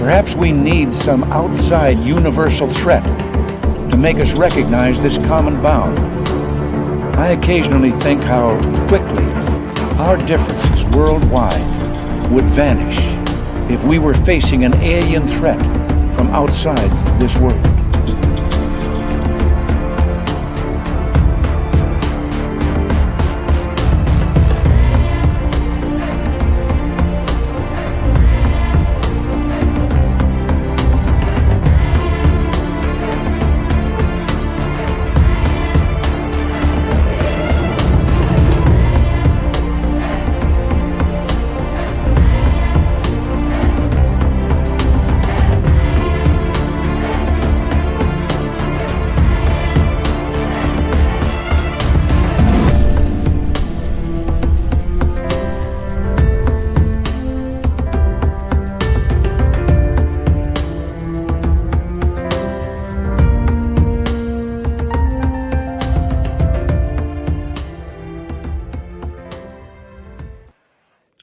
Perhaps we need some outside universal threat to make us recognize this common bound. I occasionally think how quickly our differences worldwide would vanish if we were facing an alien threat from outside this world.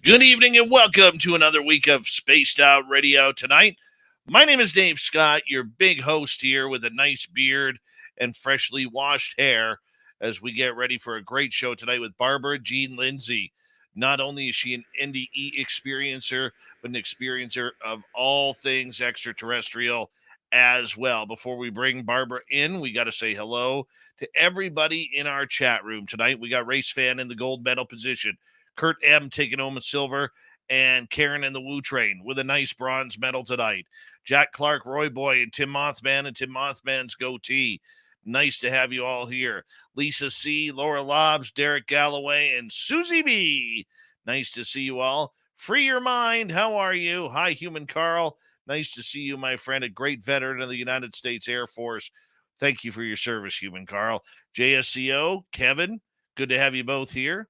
Good evening and welcome to another week of Spaced Out Radio tonight. My name is Dave Scott, your big host here with a nice beard and freshly washed hair as we get ready for a great show tonight with Barbara Jean Lindsay. Not only is she an NDE experiencer, but an experiencer of all things extraterrestrial as well. Before we bring Barbara in, we got to say hello to everybody in our chat room tonight. We got Race Fan in the gold medal position. Kurt M. taking home a silver, and Karen in the Woo Train with a nice bronze medal tonight. Jack Clark, Roy Boy, and Tim Mothman and Tim Mothman's goatee. Nice to have you all here. Lisa C., Laura Lobbs, Derek Galloway, and Susie B. Nice to see you all. Free Your Mind, how are you? Hi, Human Carl. Nice to see you, my friend, a great veteran of the United States Air Force. Thank you for your service, Human Carl. JSCO, Kevin, good to have you both here.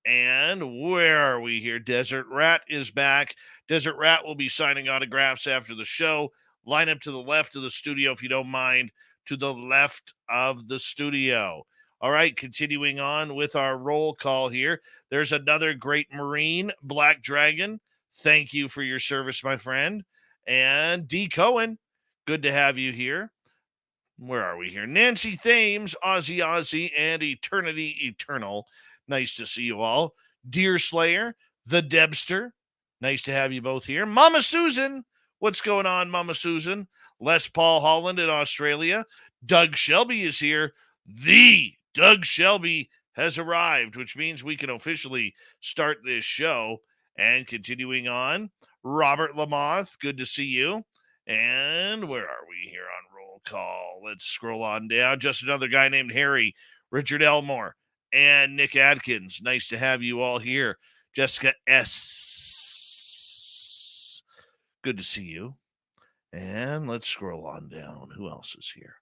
And where are we here? Desert Rat is back. Desert Rat will be signing autographs after the show. Line up to the left of the studio, if you don't mind, to the left of the studio. All right, continuing on with our roll call here. There's another great Marine, Black Dragon. Thank you for your service, my friend. And D. Cohen, good to have you here. Where are we here? Nancy Thames, Ozzy, and Eternity Eternal. Nice to see you all. Deer Slayer, the Debster. Nice to have you both here. Mama Susan. What's going on, Mama Susan? Les Paul Holland in Australia. Doug Shelby is here. The Doug Shelby has arrived, which means we can officially start this show. And continuing on, Robert Lamoth, good to see you. And where are we here on roll call? Let's scroll on down. Just another guy named Harry. Richard Elmore. And Nick Adkins, nice to have you all here. Jessica S., good to see you. And let's scroll on down. Who else is here?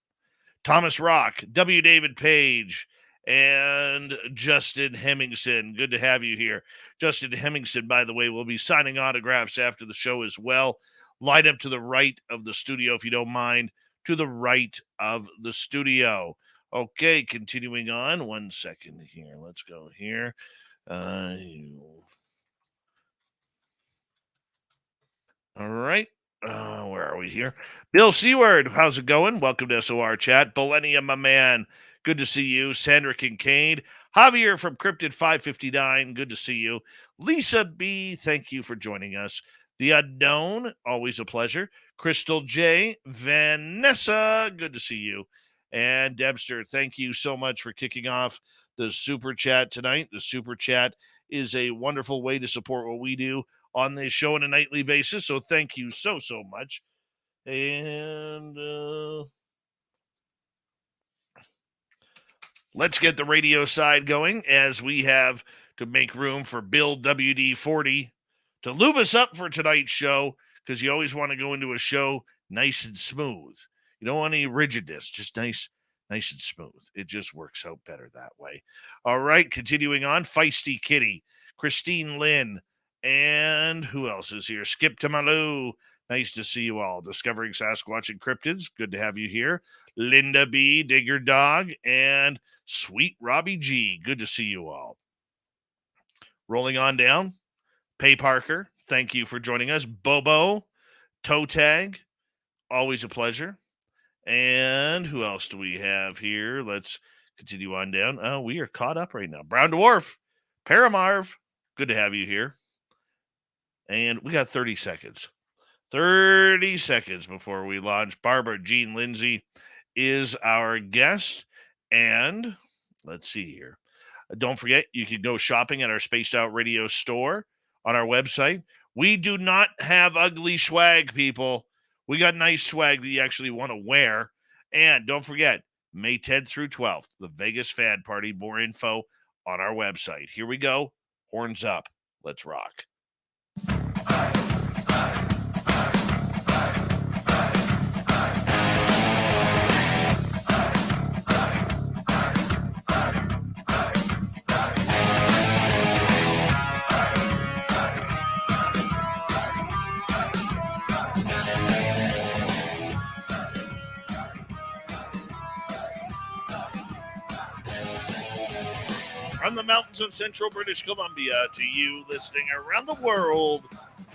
Thomas Rock, W. David Page, and Justin Hemmingson. Good to have you here. Justin Hemmingson, by the way, will be signing autographs after the show as well. Line up to the right of the studio, if you don't mind. To the right of the studio. Okay, continuing on. 1 second here. Let's go here. All right. Where are we here? Bill Seward, how's it going? Welcome to SOR Chat. Millennium, my man. Good to see you. Sandra Kincaid. Javier from Cryptid 559. Good to see you. Lisa B., thank you for joining us. The Unknown, always a pleasure. Crystal J. Vanessa, good to see you. And Debster, thank you so much for kicking off the Super Chat tonight. The Super Chat is a wonderful way to support what we do on this show on a nightly basis. So thank you so much. And let's get the radio side going as we have to make room for Bill WD-40 to lube us up for tonight's show, because you always want to go into a show nice and smooth. You don't want any rigidness, just nice and smooth. It just works out better that way. All right, continuing on. Feisty Kitty, Christine Lynn, and who else is here? Skip to Malou. Nice to see you all. Discovering Sasquatch and Cryptids. Good to have you here. Linda B., Digger Dog, and Sweet Robbie G. Good to see you all. Rolling on down. Pay Parker, thank you for joining us. Bobo, Toe tag, always a pleasure. And who else do we have here? Let's continue on down. Oh, we are caught up right now. Brown Dwarf, Paramarv, good to have you here. And we got 30 seconds. 30 seconds before we launch. Barbara Jean Lindsay is our guest. And let's see here. Don't forget, you can go shopping at our Spaced Out Radio store on our website. We do not have ugly swag, people. We got nice swag that you actually want to wear. And don't forget, May 10th through 12th, the Vegas Fan Party. More info on our website. Here we go. Horns up. Let's rock. From the mountains of central British Columbia to you listening around the world,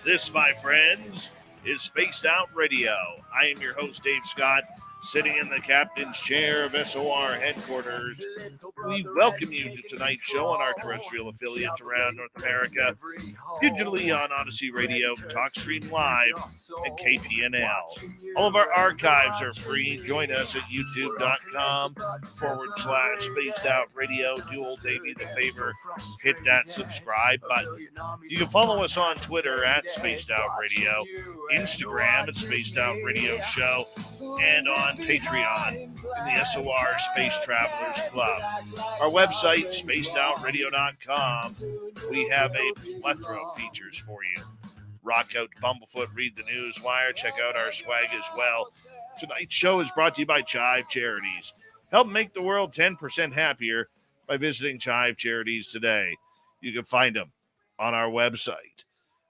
this, my friends, is Spaced Out Radio. I am your host, Dave Scott, sitting in the captain's chair of SOR headquarters. We welcome you to tonight's show on our terrestrial affiliates around North America, digitally on Odyssey Radio, TalkStream Live, and KPNL. All of our archives are free. Join us at youtube.com/Spaced Out Radio. Do old Davey the favor, hit that subscribe button. You can follow us on Twitter at Spaced Out Radio, Instagram at Spaced Out Radio Show, and on Patreon in the SOR Space Travelers Club. Our website, spacedoutradio.com. We have a plethora of features for you. Rock out to Bumblefoot, read the news wire, check out our swag as well. Tonight's show is brought to you by Chive Charities. Help make the world 10% happier by visiting Chive Charities today. You can find them on our website.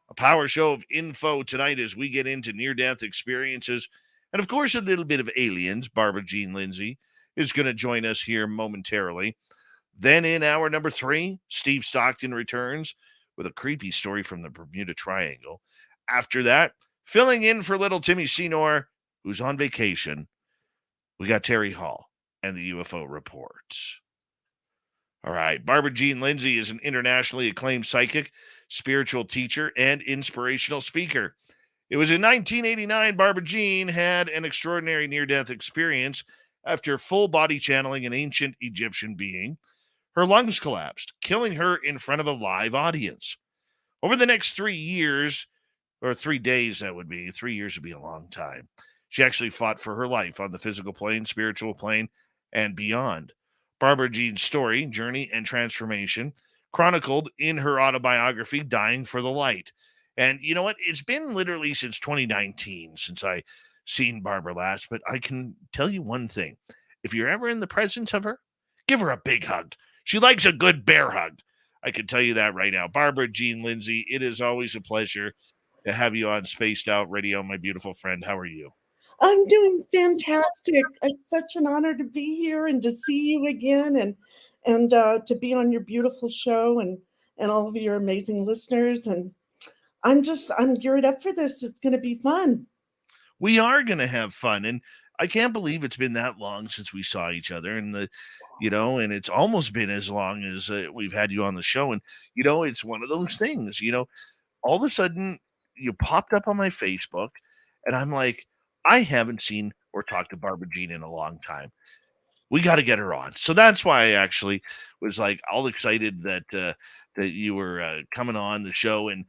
A power show of info tonight as we get into near-death experiences and, of course, a little bit of aliens. Barbara Jean Lindsay is going to join us here momentarily. Then in hour number 3, Steve Stockton returns with a creepy story from the Bermuda Triangle. After that, filling in for little Timmy Senor, who's on vacation, we got Terry Hall and the UFO reports. All right, Barbara Jean Lindsay is an internationally acclaimed psychic, spiritual teacher, and inspirational speaker. It was in 1989 Barbara Jean had an extraordinary near-death experience after full-body channeling an ancient Egyptian being. Her lungs collapsed, killing her in front of a live audience. Over the next 3 years, or 3 days, that would be, 3 years would be a long time, she actually fought for her life on the physical plane, spiritual plane, and beyond. Barbara Jean's story, journey, and transformation, chronicled in her autobiography, Dying for the Light. And you know what? It's been literally since 2019 since I seen Barbara last, but I can tell you one thing. If you're ever in the presence of her, give her a big hug. She likes a good bear hug. I can tell you that right now. Barbara Jean Lindsay, it is always a pleasure to have you on Spaced Out Radio, my beautiful friend. How are you? I'm doing fantastic. It's such an honor to be here and to see you again and to be on your beautiful show and all of your amazing listeners. And I'm geared up for this. It's going to be fun. We are going to have fun. And I can't believe it's been that long since we saw each other. And and it's almost been as long as we've had you on the show. And, it's one of those things, all of a sudden you popped up on my Facebook and I'm like, I haven't seen or talked to Barbara Jean in a long time. We got to get her on. So that's why I actually was like all excited that you were coming on the show and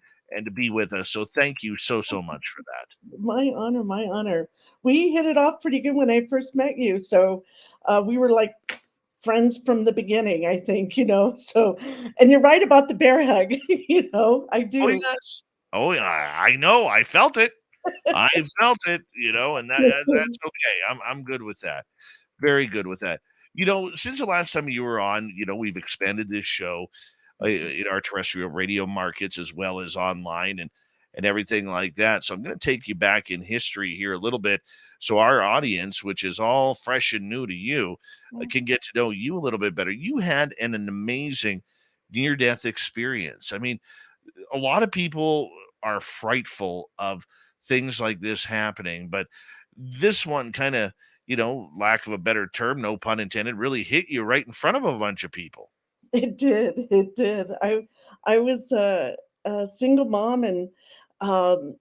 to be with us. So thank you so much for that. My honor, my honor. We hit it off pretty good when I first met you. So we were like friends from the beginning, I think, So, and you're right about the bear hug, I do. Oh, yes. Oh, yeah. I know. I felt it. I felt it, and that's okay. I'm good with that. Very good with that. Since the last time you were on, we've expanded this show in our terrestrial radio markets as well as online and everything like that. So I'm going to take you back in history here a little bit so our audience, which is all fresh and new to you, can get to know you a little bit better. You had an amazing near-death experience. I mean, a lot of people are frightful of things like this happening. But this one kind of, lack of a better term, no pun intended, really hit you right in front of a bunch of people. It did. It did. I was a single mom and um,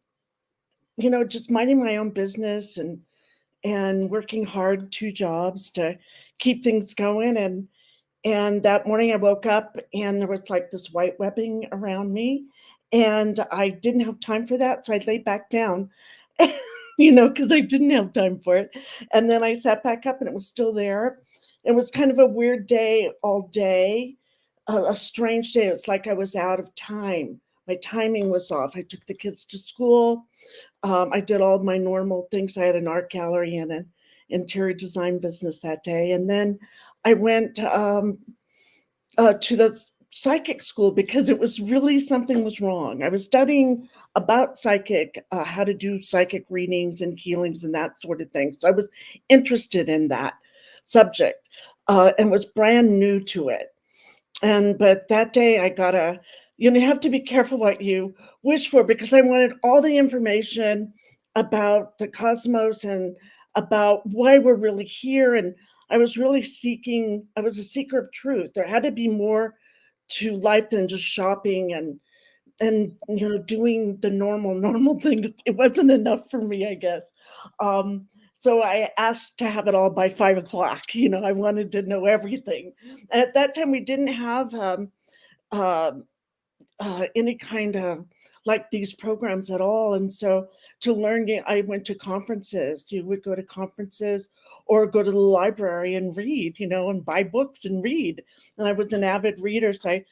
just minding my own business and working hard 2 jobs to keep things going. And that morning I woke up and there was like this white webbing around me, and I didn't have time for that, so I laid back down, because I didn't have time for it. And then I sat back up and it was still there. It was kind of a weird day all day, a strange day. It's like I was out of time. My timing was off. I took the kids to school. I did all my normal things. I had an art gallery and an interior design business that day. And then I went to the psychic school because it was really something was wrong. I was studying about how to do psychic readings and healings and that sort of thing. So I was interested in that subject and was brand new to it. But that day I got you have to be careful what you wish for, because I wanted all the information about the cosmos and about why we're really here. And I was really I was a seeker of truth. There had to be more to life than just shopping and doing the normal things. It wasn't enough for me, I guess. So I asked to have it all by 5 o'clock. I wanted to know everything. At that time, we didn't have um, any kind of like these programs at all. And so to learn, I went to conferences. You would go to conferences or go to the library and read, and buy books and read. And I was an avid reader, so I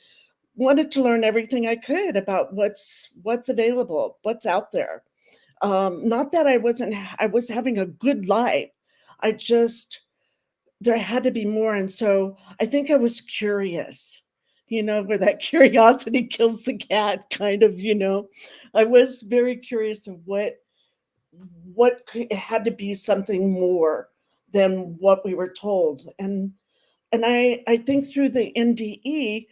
wanted to learn everything I could about what's available, what's out there. Not that I was having a good life. I just, there had to be more. And so I think I was curious, where that curiosity kills the cat kind of, I was very curious of it had to be something more than what we were told. And I think through the NDE,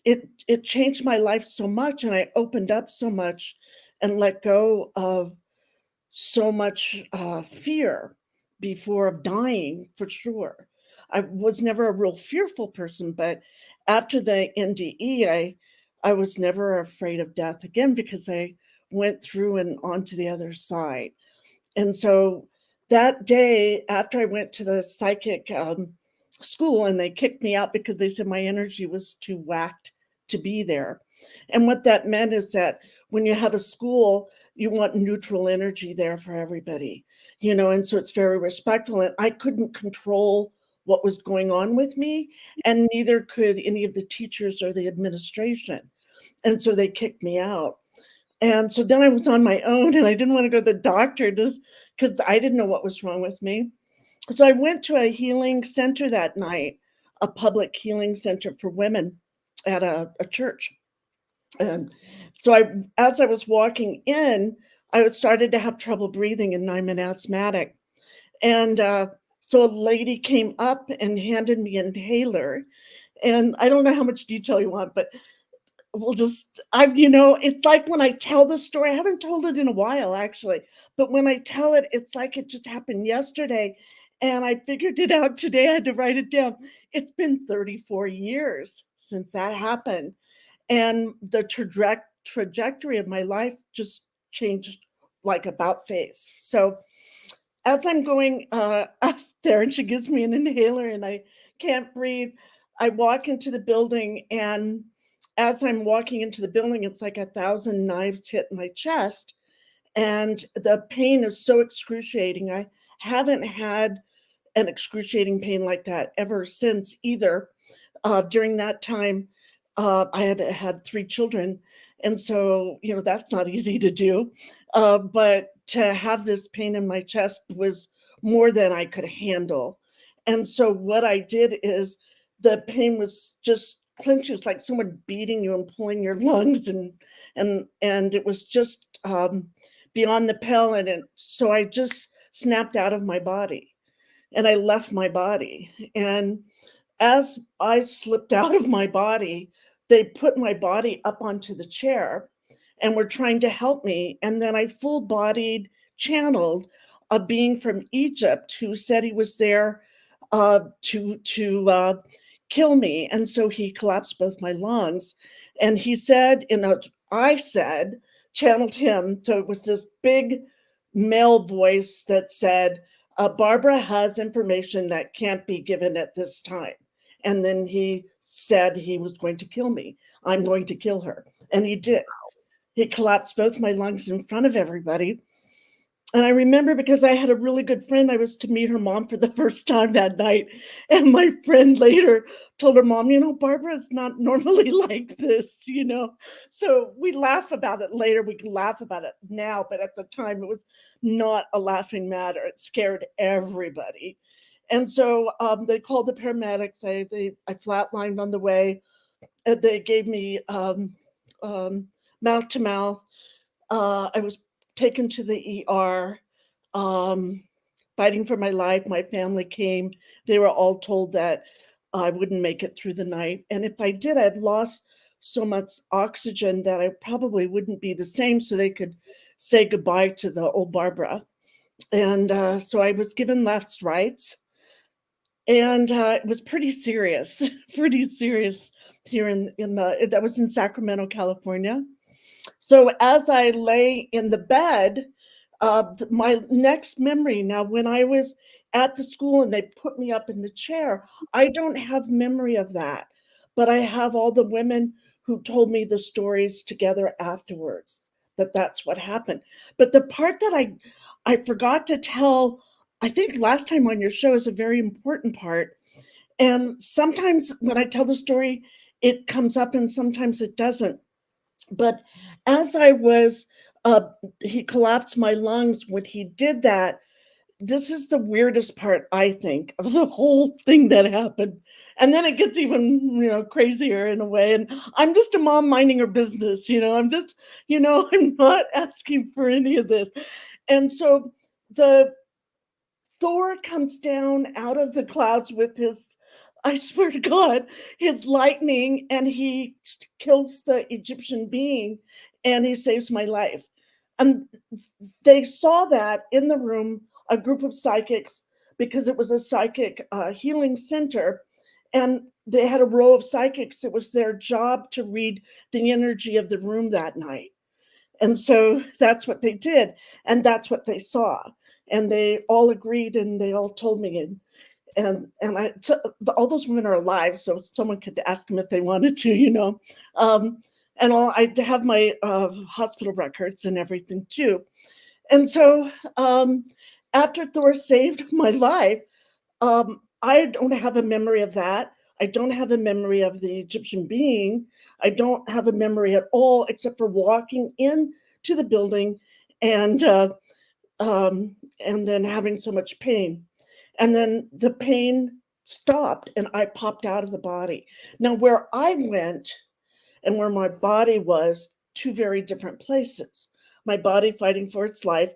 it changed my life so much, and I opened up so much and let go of so much fear before of dying, for sure. I was never a real fearful person, but after the NDE, I was never afraid of death again because I went through and onto the other side. And so that day, after I went to the psychic school, and they kicked me out because they said my energy was too whacked to be there. And what that meant is that when you have a school, you want neutral energy there for everybody, and so it's very respectful. And I couldn't control what was going on with me, and neither could any of the teachers or the administration. And so they kicked me out. And so then I was on my own, and I didn't want to go to the doctor just because I didn't know what was wrong with me. So I went to a healing center that night, a public healing center for women at a church. And so as I was walking in, I started to have trouble breathing, and I'm an asthmatic. And so a lady came up and handed me an inhaler. And I don't know how much detail you want, but it's like when I tell the story, I haven't told it in a while, actually, but when I tell it, it's like it just happened yesterday. And I figured it out today. I had to write it down. It's been 34 years since that happened. And the trajectory of my life just changed like about face. So as I'm going up there, and she gives me an inhaler and I can't breathe, I walk into the building, and as I'm walking into the building, it's like 1,000 knives hit my chest, and the pain is so excruciating. I haven't had an excruciating pain like that ever since either. During that time, I had 3 children, and so that's not easy to do. But to have this pain in my chest was more than I could handle. And so what I did is, the pain was just clenching. It's like someone beating you and pulling your lungs, and it was just beyond the pale. And so I just snapped out of my body, and I left my body. And as I slipped out of my body, they put my body up onto the chair, and were trying to help me. And then I full-bodied channeled a being from Egypt who said he was there to kill me. And so he collapsed both my lungs. And he said, I said, channeled him. So it was this big male voice that said, Barbara has information that can't be given at this time. And then he said he was going to kill me. I'm going to kill her. And he did. He collapsed both my lungs in front of everybody. And I remember because I had a really good friend, I was to meet her mom for the first time that night. And my friend later told her mom, Barbara's not normally like this, So we laugh about it later. We can laugh about it now. But at the time, it was not a laughing matter. It scared everybody. And so they called the paramedics. I flatlined on the way. They gave me mouth to mouth. I was taken to the ER, fighting for my life. My family came. They were all told that I wouldn't make it through the night. And if I did, I'd lost so much oxygen that I probably wouldn't be the same, so they could say goodbye to the old Barbara. And so I was given left rights. And it was pretty serious here that was in Sacramento, California. So as I lay in the bed, my next memory, now when I was at the school and they put me up in the chair, I don't have memory of that, but I have all the women who told me the stories together afterwards, that's what happened. But the part that I forgot to tell, I think last time on your show, is a very important part. And sometimes when I tell the story, it comes up and sometimes it doesn't. But as I was, he collapsed my lungs. When he did that, this is the weirdest part, I think, of the whole thing that happened. And then it gets even, crazier in a way. And I'm just a mom minding her business, I'm just, I'm not asking for any of this. And so the Thor comes down out of the clouds with I swear to God, his lightning, and he kills the Egyptian being, and he saves my life. And they saw that in the room, a group of psychics, because it was a psychic healing center, and they had a row of psychics. It was their job to read the energy of the room that night. And so that's what they did, and that's what they saw. And they all agreed, and they all told me, and all those women are alive, so someone could ask them if they wanted to, and I have my hospital records and everything too. And so after Thor saved my life, I don't have a memory of that. I don't have a memory of the Egyptian being. I don't have a memory at all, except for walking into the building and then having so much pain. And then the pain stopped and I popped out of the body. Now, where I went and where my body was, two very different places. My body fighting for its life.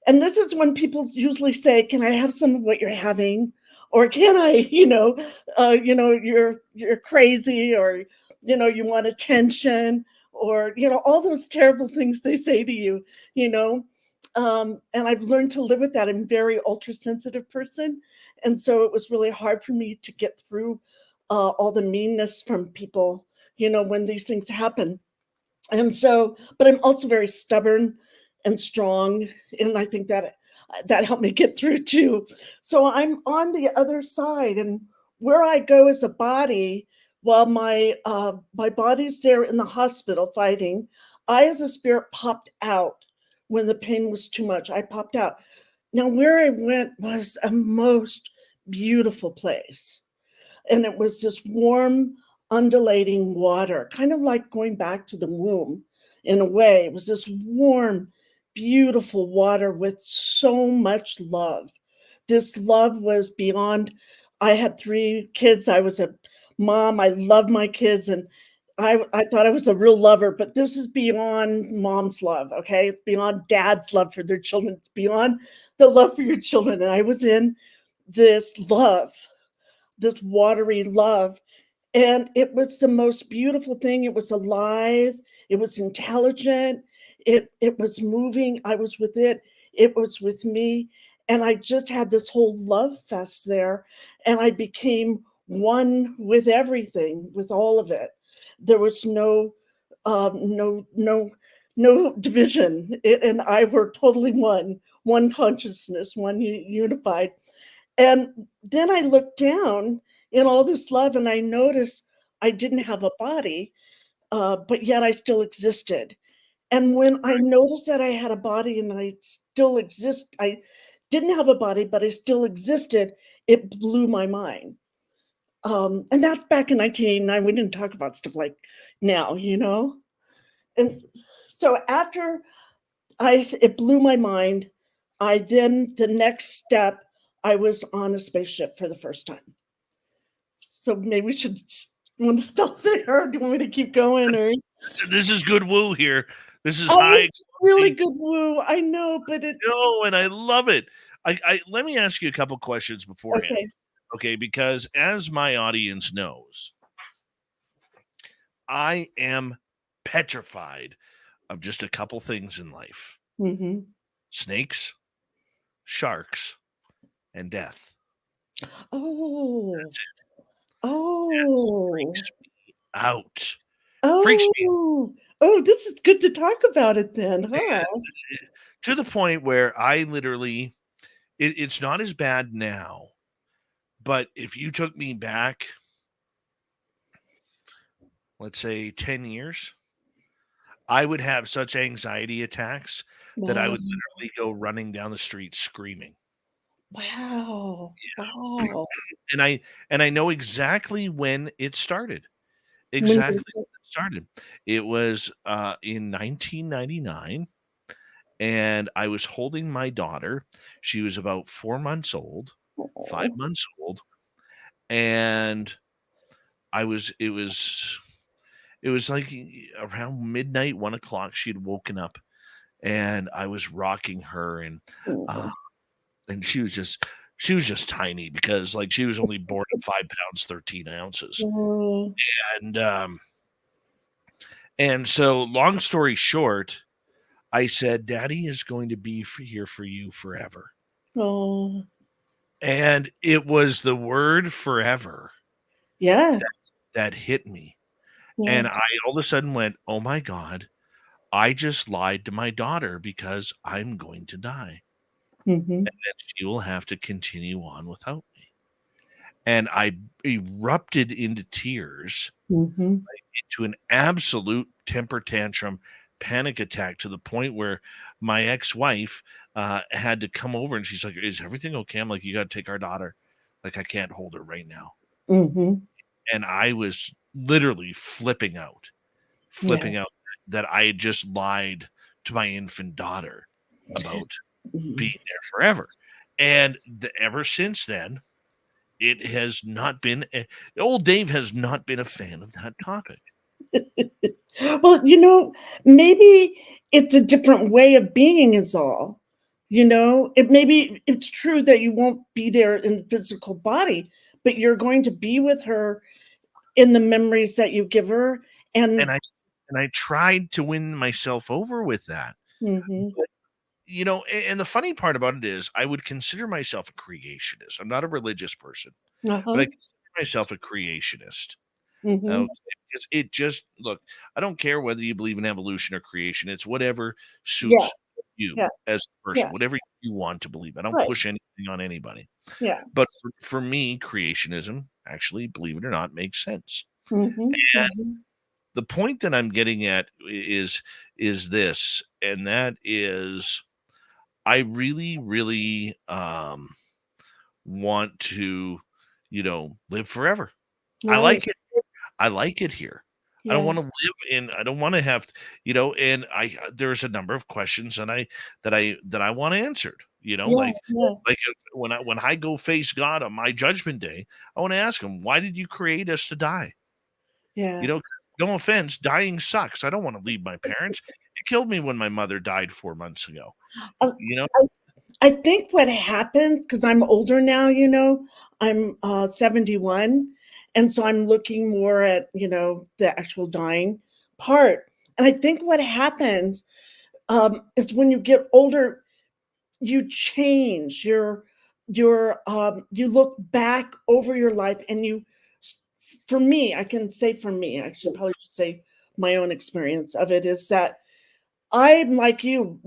And this is when people usually say, can I have some of what you're having? Or can I, you're crazy, or, you want attention, or, all those terrible things they say to you, and I've learned to live with that. I'm a very ultra sensitive person. And so it was really hard for me to get through all the meanness from people, when these things happen. And so, but I'm also very stubborn and strong. And I think that helped me get through too. So I'm on the other side, and where I go as a body, while my body's there in the hospital fighting, I as a spirit popped out. When the pain was too much, I popped out. Now, where I went was a most beautiful place. And it was this warm, undulating water, kind of like going back to the womb in a way. It was this warm, beautiful water with so much love. This love was beyond. I had 3 kids. I was a mom. I loved my kids, and I thought I was a real lover, but this is beyond mom's love, okay? It's beyond dad's love for their children. It's beyond the love for your children. And I was in this love, this watery love. And it was the most beautiful thing. It was alive. It was intelligent. It was moving. I was with it. It was with me. And I just had this whole love fest there. And I became one with everything, with all of it. There was no division. It and I were totally one consciousness, one unified. And then I looked down in all this love and I noticed I didn't have a body, but yet I still existed. And when I noticed that I had a body and I didn't have a body, but I still existed, it blew my mind. And that's back in 1989. We didn't talk about stuff like now, you know? And so after it blew my mind, the next step, I was on a spaceship for the first time. So maybe we should want to stop there. Do you want me to keep going? Or This is good woo here. This is oh, high. it's really good woo. I know, but No, and I love it. I let me ask you a couple questions beforehand. okay. Okay, because as my audience knows, I am petrified of just a couple things in life: Mm-hmm. snakes, sharks, and death. Oh, That's it. oh, Freaks me out. Freaks me oh, this is good to talk about it then, huh? out. To the point where I literally, it's not as bad now, but if you took me back, let's say 10 years, I would have such anxiety attacks that I Wow, would literally go running down the street screaming. wow, wow. And I know exactly when it started. When Exactly did when it started. It was in 1999, and I was holding my daughter. She was about 4 months old, 5 oh, months old, and I was it was like around midnight, 1 o'clock. She had woken up, and I was rocking her, uh, oh, and she was just tiny because like she was only born at 5 pounds 13 ounces, oh, and so long story short, I said, "Daddy is going to be here for you forever," oh, and it was the word "forever" yeah, that hit me, yeah. and I all of a sudden went, "Oh my god, I just lied to my daughter because I'm going to die, Mm-hmm, and then she will have to continue on without me." And I erupted into tears, mm-hmm. into an absolute temper tantrum, panic attack, to the point where my ex-wife had to come over, and she's like, "Is everything okay?" I'm like, "You got to take our daughter. Like, I can't hold her right now." Mm-hmm. And I was literally Yeah. flipping out that I had just lied to my infant daughter about Mhm. being there forever. And ever since then, it has not been old Dave has not been a fan of that topic. Well, maybe it's a different way of being is all. Maybe it's true that you won't be there in the physical body, but you're going to be with her in the memories that you give her. And And I tried to win myself over with that. mhm, But, and the funny part about it is I would consider myself a creationist. I'm not a religious person, but I uh-huh, consider myself a creationist. mhm, Okay, because it just look, I don't care whether you believe in evolution or creation. It's whatever yeah, suits you yeah, as a person, yeah, whatever you want to believe. I don't right, push anything on anybody. yeah, But for me, creationism actually, believe it or not, makes sense. mhm, And mhm, the point that I'm getting at is this, and that is I really, really want to, live forever. I right, like it. I like it here. I don't yeah, wanna live in I don't wanna have and there's a number of questions that I want answered, yeah, yeah, like, if when I go face God on my judgment day, I wanna ask him, "Why did you create us to die?" You yeah. know, no offense, dying sucks. I don't wanna leave my parents. It killed me when my mother died 4 months ago, Um, you know? I think what happens, because I'm older now, I'm 71. And so I'm looking more at, the actual dying part. And I think what happens is when you get older, you change. You look back over your life, and for me, I can say for me, I should probably just say my own experience of it is that I'm like you.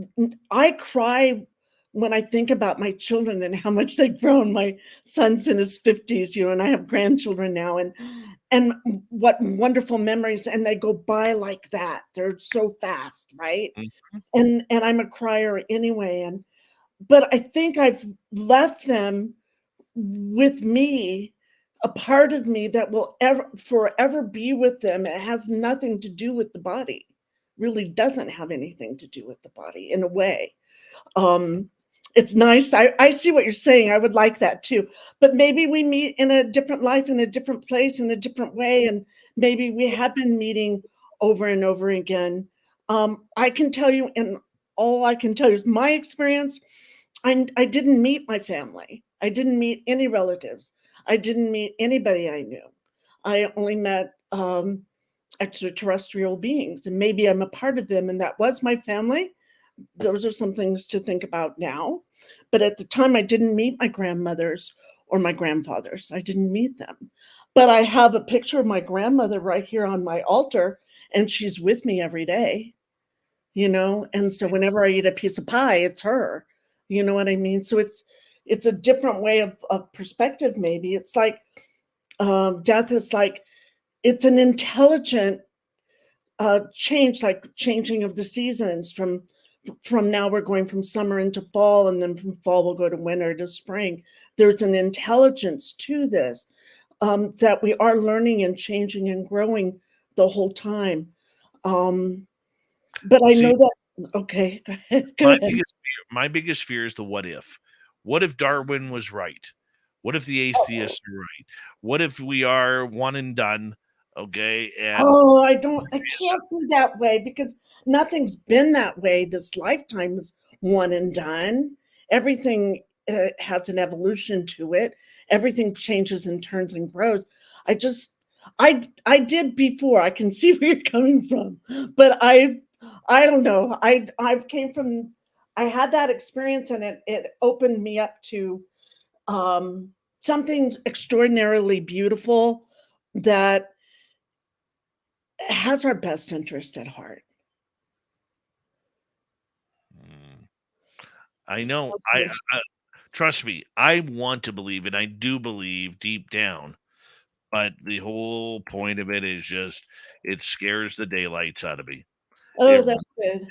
I cry when I think about my children and how much they've grown. My son's in his 50s, and I have grandchildren now, and what wonderful memories, and they go by like that. They're so fast, right? Mhm. And I'm a crier anyway, but I think I've left them with me, a part of me that will forever be with them. It has nothing to do with the body. Really doesn't have anything to do with the body in a way. Um, it's nice. I see what you're saying. I would like that too. But maybe we meet in a different life, in a different place, in a different way. And maybe we have been meeting over and over again. I can tell you, and all I can tell you is my experience. I didn't meet my family. I didn't meet any relatives. I didn't meet anybody I knew. I only met extraterrestrial beings, and maybe I'm a part of them, and that was my family. Those are some things to think about now. But at the time, I didn't meet my grandmothers or my grandfathers. I didn't meet them. But I have a picture of my grandmother right here on my altar, and she's with me every day, and so whenever I eat a piece of pie, it's her. You know what I mean? So it's a different way of perspective. Maybe it's like death is like it's an intelligent change, like changing of the seasons. From now we're going from summer into fall, and then from fall we'll go to winter to spring. There's an intelligence to this that we are learning and changing and growing the whole time. But I See, know that. Okay, go ahead. Go my ahead. biggest fear is the what if. What if Darwin was right? What if the atheists are right? What if we are one and done? Okay, and Oh, I can't be that way because nothing's been that way. This lifetime is one and done. Everything has an evolution to it. Everything changes and turns and grows. I just, I did before. I can see where you're coming from, but I don't know. I've came from, I had that experience, and it opened me up to um, something extraordinarily beautiful that has our best interest at heart. mm, I know. I trust me. I want to believe, and I do believe deep down. But the whole point of it is just it scares the daylights out of me. Oh, It that's good.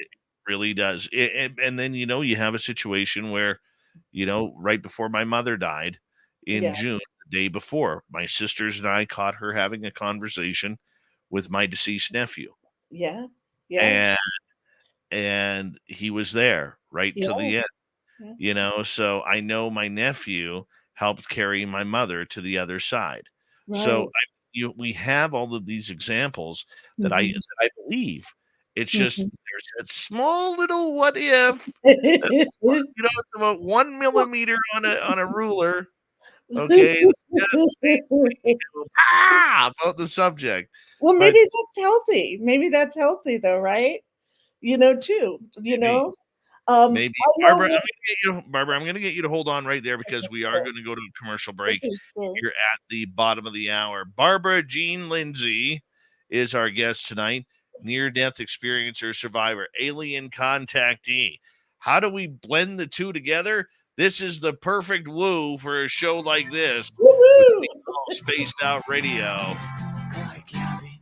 really does. And then you have a situation where right before my mother died in Yeah, June, the day before, my sisters and I caught her having a conversation with my deceased nephew, yeah, yeah, and he was there right to yeah, the end. yeah. So I know my nephew helped carry my mother to the other side. So Right. we have all of these examples that Mhm, I believe. It's just mhm. there's that small little what if. That, it's about 1 millimeter on a ruler. Okay, that just makes me go about the subject. Well, But maybe that's healthy. Maybe that's healthy though, right? Too, maybe maybe I know Barbara, what. Barbara, I'm gonna get you to hold on right there because we are gonna go to a commercial break Okay, sure. here at the bottom of the hour. Barbara Jean Lindsay is our guest tonight, near-death experiencer, survivor, alien contactee. How do we blend the two together? This is the perfect woo for a show like this with Woo-hoo! Spaced Out Radio.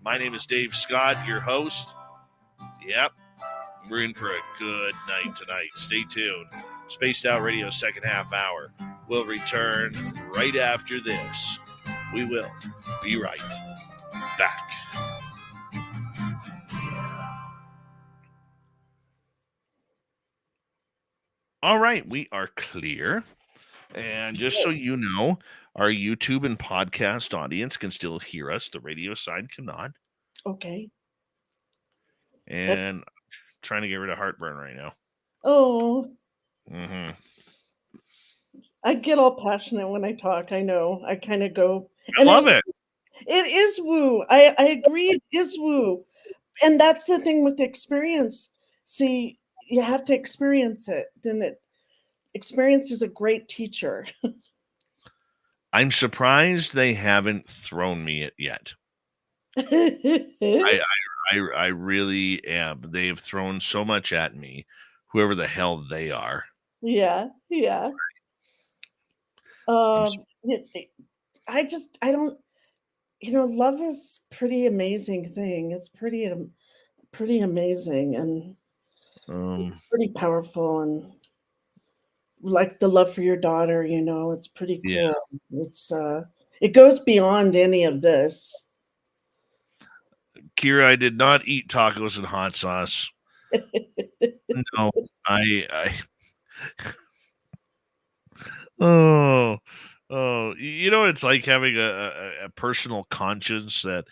My name is Dave Scott, your host. Yep, we're in for a good night tonight. Stay tuned. Spaced Out Radio, second half hour. We'll return right after this. We will be right back. All right, we are clear. And just so you know, our YouTube and podcast audience can still hear us. The radio side cannot. Okay, that's And trying to get rid of heartburn right now. oh, hmm I get all passionate when I talk. I know. I kind of go, I and love it. it is woo. I agree. It is woo. And that's the thing with the experience. See, you have to experience it. Then that experience is a great teacher. I'm surprised they haven't thrown me it yet. I really am. They have thrown so much at me, whoever the hell they are. Yeah. I'm I don't, love is pretty amazing thing. It's pretty amazing and pretty powerful, and like the love for your daughter, it's pretty Yeah. cool. It's it goes beyond any of this. Kira, I did not eat tacos and hot sauce. No, I oh, it's like having a personal conscience that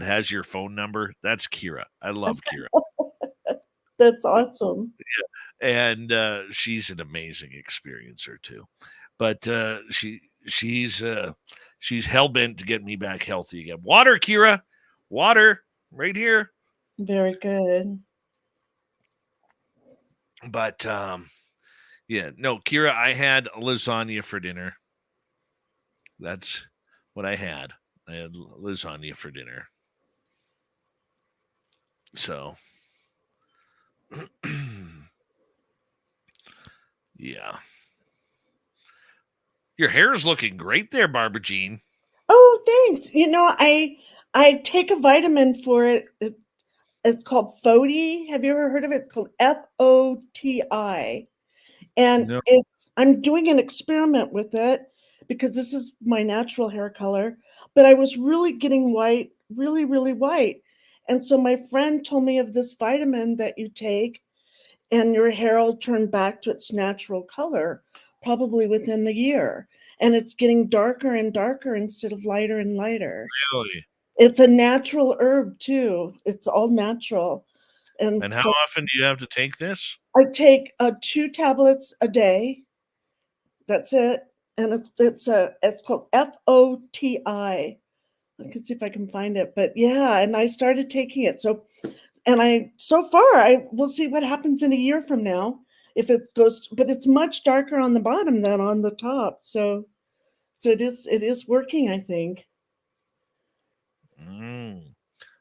has your phone number. That's Kira. I love Kira. That's awesome. And she's an amazing experiencer too. But she's hell bent to get me back healthy again. Water, Kira, water, right here. Very good. But yeah, no, Kira, I had lasagna for dinner. That's what I had. I had lasagna for dinner. So yeah. Your hair is looking great there, Barbara Jean. Oh, thanks. I take a vitamin for it. It's called FOTI. Have you ever heard of it? It's called FOTI. And No. I'm doing an experiment with it because this is my natural hair color, but I was really getting white, really, really white. And so my friend told me of this vitamin that you take and your hair will turn back to its natural color, probably within the year. And it's getting darker and darker instead of lighter and lighter. Really? It's a natural herb too. It's all natural. And how often do you have to take this? I take 2 tablets a day. That's it. And it's called FOTI. I can see if I can find it. But yeah, and I started taking it. So far I will see what happens in a year from now if it goes, but it's much darker on the bottom than on the top. So it is working, I think.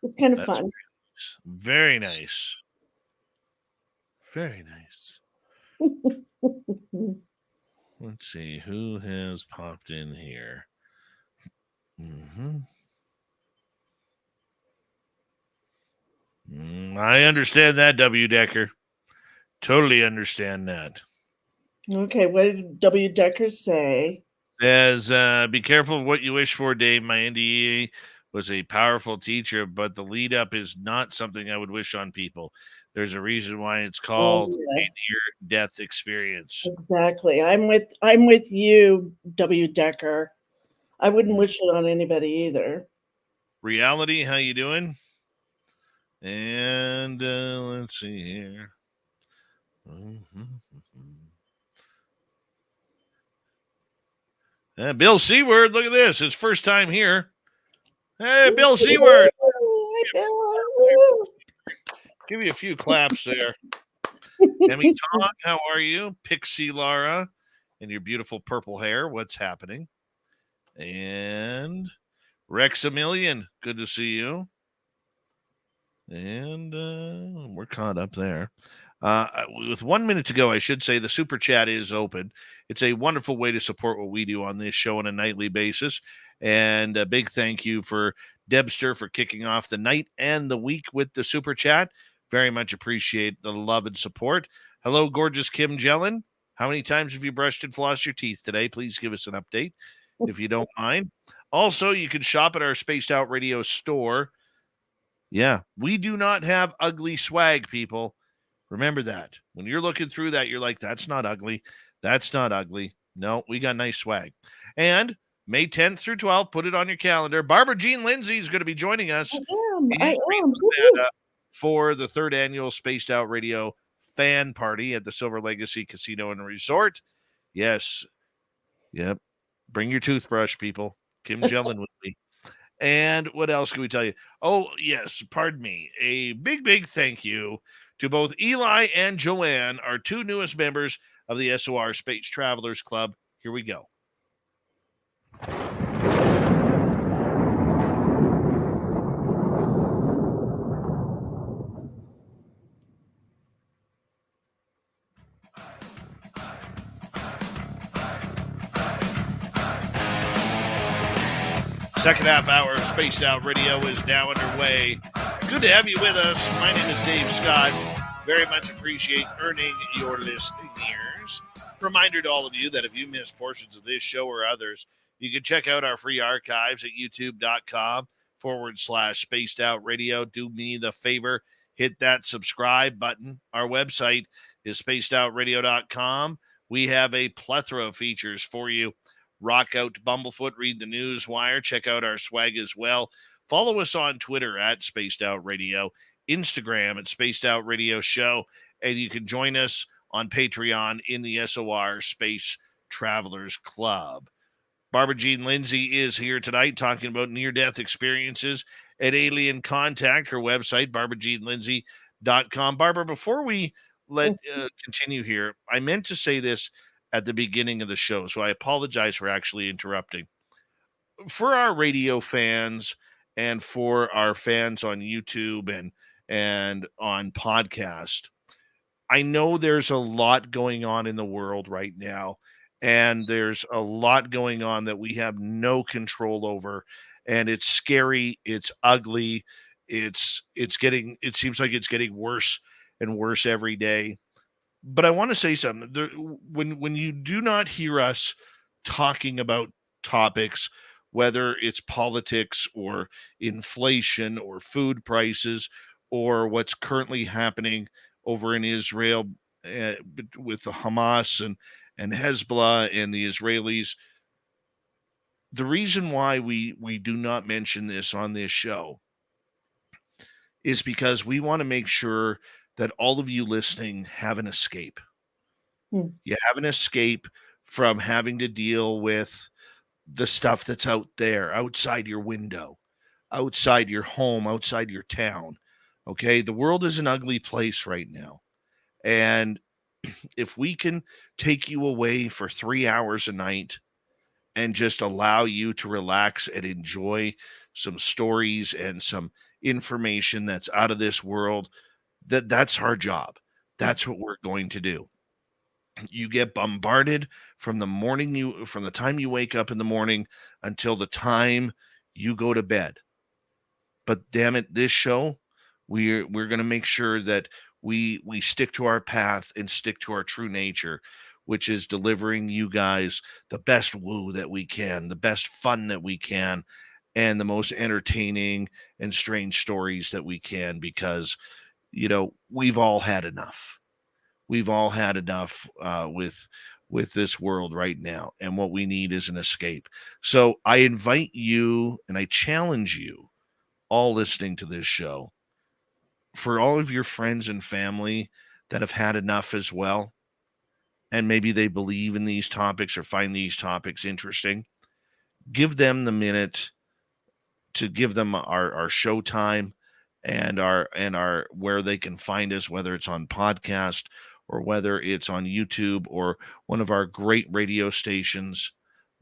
It's kind of fun. Very nice. Very nice. Let's see who has popped in here. I understand that, W. Decker. Totally understand that. Okay, what did W. Decker say? Says, be careful of what you wish for, Dave. My NDE was a powerful teacher, but the lead up is not something I would wish on people. There's a reason why it's called a near-death experience. Exactly. I'm with you, W. Decker. I wouldn't wish it on anybody either. Reality, how you doing? And let's see here. Bill Seward, look at this. His first time here. Hey, Bill Seward. Hi, Bill. Give you a few claps there. Emmy Todd, how are you? Pixie Lara and your beautiful purple hair. What's happening? And Rex Emilian, good to see you. And we're caught up there. With 1 minute to go, I should say the super chat is open. It's a wonderful way to support what we do on this show on a nightly basis. And a big thank you for Debster for kicking off the night and the week with the super chat. Very much appreciate the love and support. Hello, gorgeous Kim Jellin. How many times have you brushed and flossed your teeth today? Please give us an update if you don't mind. Also, you can shop at our Spaced Out Radio store. Yeah, we do not have ugly swag, people. Remember that. When you're looking through that, you're like, that's not ugly. That's not ugly. No, we got nice swag. And May 10th through 12th, put it on your calendar. Barbara Jean Lindsay is going to be joining us. I am. For the 3rd annual Spaced Out Radio fan party at the Silver Legacy Casino and Resort. Yes. Yep. Bring your toothbrush, people. Kim Jellin with me. And what else can we tell you? Oh, yes. Pardon me. A big, big thank you to both Eli and Joanne, our two newest members of the SOR Space Travelers Club. Here we go. Second half hour of Spaced Out Radio is now underway. Good to have you with us. My name is Dave Scott. Very much appreciate earning your listening ears. Reminder to all of you that if you missed portions of this show or others, you can check out our free archives at youtube.com/Spaced Out Radio. Do me the favor, hit that subscribe button. Our website is spacedoutradio.com. We have a plethora of features for you. Rock out to Bumblefoot, read the news wire, check out our swag as well. Follow us on Twitter at Spaced Out Radio, Instagram at Spaced Out Radio Show, and you can join us on Patreon in the SOR Space Travelers Club. Barbara Jean Lindsay is here tonight talking about near-death experiences and alien contact. Her website, barbarajeanlindsay.com. Barbara, before we continue here, I meant to say this at the beginning of the show, so I apologize for actually interrupting. For our radio fans and for our fans on YouTube and on podcast, I know there's a lot going on in the world right now, and there's a lot going on that we have no control over, and it's scary, it's ugly, it seems like it's getting worse and worse every day. But I want to say something. When you do not hear us talking about topics, whether it's politics or inflation or food prices or what's currently happening over in Israel with the Hamas and Hezbollah and the Israelis, the reason why we do not mention this on this show is because we want to make sure that all of you listening have an escape. You have an escape from having to deal with the stuff that's out there, outside your window, outside your home, outside your town. Okay? The world is an ugly place right now. And if we can take you away for 3 hours a night and just allow you to relax and enjoy some stories and some information that's out of this world, that's our job. That's what we're going to do. You get bombarded from the time you wake up in the morning until the time you go to bed. But damn it, this show, we're going to make sure that we stick to our path and stick to our true nature, which is delivering you guys the best woo that we can, the best fun that we can, and the most entertaining and strange stories that we can, because we've all had enough. We've all had enough with this world right now, and what we need is an escape. So I invite you and I challenge you all listening to this show, for all of your friends and family that have had enough as well, and maybe they believe in these topics or find these topics interesting, give them the minute to give them our show time and our where they can find us, whether it's on podcast or whether it's on YouTube or one of our great radio stations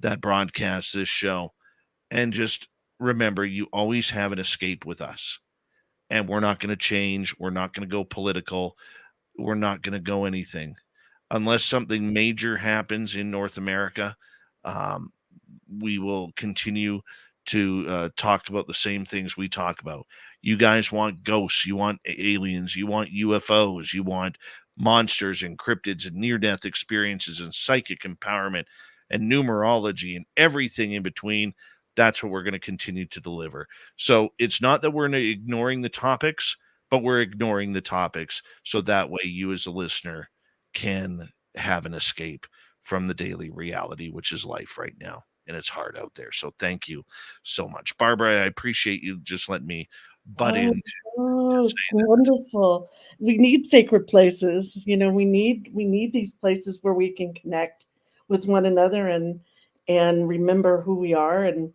that broadcasts this show. And just remember, you always have an escape with us, and we're not going to change. We're not going to go political. We're not going to go anything unless something major happens in North America. We will continue to talk about the same things we talk about. You guys want ghosts, you want aliens, you want UFOs, you want monsters and cryptids and near-death experiences and psychic empowerment and numerology and everything in between. That's what we're going to continue to deliver. So it's not that we're ignoring the topics, but we're ignoring the topics so that way you as a listener can have an escape from the daily reality, which is life right now. And it's hard out there. So thank you so much. Barbara, I appreciate you just letting me butt in. It's wonderful. We need sacred places. We need these places where we can connect with one another and remember who we are and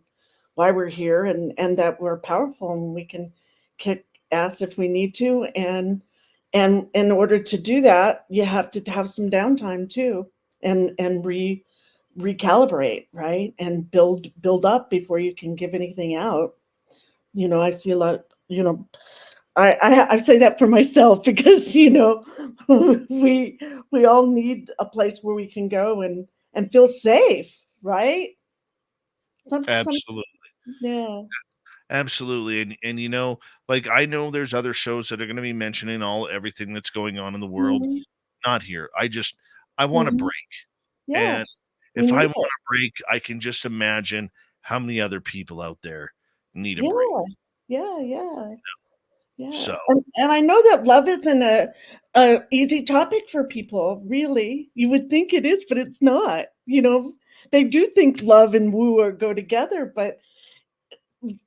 why we're here, and that we're powerful and we can kick ass if we need to, and And in order to do that, you have to have some downtime too, and recalibrate, right? And build up before you can give anything out. I see a lot, I say that for myself because we we all need a place where we can go and feel safe, right? Some Absolutely. yeah. Absolutely. And like I know there's other shows that are going to be mentioning everything that's going on in the world. Mhm, Not here. I want a mhm. break. Yeah, And we if I need want it. a break, I can just imagine how many other people out there need a break. Yeah, yeah, yeah, yeah. So, And I know that love isn't a easy topic for people, really. You would think it is, but it's not. They do think love and woo are go together, but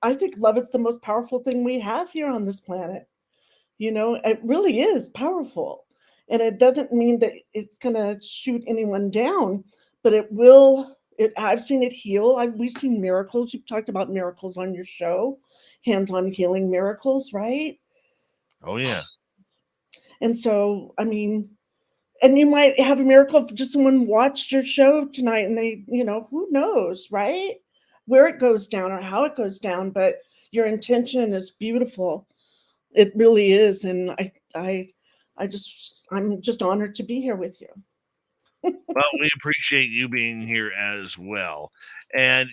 I think love is the most powerful thing we have here on this planet. It really is powerful. And it doesn't mean that it's going to shoot anyone down, but it will. I've seen it heal. We've seen miracles. You've talked about miracles on your show, hands-on healing miracles, right? oh yeah. And so, I mean, and you might have a miracle if just someone watched your show tonight and they, who knows, right? Where it goes down or how it goes down, but your intention is beautiful. It really is. And I'm just honored to be here with you. Well, we appreciate you being here as well. And,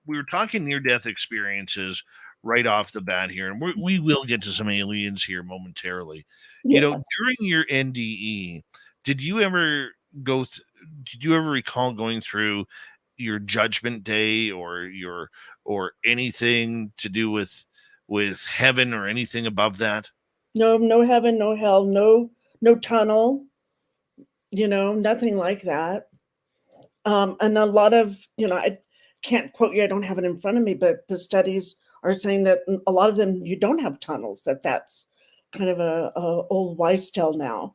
we were talking near death experiences right off the bat here, and we will get to some aliens here momentarily. Yeah. During your NDE, did you ever did you ever recall going through your judgment day or anything to do with heaven or anything above that? No, no heaven, no hell, no tunnel, nothing like that. And a lot of, I can't quote you, I don't have it in front of me, but the studies are saying that a lot of them, you don't have tunnels, that's kind of a old wives' tale now.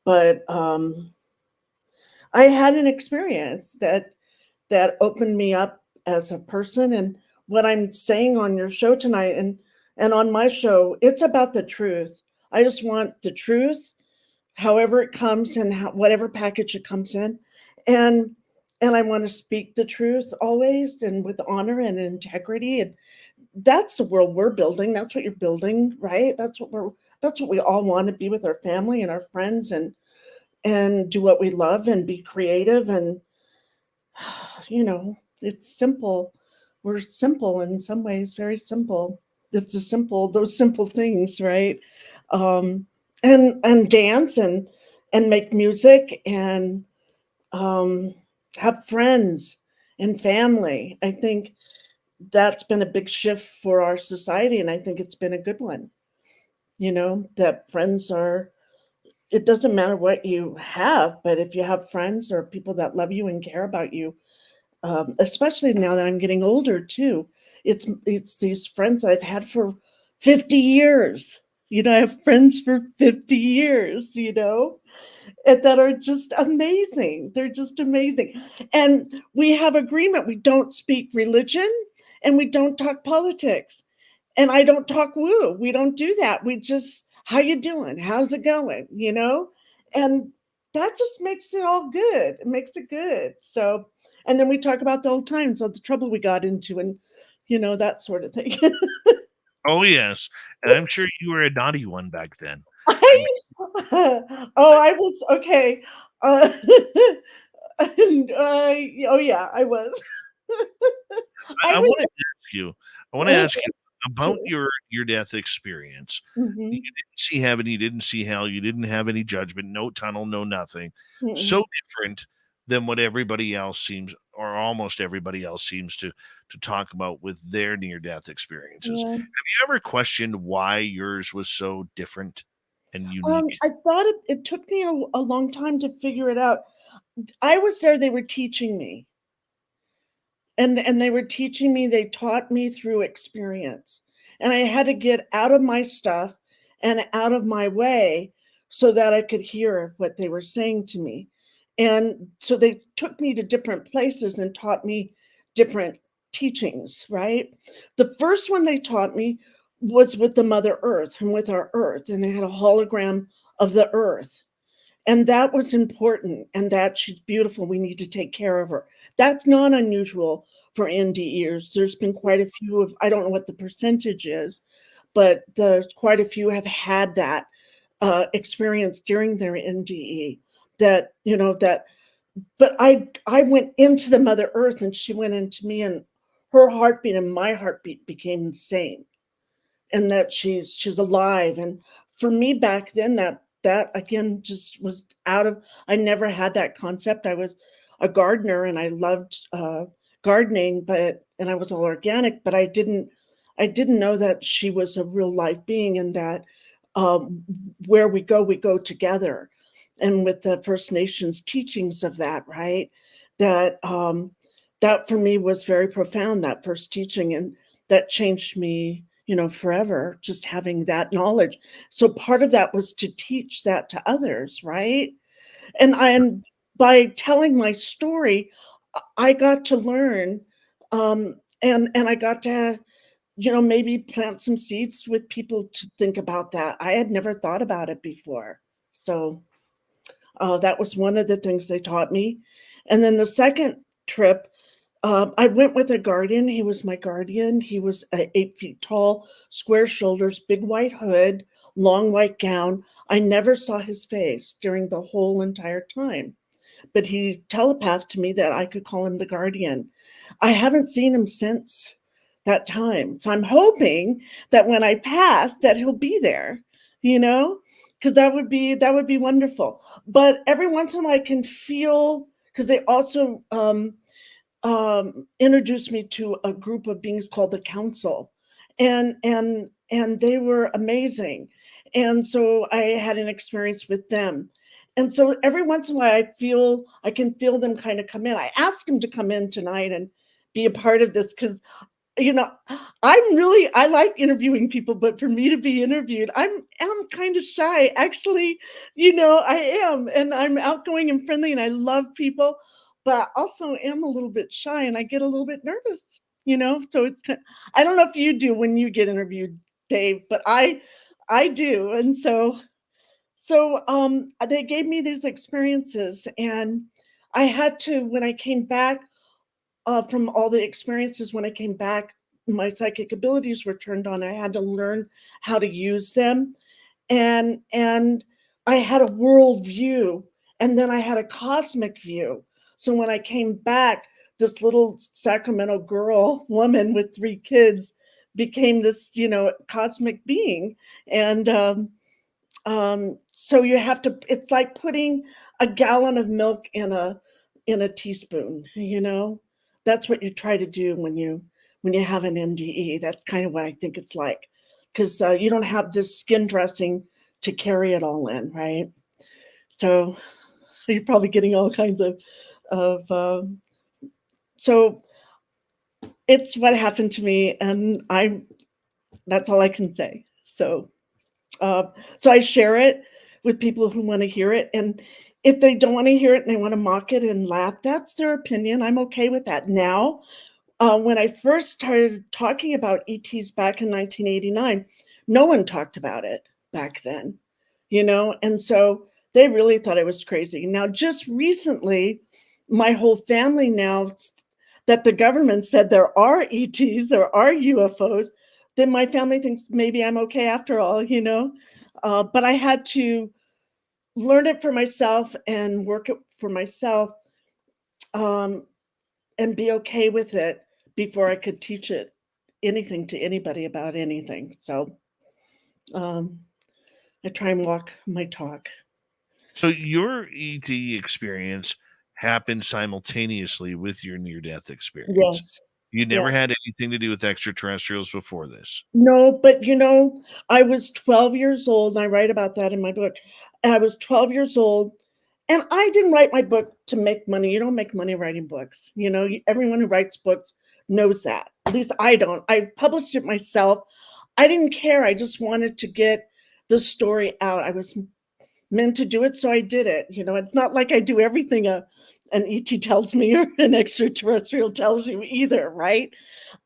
But I had an experience that opened me up as a person. And what I'm saying on your show tonight and on my show, it's about the truth. I just want the truth, however it comes and whatever package it comes in. And I want to speak the truth always and with honor and integrity. And that's the world we're building. That's what you're building, right? That's what we all want to be with our family and our friends and do what we love and be creative. And it's simple. We're simple in some ways, very simple. It's those simple things, right? Um, and dance and make music and um, have friends and family. I think that's been a big shift for our society, and I think it's been a good one. That friends are. It doesn't matter what you have, but if you have friends or people that love you and care about you, especially now that I'm getting older too. It's these friends I've had for 50 years. I have friends for 50 years, and that are just amazing. They're just amazing. And we have agreement. We don't speak religion and we don't talk politics. And I don't talk woo. We don't do that. We just, how you doing? How's it going? And that just makes it all good. It makes it good. So, and then we talk about the old times of the trouble we got into and, that sort of thing. Oh yes. And I'm sure you were a naughty one back then. I, I'm I was okay. Uh, oh yeah, I was. I I was. want to ask you. I want to ask you about your death experience. You Mhm, didn't see heaven, you didn't see hell, you didn't have any judgment, no tunnel, no nothing. mhm. So different than what everybody else seems, or almost everybody else seems to talk about with their near death experiences. Yeah. Have you ever questioned why yours was so different and unique? I thought it took me a long time to figure it out. I was there, they were teaching me. And they were teaching me, they taught me through experience. And I had to get out of my stuff and out of my way so that I could hear what they were saying to me. And so they took me to different places and taught me different teachings, right? The first one they taught me was with the Mother Earth and with our Earth. And they had a hologram of the earth. And that was important, and that she's beautiful. We need to take care of her. That's not unusual for NDEers. There's been quite a few of, I don't know what the percentage is, but there's quite a few have had that experience during their NDE. That, you know, that, but I went into the Mother Earth and she went into me, and her heartbeat and my heartbeat became the same. And that she's alive. And for me back then, that again just was I never had that concept. I was a gardener and I loved gardening, and I was all organic, but I didn't know that she was a real live being, and that where we go together. And with the First Nations teachings of that, right? That that for me was very profound, that first teaching, and that changed me, you know, forever, just having that knowledge. So part of that was to teach that to others, right? And by telling my story, I got to learn, and I got to, you know, maybe plant some seeds with people to think about that. I had never thought about it before. So that was one of the things they taught me. And then the second trip, I went with a guardian. He was my guardian. He was 8 feet tall, square shoulders, big white hood, long white gown. I never saw his face during the whole entire time, but he telepathed to me that I could call him the guardian. I haven't seen him since that time. So I'm hoping that when I pass that he'll be there, you know, because that would be wonderful. But every once in a while I can feel, because they also introduced me to a group of beings called the Council, and they were amazing. And so I had an experience with them. And so every once in a while I can feel them kind of come in. I asked them to come in tonight and be a part of this, because, you know, I like interviewing people, but for me to be interviewed, I'm kind of shy. Actually, you know, I am, and I'm outgoing and friendly and I love people, but I also am a little bit shy and I get a little bit nervous, you know? So it's I don't know if you do when you get interviewed, Dave, but I do. And so they gave me these experiences, and I had to, when I came back from all the experiences, when I came back, my psychic abilities were turned on. I had to learn how to use them. And I had a world view, and then I had a cosmic view. So when I came back, this little Sacramento woman with 3 kids became this, you know, cosmic being. And so you have to, it's like putting a gallon of milk in a teaspoon, you know. That's what you try to do when you have an NDE. That's kind of what I think it's like, because you don't have this skin dressing to carry it all in, right? So you're probably getting all kinds of so it's what happened to me, and that's all I can say. So so I share it with people who want to hear it, and if they don't want to hear it and they want to mock it and laugh, that's their opinion. I'm okay with that. Now, when I first started talking about ETs back in 1989, no one talked about it back then, you know, and so they really thought I was crazy. Now, just recently, my whole family, now that the government said there are ETs, there are UFOs, then my family thinks maybe I'm okay after all, you know. But I had to learn it for myself and work it for myself, and be okay with it before I could teach anything to anybody about anything. So I try and walk my talk. So your ET experience happened simultaneously with your near-death experience. Yes. You never Yeah. had anything to do with extraterrestrials before this. No, but you know, I was 12 years old, and I write about that in my book. And I was 12 years old, and I didn't write my book to make money. You don't make money writing books. You know, everyone who writes books knows that. At least I don't. I published it myself. I didn't care. I just wanted to get the story out. I was meant to do it, so I did it. You know, it's not like I do everything an ET tells me or an extraterrestrial tells you either, right?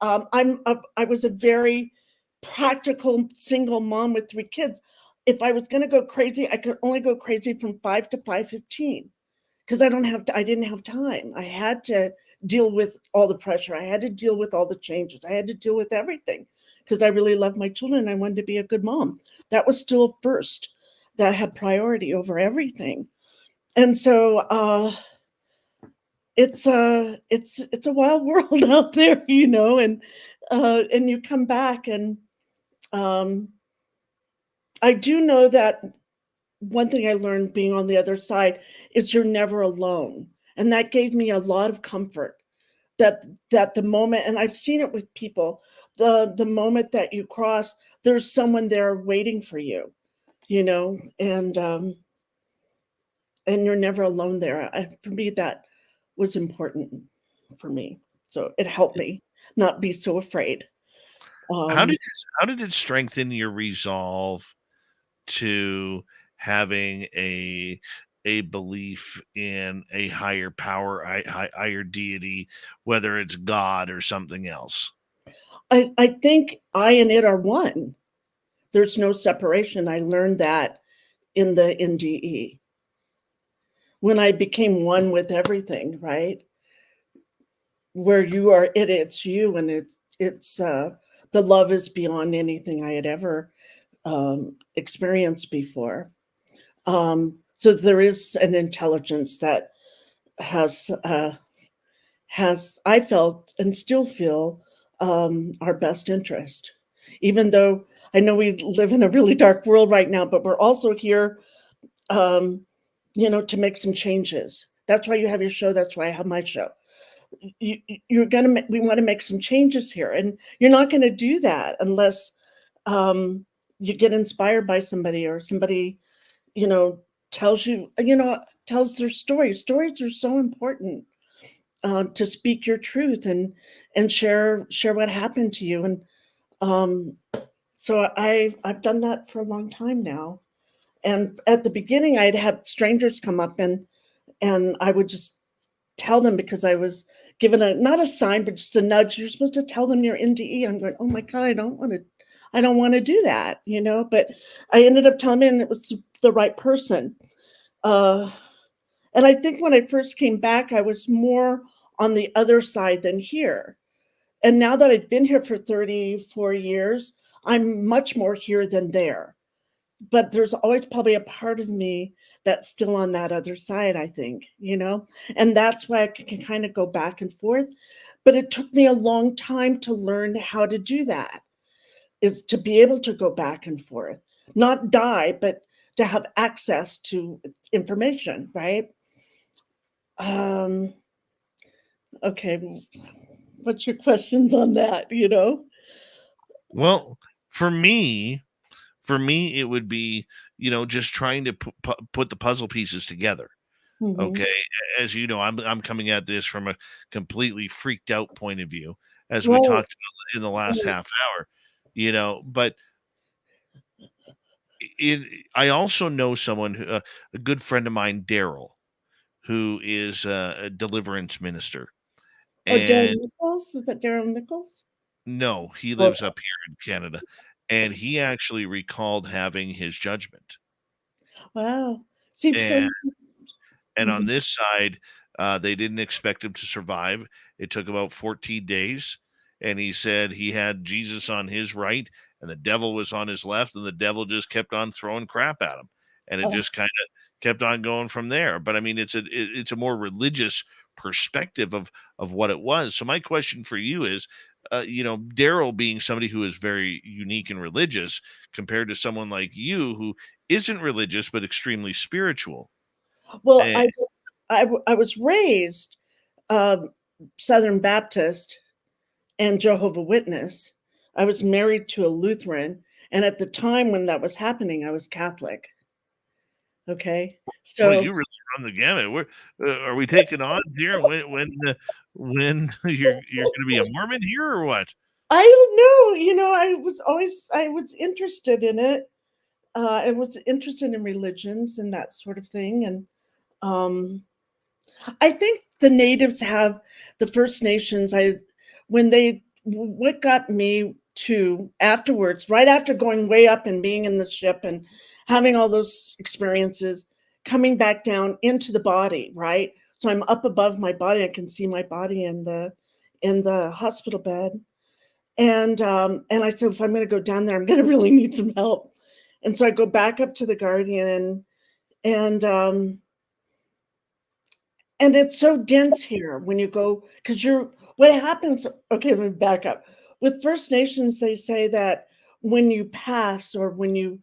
I was a very practical single mom with 3 kids. if I was going to go crazy, I could only go crazy from 5 to 5:15 because I didn't have time. I had to deal with all the pressure. I had to deal with all the changes. I had to deal with everything because I really loved my children. I wanted to be a good mom. That was still first. That had priority over everything. And so it's a wild world out there, and you come back, and I do know that one thing I learned being on the other side is you're never alone. And that gave me a lot of comfort that the moment, and I've seen it with people, the moment that you cross, there's someone there waiting for you, and you're never alone there. For me, that was important for me. So it helped me not be so afraid. How Um, did how did it strengthen your resolve to having a belief in a higher power, higher deity, whether it's God or something else? I think I and it are one. There's no separation. I learned that in the NDE when I became one with everything, right? Where you are it, it's you, and it's the love is beyond anything I had ever experienced before. So there is an intelligence that has I felt and still feel our best interest, even though I know we live in a really dark world right now, but we're also here, um, to make some changes. That's why you have your show. That's why I have my show. We want to make some changes here, and you're not going to do that unless you get inspired by somebody, or somebody, you know, tells you, tells their story. Stories are so important, to speak your truth and share what happened to you. And um, so I've done that for a long time now. And at the beginning, I'd have strangers come up, and I would just tell them, because I was given not a sign, but just a nudge. You're supposed to tell them you're NDE. I'm going, oh my God, I don't want to do that, but I ended up telling them, and it was the right person. And I think when I first came back, I was more on the other side than here. And now that I've been here for 34 years, I'm much more here than there. But there's always probably a part of me that's still on that other side, I think, and that's why I can kind of go back and forth. But it took me a long time to learn how to do that, is to be able to go back and forth, not die, but to have access to information, right? Okay, what's your questions on that, Well, for me, it would be, just trying to put the puzzle pieces together. Mhm. Okay, as you know, I'm coming at this from a completely freaked out point of view, as we Right, talked about in the last right. half hour. But I also know someone, a good friend of mine, Daryl, who is a deliverance minister, Oh, Daryl and Nichols? Was that Daryl Nichols? no, he Oh, lives up here in Canada, and he actually recalled having his judgment. wow. See, so And on mhm. this side, they didn't expect him to survive. It took about 14 days, and he said he had Jesus on his right, and the devil was on his left, and the devil just kept on throwing crap at him, and it Oh, just kind of kept on going from there. But I mean, it's a more religious perspective of what it was. So my question for you is, Daryl being somebody who is very unique and religious compared to someone like you who isn't religious but extremely spiritual. well, And I was raised um, Southern Baptist and Jehovah Witness. I was married to a Lutheran, and at the time when that was happening, I was Catholic. Okay, Well, so you really run the gamut. Are we taking odds here? When you're going to be a Mormon here or what? I don't know. I was interested in it. I was interested in religions and that sort of thing, and um, I think the natives have the First Nations. What got me to afterwards, right after going way up and being in the ship and having all those experiences, coming back down into the body, right? So I'm up above my body. I can see my body in the hospital bed. And I said, if I'm going to go down there, I'm going to really need some help. And so I go back up to the Guardian, and it's so dense here when you go, because what happens, okay, let me back up. With First Nations, they say that when you pass, or when you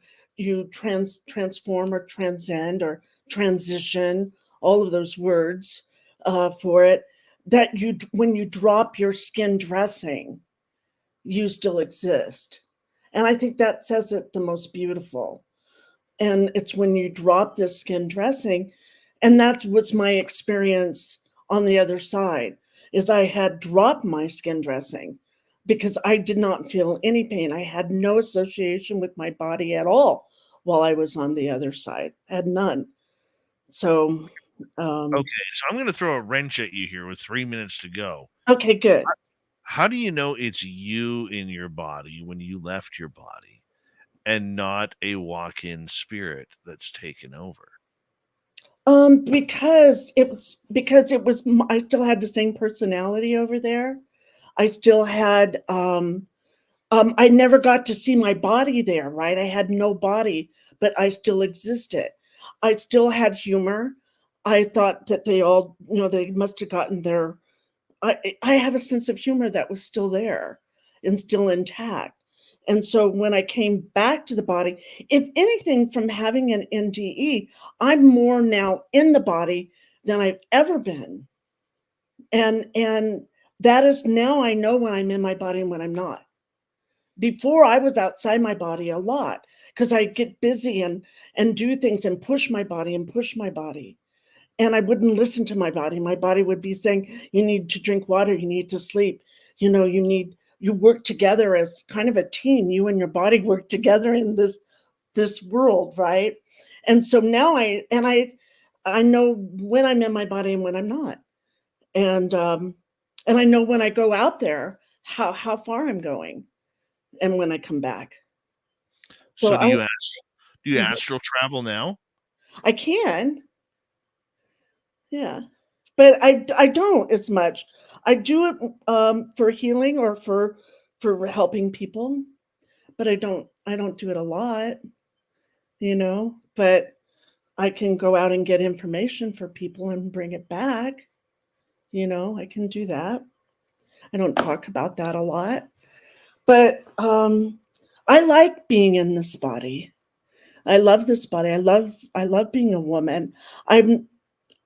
transform or transcend or transition, all of those words for it, that when you drop your skin dressing, you still exist. And I think that says it the most beautiful. And it's when you drop this skin dressing, and that was my experience on the other side, is I had dropped my skin dressing because I did not feel any pain. I had no association with my body at all while I was on the other side. I had none. So Okay, so I'm going to throw a wrench at you here with 3 minutes to go. Okay, good. How do you know it's you in your body when you left your body and not a walk-in spirit that's taken over? Because it was I still had the same personality over there. I still had I never got to see my body there, right? I had no body, but I still existed. I still had humor. I thought that they all, they must have gotten their. I have a sense of humor that was still there and still intact. And so when I came back to the body, if anything, from having an NDE, I'm more now in the body than I've ever been. And that is, now I know when I'm in my body and when I'm not. Before, I was outside my body a lot because I get busy and do things and push my body and push my body. And I wouldn't listen to my body. My body would be saying, you need to drink water, you need to sleep, you work together as kind of a team. You and your body work together in this world, right? And so now I know when I'm in my body and when I'm not. And I know when I go out there how far I'm going and when I come back. So So do you astral travel now? I can. Yeah. But I don't as much. I do it for healing or for helping people, but I don't do it a lot, but I can go out and get information for people and bring it back. I can do that. I don't talk about that a lot, but I like being in this body. I love this body. I love being a woman. I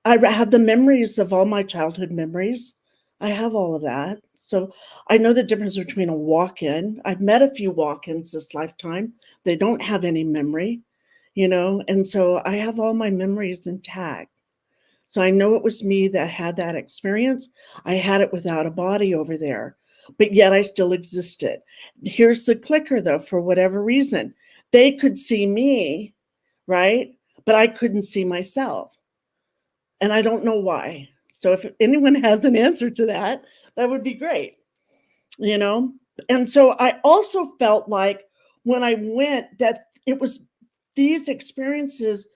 have the memories of all my childhood memories. I have all of that. So I know the difference between a walk-in. I've met a few walk-ins this lifetime. They don't have any memory, and so I have all my memories intact. So I know it was me that had that experience. I had it without a body over there, but yet I still existed. Here's the clicker, though, for whatever reason. They could see me, right? But I couldn't see myself. And I don't know why. So if anyone has an answer to that, that would be great, And so I also felt like when I went that it was these experiences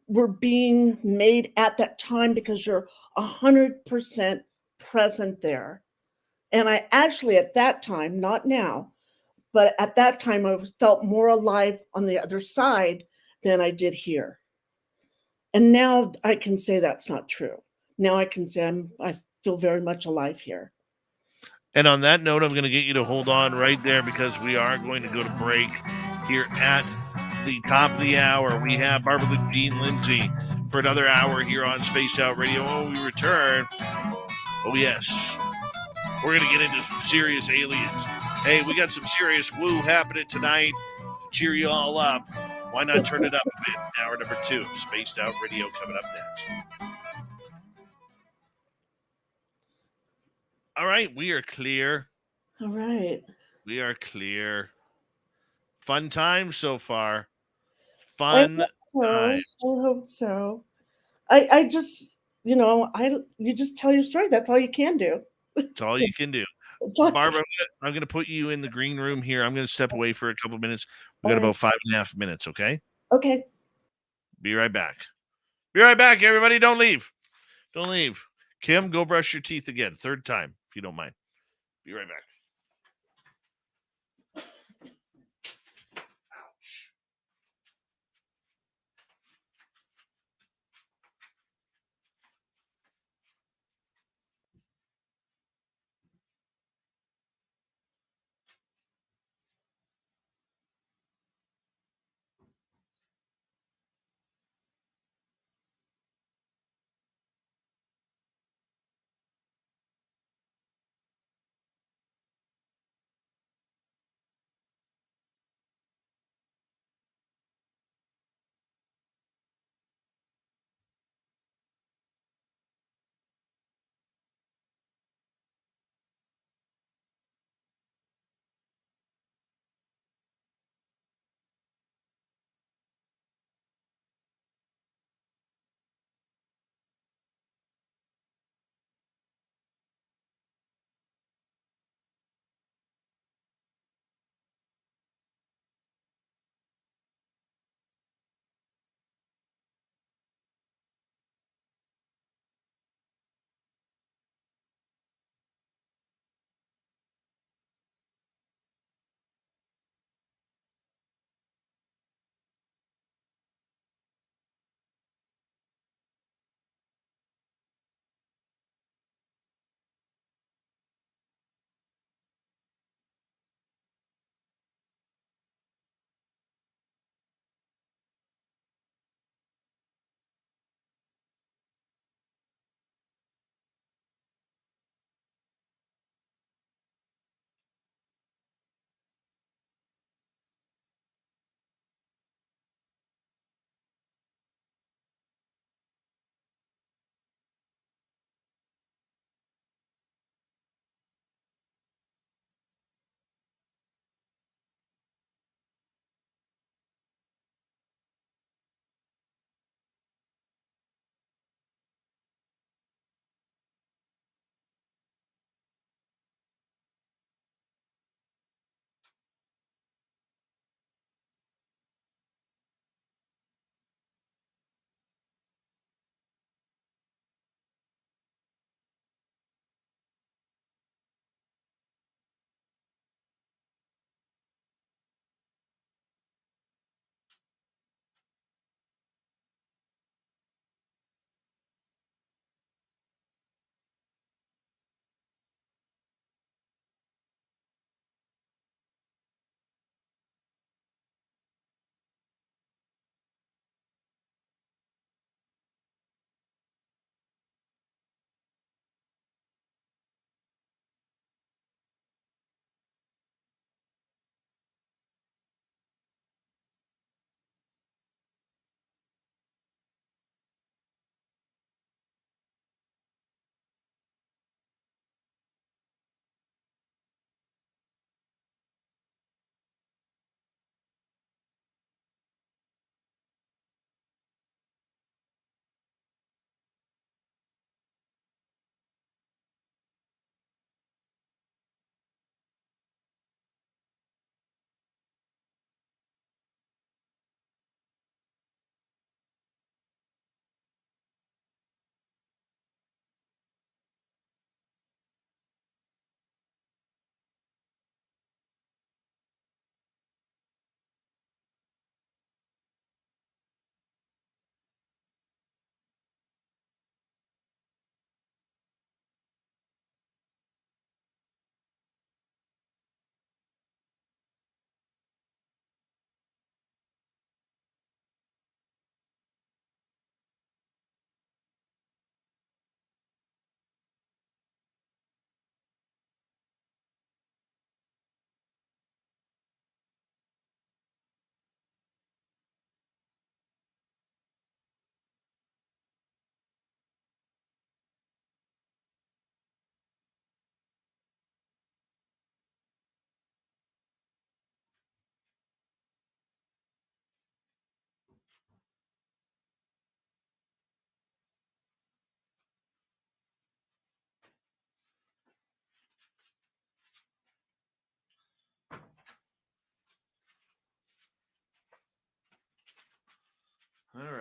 were being made at that time because you're 100% present there. And I actually, at that time, not now, but at that time, I felt more alive on the other side than I did here. And now I can say that's not true. Now I can say I feel very much alive here. And on that note, I'm going to get you to hold on right there because we are going to go to break here at the top of the hour. We have Barbara Jean Lindsay for another hour here on Spaced Out Radio. When we return, oh yes, we're going to get into some serious aliens. Hey, we got some serious woo happening tonight to cheer you all up. Why not turn it up a bit? Hour number 2 of Spaced Out Radio coming up next. All right, we are clear. All right. We are clear. Fun time so far. Fun time. I hope so. I just, you just tell your story. That's all you can do. That's all you can do. It's like, Barbara, I'm gonna put you in the green room here. I'm gonna step away for a couple minutes. We all got right. about 5.5 minutes. Okay, Okay. be right back. Be right back, everybody. Don't leave. Don't leave. Kim, go brush your teeth again, third time, if you don't mind. Be right back.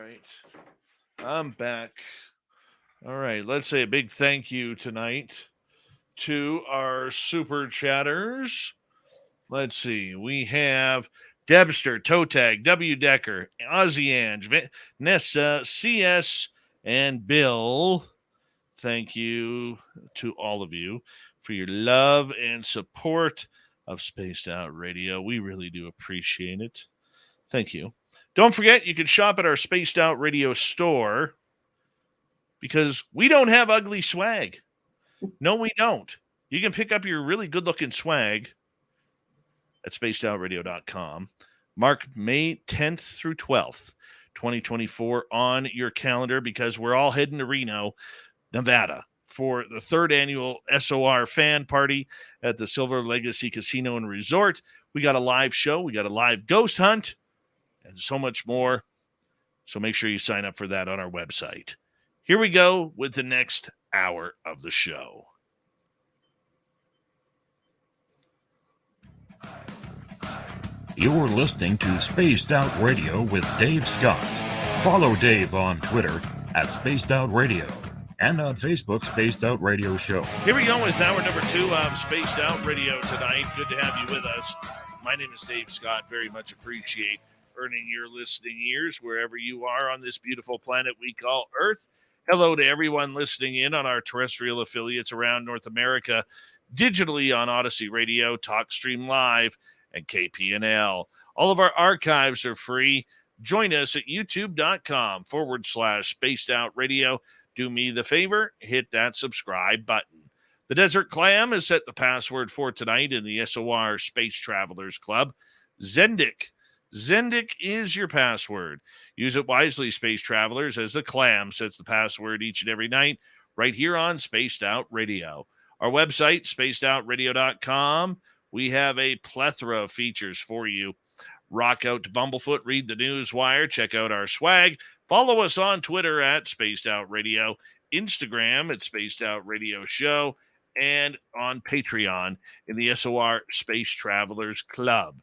right. I'm back. All right. Let's say a big thank you tonight to our super chatters. Let's see. We have Debster, Totag, W. Decker, Ozzy Ange, Nessa, CS, and Bill. Thank you to all of you for your love and support of Spaced Out Radio. We really do appreciate it. Thank you. Don't forget, you can shop at our Spaced Out Radio store because we don't have ugly swag. No, we don't. You can pick up your really good-looking swag at spacedoutradio.com. Mark May 10th through 12th, 2024 on your calendar because we're all heading to Reno, Nevada for the 3rd annual SOR fan party at the Silver Legacy Casino and Resort. We got a live show. We got a live ghost hunt and so much more. So make sure you sign up for that on our website. Here we go with the next hour of the show. You're listening to Spaced Out Radio with Dave Scott. Follow Dave on Twitter at Spaced Out Radio and on Facebook, Spaced Out Radio Show. Here we go with hour number 2 of Spaced Out Radio tonight. Good to have you with us. My name is Dave Scott. Very much appreciate earning your listening ears wherever you are on this beautiful planet we call Earth. Hello to everyone listening in on our terrestrial affiliates around North America, digitally on Odyssey Radio, TalkStream Live, and KPNL. All of our archives are free. Join us at youtube.com/Spaced Out Radio. Do me the favor, hit that subscribe button. The Desert Clam has set the password for tonight in the SOR Space Travelers Club. Zendik. Zendik is your password. Use it wisely, Space Travelers, as the Clam sets the password each and every night right here on Spaced Out Radio. Our website, spacedoutradio.com. We have a plethora of features for you. Rock out to Bumblefoot, read the news wire, check out our swag. Follow us on Twitter at Spaced Out Radio, Instagram at Spaced Out Radio Show, and on Patreon in the SOR Space Travelers Club.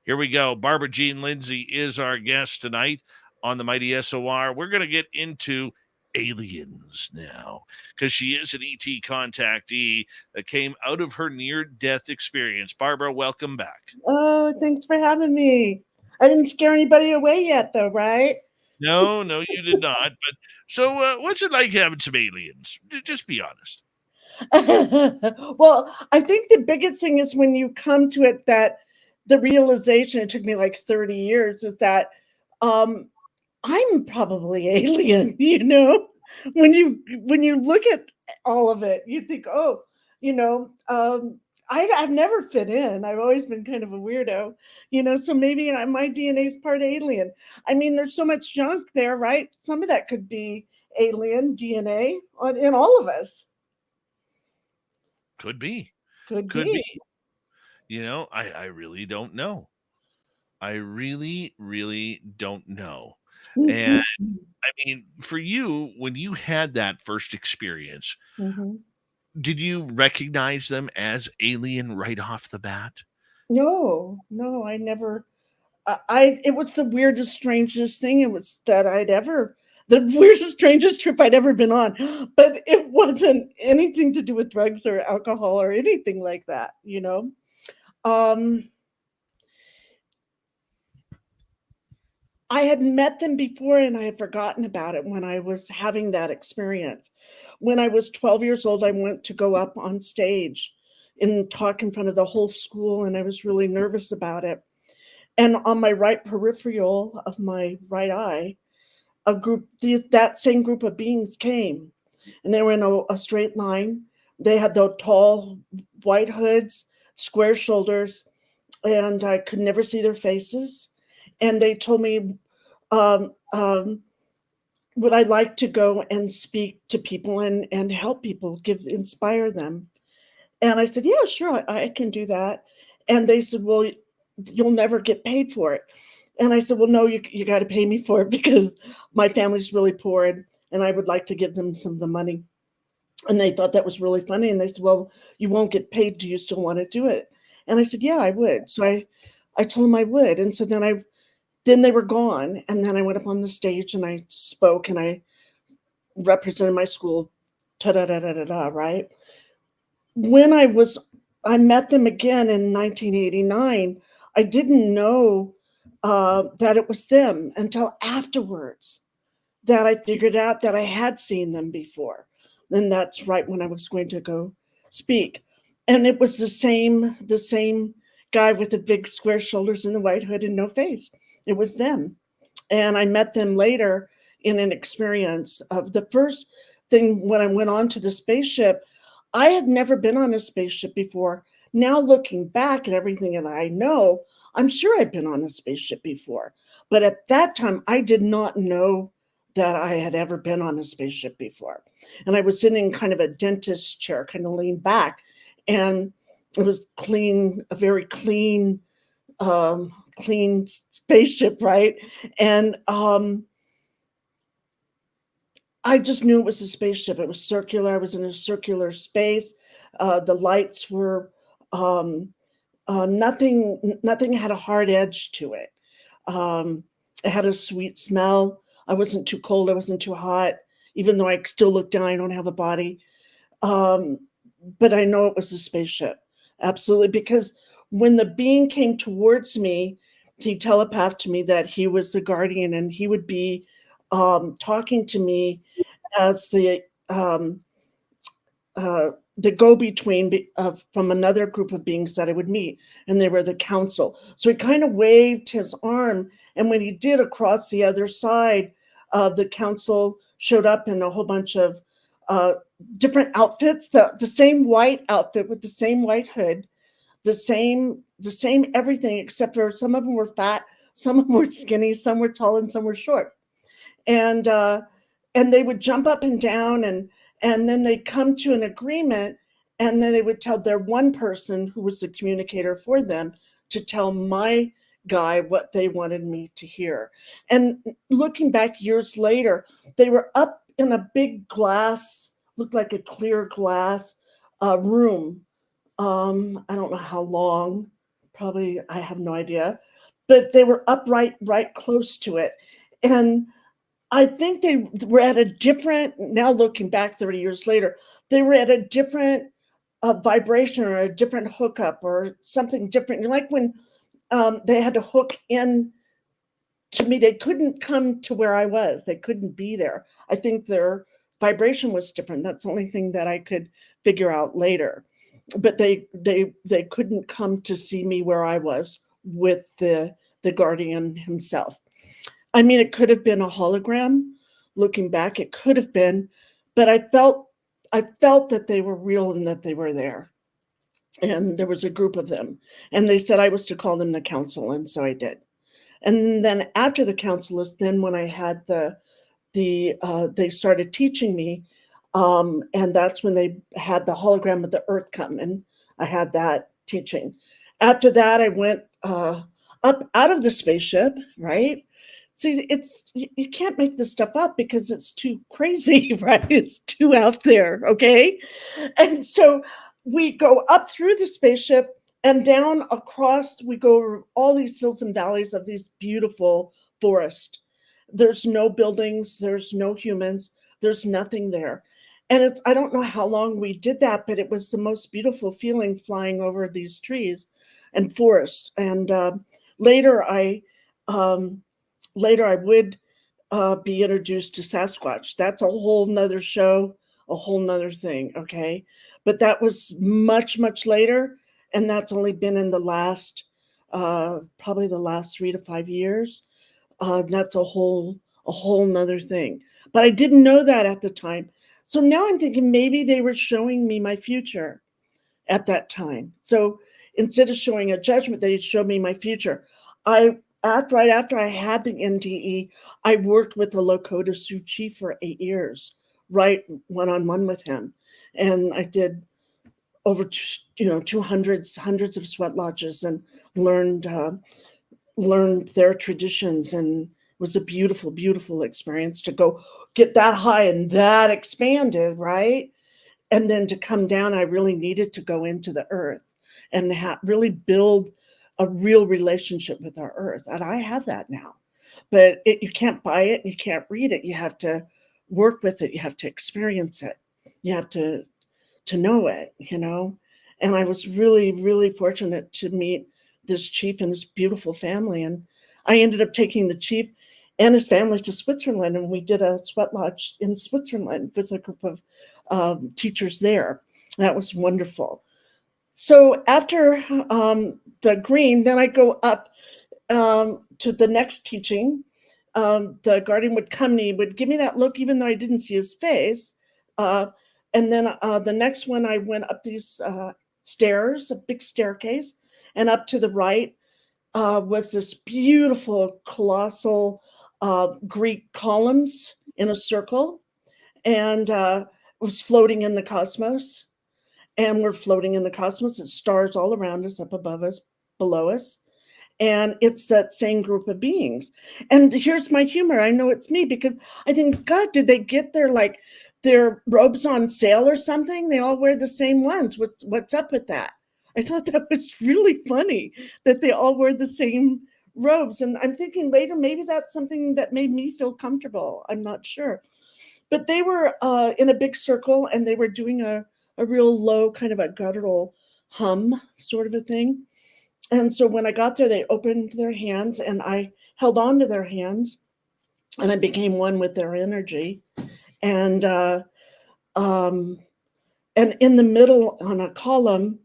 Here we go. Barbara Jean Lindsay is our guest tonight on the Mighty SOR. We're going to get into aliens now because she is an ET contactee that came out of her near-death experience. Barbara, welcome back. Oh, thanks for having me. I didn't scare anybody away yet, though, right? No, you did not. But so what's it like having some aliens? Just be honest. Well, I think the biggest thing is when you come to it that the realization, it took me like 30 years, is that I'm probably alien, you know? When you look at all of it, you think, oh, you know, I've never fit in. I've always been kind of a weirdo, you know, so maybe my DNA is part alien. I mean, there's so much junk there, right? Some of that could be alien DNA in all of us. Could be. Could be. You know, I really don't know. I really, really don't know. And I mean, for you, when you had that first experience, did you recognize them as alien right off the bat? No, I never. It was the weirdest, strangest thing. It was that the weirdest, strangest trip I'd ever been on. But it wasn't anything to do with drugs or alcohol or anything like that, you know. I had met them before and I had forgotten about it when I was having that experience. When I was 12 years old, I went to go up on stage and talk in front of the whole school, and I was really nervous about it. And on my right peripheral of my right eye, that same group of beings came, and they were in a straight line. They had the tall white hoods, square shoulders, and I could never see their faces. And they told me, would I like to go and speak to people and help people, inspire them? And I said, yeah, sure, I can do that. And they said, well, you'll never get paid for it. And I said, well, no, you got to pay me for it because my family's really poor and I would like to give them some of the money. And they thought that was really funny. And they said, well, you won't get paid. Do you still want to do it? And I said, yeah, I would. So I told them I would. And so then then they were gone. And then I went up on the stage and I spoke and I represented my school, right? When I met them again in 1989, I didn't know that it was them until afterwards that I figured out that I had seen them before. And that's right when I was going to go speak. And it was the same guy with the big square shoulders and the white hood and no face. It was them. And I met them later in an experience of the first thing when I went on to the spaceship. I had never been on a spaceship before. Now looking back at everything that I know, I'm sure I'd been on a spaceship before. But at that time, I did not know that I had ever been on a spaceship before. And I was sitting in kind of a dentist chair, kind of leaned back. And it was clean, a very clean spaceship, right? And I just knew it was a spaceship. It was circular. I was in a circular space. The lights were nothing had a hard edge to it. It had a sweet smell. I wasn't too cold. I wasn't too hot, even though I still look down. I don't have a body. But I know it was a spaceship. Absolutely. Because when the being came towards me, he telegraphed to me that he was the guardian and he would be talking to me as the go-between from another group of beings that I would meet, and they were the council. So he kind of waved his arm, and when he did, across the other side, the council showed up in a whole bunch of different outfits, the same white outfit with the same white hood, the same everything, except for some of them were fat, some of them were skinny, some were tall, and some were short. And they would jump up and down, and then they'd come to an agreement, and then they would tell their one person who was the communicator for them to tell my guy what they wanted me to hear. And looking back years later, they were up in a big glass, looked like a clear glass room. I don't know how long, probably, I have no idea, but they were up right close to it. And I think they were at a different, now looking back 30 years later, they were at a different vibration or a different hookup or something different. Like when they had to hook in to me, they couldn't come to where I was. They couldn't be there. I think their vibration was different. That's the only thing that I could figure out later. But they couldn't come to see me where I was with the guardian himself. I mean, it could have been a hologram. Looking back, it could have been, but I felt that they were real and that they were there. And there was a group of them, and they said I was to call them the council, and so I did. And then after the council is then when I had they started teaching me, and that's when they had the hologram of the earth come, and I had that teaching. After that, I went up out of the spaceship, right? See, you can't make this stuff up because it's too crazy, right? It's too out there, okay? And so we go up through the spaceship and down across, we go over all these hills and valleys of these beautiful forests. There's no buildings, there's no humans, there's nothing there. And I don't know how long we did that, but it was the most beautiful feeling flying over these trees and forest. And later I would be introduced to Sasquatch. That's a whole nother show, a whole nother thing, okay? But that was much, much later, and that's only been in the last, probably the last 3 to 5 years. That's a whole nother thing. But I didn't know that at the time. So now I'm thinking maybe they were showing me my future at that time. So instead of showing a judgment, they showed me my future. Right after I had the NDE, I worked with the Lakota Sioux chief for 8 years, right one-on-one with him. And I did over, hundreds of sweat lodges and learned their traditions. And it was a beautiful, beautiful experience to go get that high and that expanded, right? And then to come down, I really needed to go into the earth and really build a real relationship with our earth. And I have that now. But you can't buy it, you can't read it. You have to work with it. You have to experience it. You have to know it, And I was really, really fortunate to meet this chief and this beautiful family. And I ended up taking the chief and his family to Switzerland, and we did a sweat lodge in Switzerland with a group of teachers there. That was wonderful. So after the green, then I go up to the next teaching. The guardian would come and he would give me that look, even though I didn't see his face. And then the next one, I went up these stairs, a big staircase, and up to the right was this beautiful, colossal Greek columns in a circle, and it was floating in the cosmos. And we're floating in the cosmos. It's stars all around us, up above us, below us. And it's that same group of beings. And here's my humor. I know it's me because I think, God, did they get their robes on sale or something? They all wear the same ones. What's up with that? I thought that was really funny that they all wear the same robes. And I'm thinking later, maybe that's something that made me feel comfortable. I'm not sure. But they were in a big circle, and they were doing a real low kind of a guttural hum sort of a thing. And so when I got there, they opened their hands, and I held on to their hands, and I became one with their energy. And in the middle on a column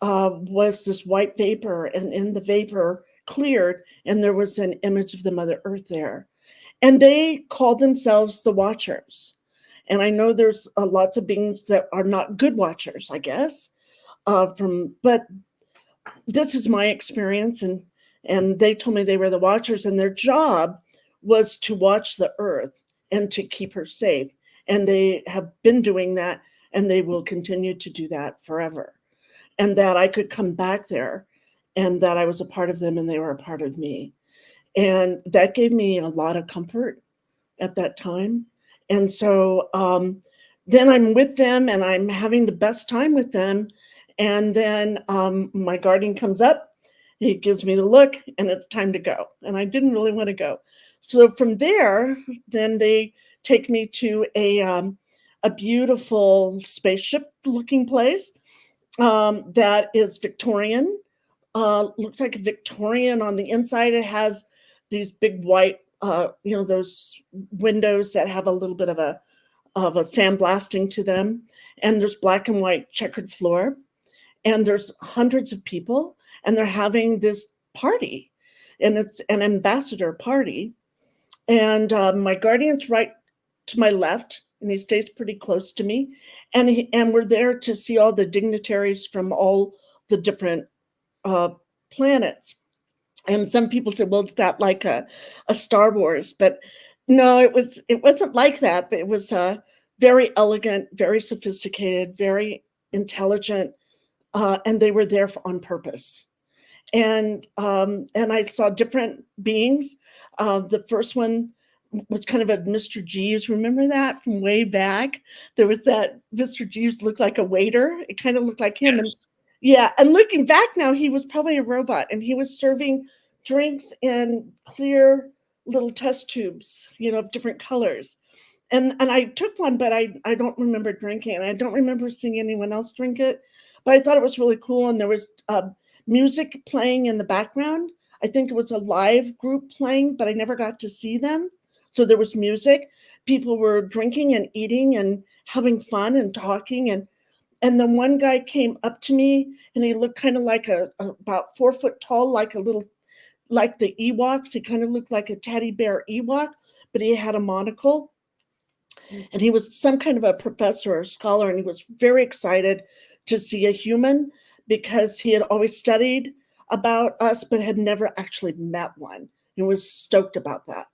was this white vapor, and in the vapor cleared, and there was an image of the Mother Earth there. And they called themselves the Watchers. And I know there's lots of beings that are not good watchers, I guess. But this is my experience, and they told me they were the Watchers, and their job was to watch the Earth and to keep her safe. And they have been doing that, and they will continue to do that forever. And that I could come back there, and that I was a part of them, and they were a part of me. And that gave me a lot of comfort at that time. And so then I'm with them, and I'm having the best time with them. And then my guardian comes up, he gives me the look, and it's time to go. And I didn't really want to go. So from there, then they take me to a beautiful spaceship-looking place that is Victorian. Looks like a Victorian on the inside. It has these big white, those windows that have a little bit of a sandblasting to them. And there's black and white checkered floor. And there's hundreds of people, and they're having this party. And it's an ambassador party. And my guardian's right to my left, and he stays pretty close to me. And we're there to see all the dignitaries from all the different planets. And some people said, well, is that like a Star Wars? But no, it wasn't like that. But it was very elegant, very sophisticated, very intelligent, and they were there on purpose. And I saw different beings. The first one was kind of a Mr. Jeeves. Remember that from way back? There was that Mr. Jeeves looked like a waiter. It kind of looked like him. Yes. And looking back now, he was probably a robot, and he was serving drinks in clear little test tubes, of different colors. And I took one, but I don't remember drinking, and I don't remember seeing anyone else drink it. But I thought it was really cool, and there was music playing in the background. I think it was a live group playing, but I never got to see them. So there was music. People were drinking and eating and having fun and talking. And then one guy came up to me, and he looked kind of like about 4 foot tall, like the Ewoks. He kind of looked like a teddy bear Ewok, but he had a monocle. And he was some kind of a professor or scholar, and he was very excited to see a human because he had always studied about us, but had never actually met one. He was stoked about that.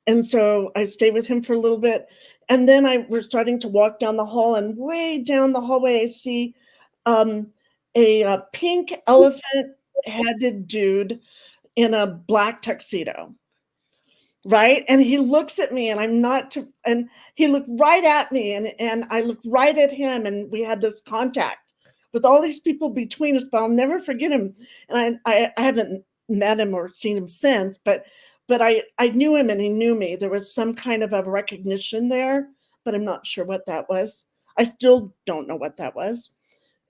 And so I stayed with him for a little bit. And then we're starting to walk down the hall, and way down the hallway, I see a pink elephant-headed dude in a black tuxedo. Right. And he looks at me, and and he looked right at me, and I looked right at him, and we had this contact with all these people between us, but I'll never forget him. And I haven't met him or seen him since, but I knew him and he knew me. There was some kind of a recognition there, but I'm not sure what that was. I still don't know what that was.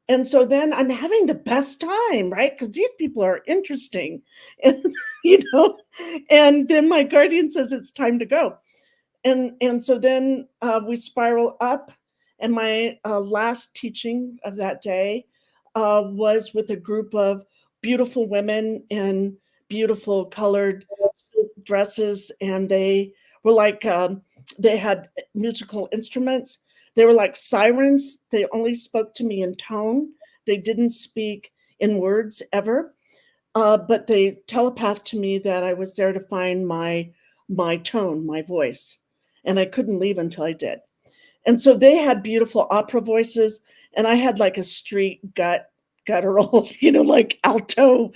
And so then I'm having the best time, right? Because these people are interesting. And, and then my guardian says it's time to go. And so then we spiral up. And my last teaching of that day was with a group of beautiful women in beautiful colored silk dresses. And they were like, they had musical instruments. They were like sirens. They only spoke to me in tone. They didn't speak in words ever, but they telepathed to me that I was there to find my tone, my voice, and I couldn't leave until I did. And so they had beautiful opera voices, and I had like a street guttural, like alto.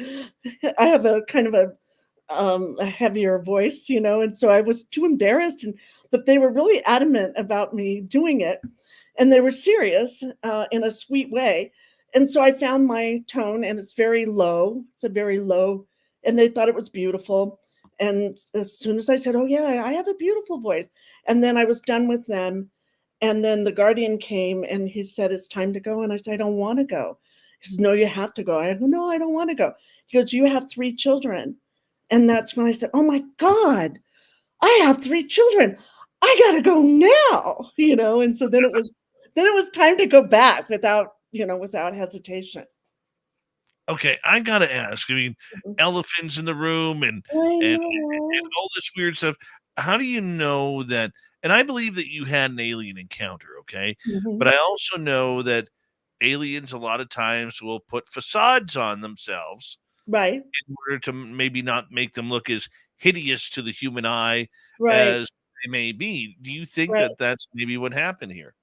I have a kind of a heavier voice, and so I was too embarrassed, but they were really adamant about me doing it, and they were serious in a sweet way. And so I found my tone, and it's very low. It's a very low, and they thought it was beautiful. And as soon as I said, "Oh yeah, I have a beautiful voice," and then I was done with them, and then the guardian came and he said, "It's time to go." And I said, "I don't want to go." He says, "No, you have to go." I go, "No, I don't want to go." He goes, "You have 3 children." And that's when I said, "Oh my God, I have 3 children. I gotta go now," And so then it was time to go back without hesitation. Okay, I gotta ask. I mean, Mhm. elephants in the room I and know. all this weird stuff. How do you know that? And I believe that you had an alien encounter, okay? Mhm. But I also know that aliens a lot of times will put facades on themselves Right, in order to maybe not make them look as hideous to the human eye right, as they may be. Do you think right. that that's maybe what happened here?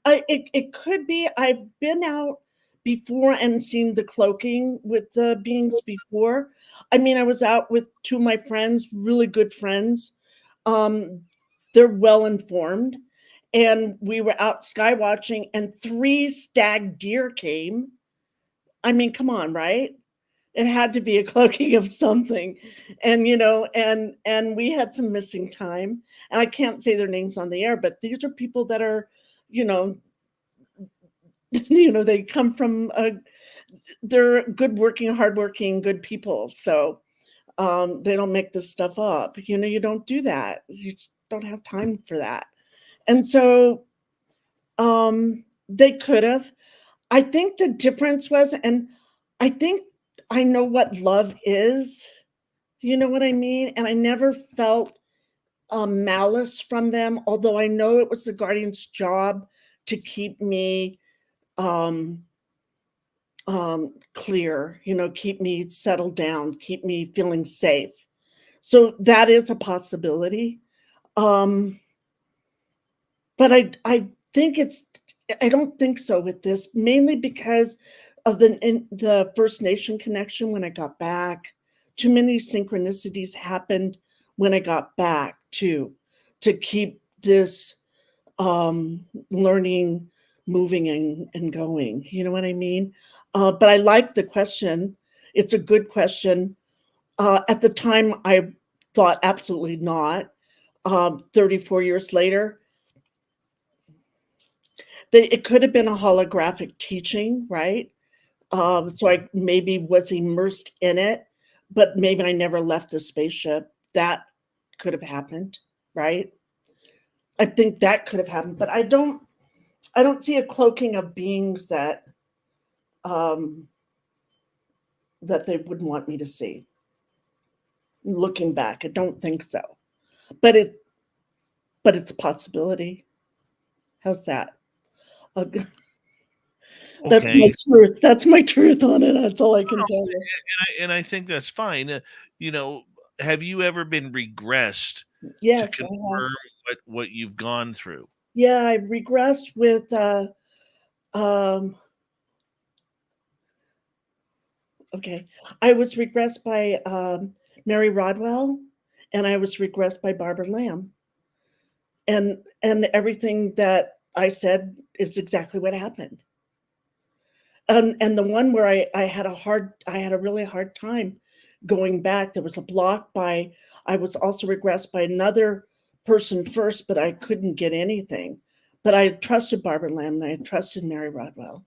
It could be. I've been out before and seen the cloaking with the beings before. I mean, I was out with 2 of my friends, really good friends. Um, they're well informed, and we were out sky watching, and 3 stag deer came. I mean, come on, right? It had to be a cloaking of something, and we had some missing time, and I can't say their names on the air, but these are people that are, you know, they come from a they're good working, hardworking, good people. So they don't make this stuff up. You don't do that. You just don't have time for that. And so they could have. I think the difference was, and I think I know what love is. You know what I mean? And I never felt malice from them, although I know it was the guardian's job to keep me um, clear, keep me settled down, keep me feeling safe. So that is a possibility. Um, but I think I don't think so with this, mainly because of the First Nation connection when I got back. Too many synchronicities happened when I got back too, to keep this learning moving and going. You know what I mean? But I like the question. It's a good question. At the time, I thought absolutely not. 34 years later, it could have been a holographic teaching, right? So I maybe was immersed in it, but maybe I never left the spaceship. That could have happened, right? I think that could have happened, but I don't see a cloaking of beings um, that they wouldn't want me to see. Looking back, I don't think so, but it's a possibility. How's that? Uh, that's my Okay. truth. That's my truth on it. That's all I can tell you. And I think that's fine. You know, have you ever been regressed to Yes, I have. confirm what you've gone through? Yeah, I regressed with um okay. I was regressed by Mary Rodwell, and I was regressed by Barbara Lamb. And everything that I said is exactly what happened. And the one where I had a really hard time going back. There was a block by, I was also regressed by another person first, but I couldn't get anything. But I trusted Barbara Lamb and I trusted Mary Rodwell.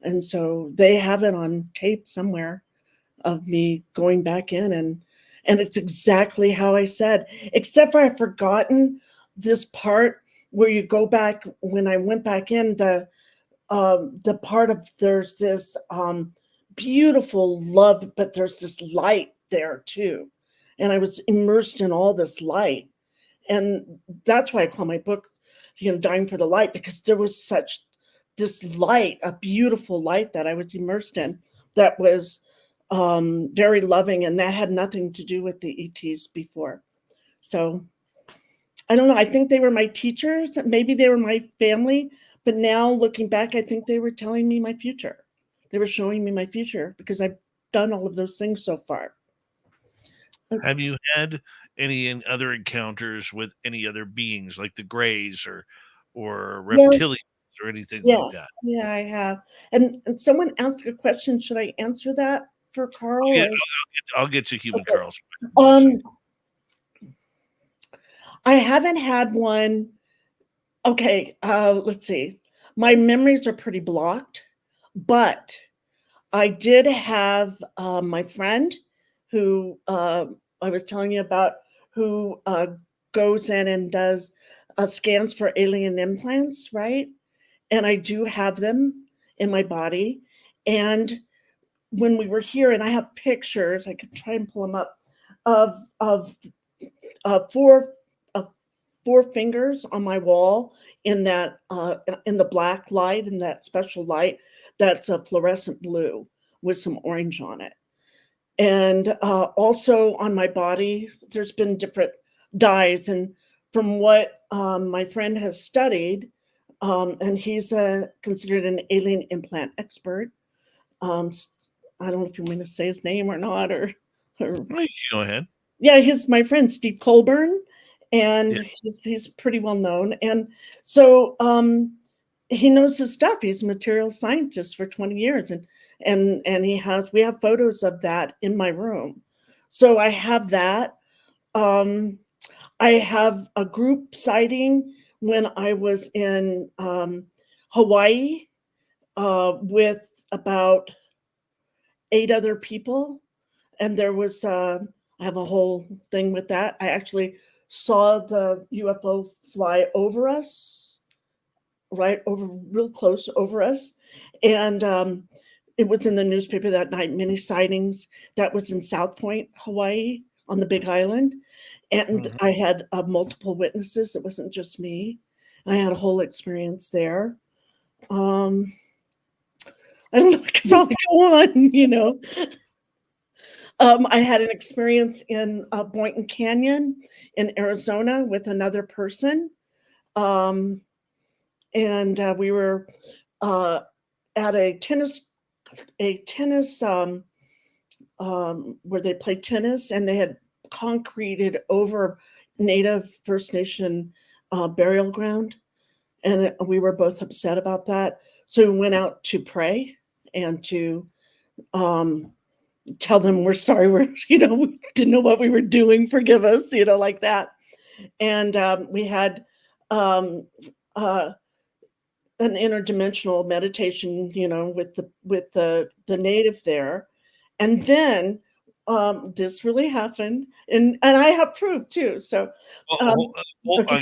And so they have it on tape somewhere of me going back in, and it's exactly how I said, except for I've forgotten this part where you go back. When I went back in, the part of, there's this beautiful love, but there's this light there too. And I was immersed in all this light. And that's why I call my book, Dying for the Light, because there was such this light, a beautiful light that I was immersed in, that was very loving. And that had nothing to do with the ETs before. So I don't know. I think they were my teachers. Maybe they were my family. But now looking back, I think they were telling me my future. They were showing me my future because I've done all of those things so far. Have you had any other encounters with any other beings like the Greys or reptilians or anything like that? Yeah, I have. And someone asked a question. Should I answer that for Carl? Yeah, I'll get to human Carl's. I haven't had one. Okay, let's see. My memories are pretty blocked, but I did have my friend who I was telling you about, who goes in and does scans for alien implants, right? And I do have them in my body. And when we were here, and I have pictures, I could try and pull them up, of four fingers on my wall in that in the black light, in that special light that's a fluorescent blue with some orange on it. And also on my body, there's been different dyes. And from what my friend has studied, and he's considered an alien implant expert. I don't know if you want to say his name or not, or Go ahead. Yeah, he's my friend Steve Colburn, and he's pretty well known. And so he knows his stuff. He's a material scientist for 20 years, and we have photos of that in my room. So I have that. I have a group sighting when I was in Hawaii with about 8 other people, and there was I have a whole thing with that. I actually saw the UFO fly over us, real close over us, and it was in the newspaper that night. Many sightings. That was in South Point, Hawaii, on the Big Island, and I had multiple witnesses. It wasn't just me. I had a whole experience there. I don't know. I could probably go on. I had an experience in Boynton Canyon in Arizona with another person. And we were at a tennis where they played tennis, and they had concreted over Native First Nation burial ground. And we were both upset about that. So we went out to pray and to tell them we're sorry, we didn't know what we were doing, forgive us, like that. And we had an interdimensional meditation, with the native there. And then this really happened, and I have proof too. So I'm gonna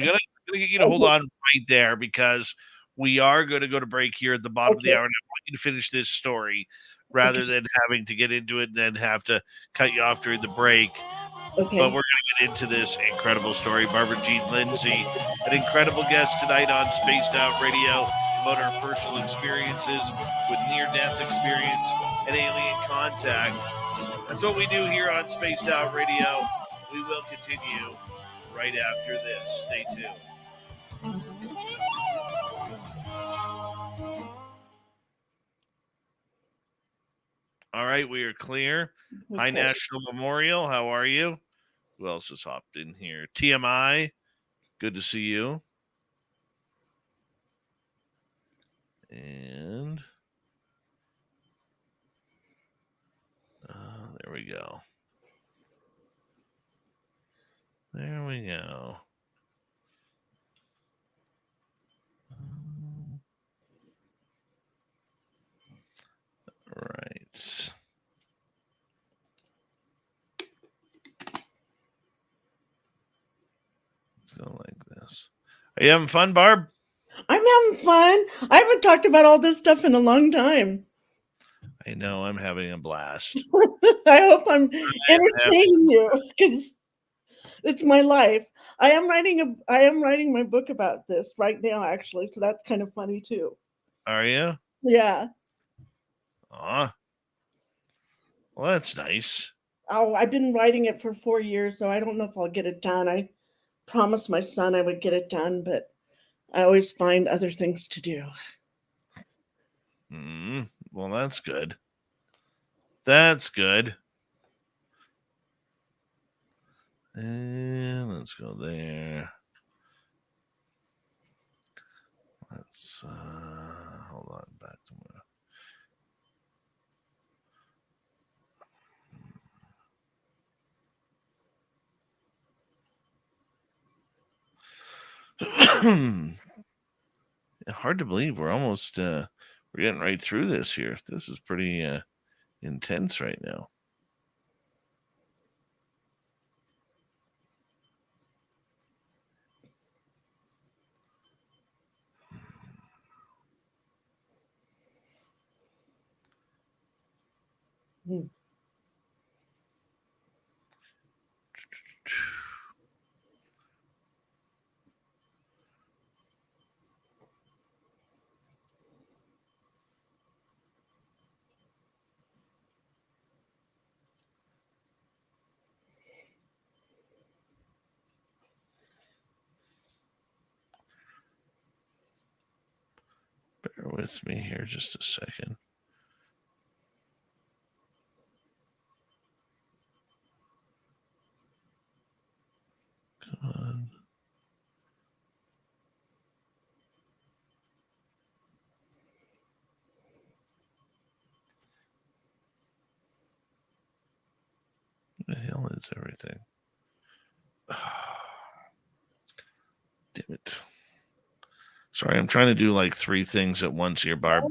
get you to hold on right there, because we are going to go to break here at the bottom of the hour, and I want you to finish this story rather than having to get into it and then have to cut you off during the break. Okay. But we're going to get into this incredible story. Barbara Jean Lindsay, an incredible guest tonight on Spaced Out Radio, about her personal experiences with near-death experience and alien contact. That's what we do here on Spaced Out Radio. We will continue right after this. Stay tuned. All right, we are clear. Okay. High National Memorial, how are you? Who else has hopped in here? TMI, good to see you. And we go. There we go. Right. Let's go like this. Are you having fun, Barb? I'm having fun. I haven't talked about all this stuff in a long time. I know, I'm having a blast. I hope I'm entertaining you because it's my life. I am writing my book about this right now, actually. So that's kind of funny too. Are you? Yeah. Aw. Well, that's nice. Oh, I've been writing it for 4 years, so I don't know if I'll get it done. I promised my son I would get it done, but I always find other things to do. Well, that's good. That's good. And let's go there. Let's hold on back to where. Hard to believe we're almost we're getting right through this here. This is pretty intense right now. Bear with me here just a second. Come on. What the hell is everything? Damn it. Sorry, I'm trying to do like 3 things at once here, Barb.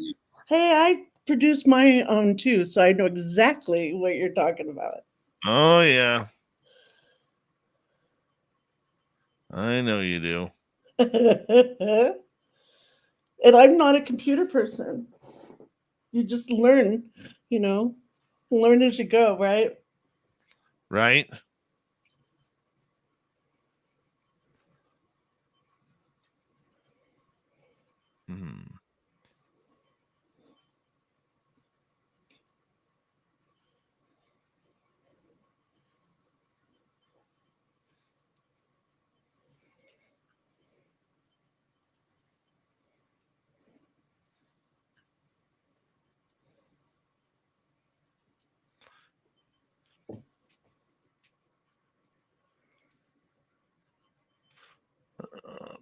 Hey, I produced my own too, so I know exactly what you're talking about. Oh, yeah. I know you do. And I'm not a computer person. You just learn, learn as you go, right? Right? Hmm.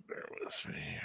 Bear with me here.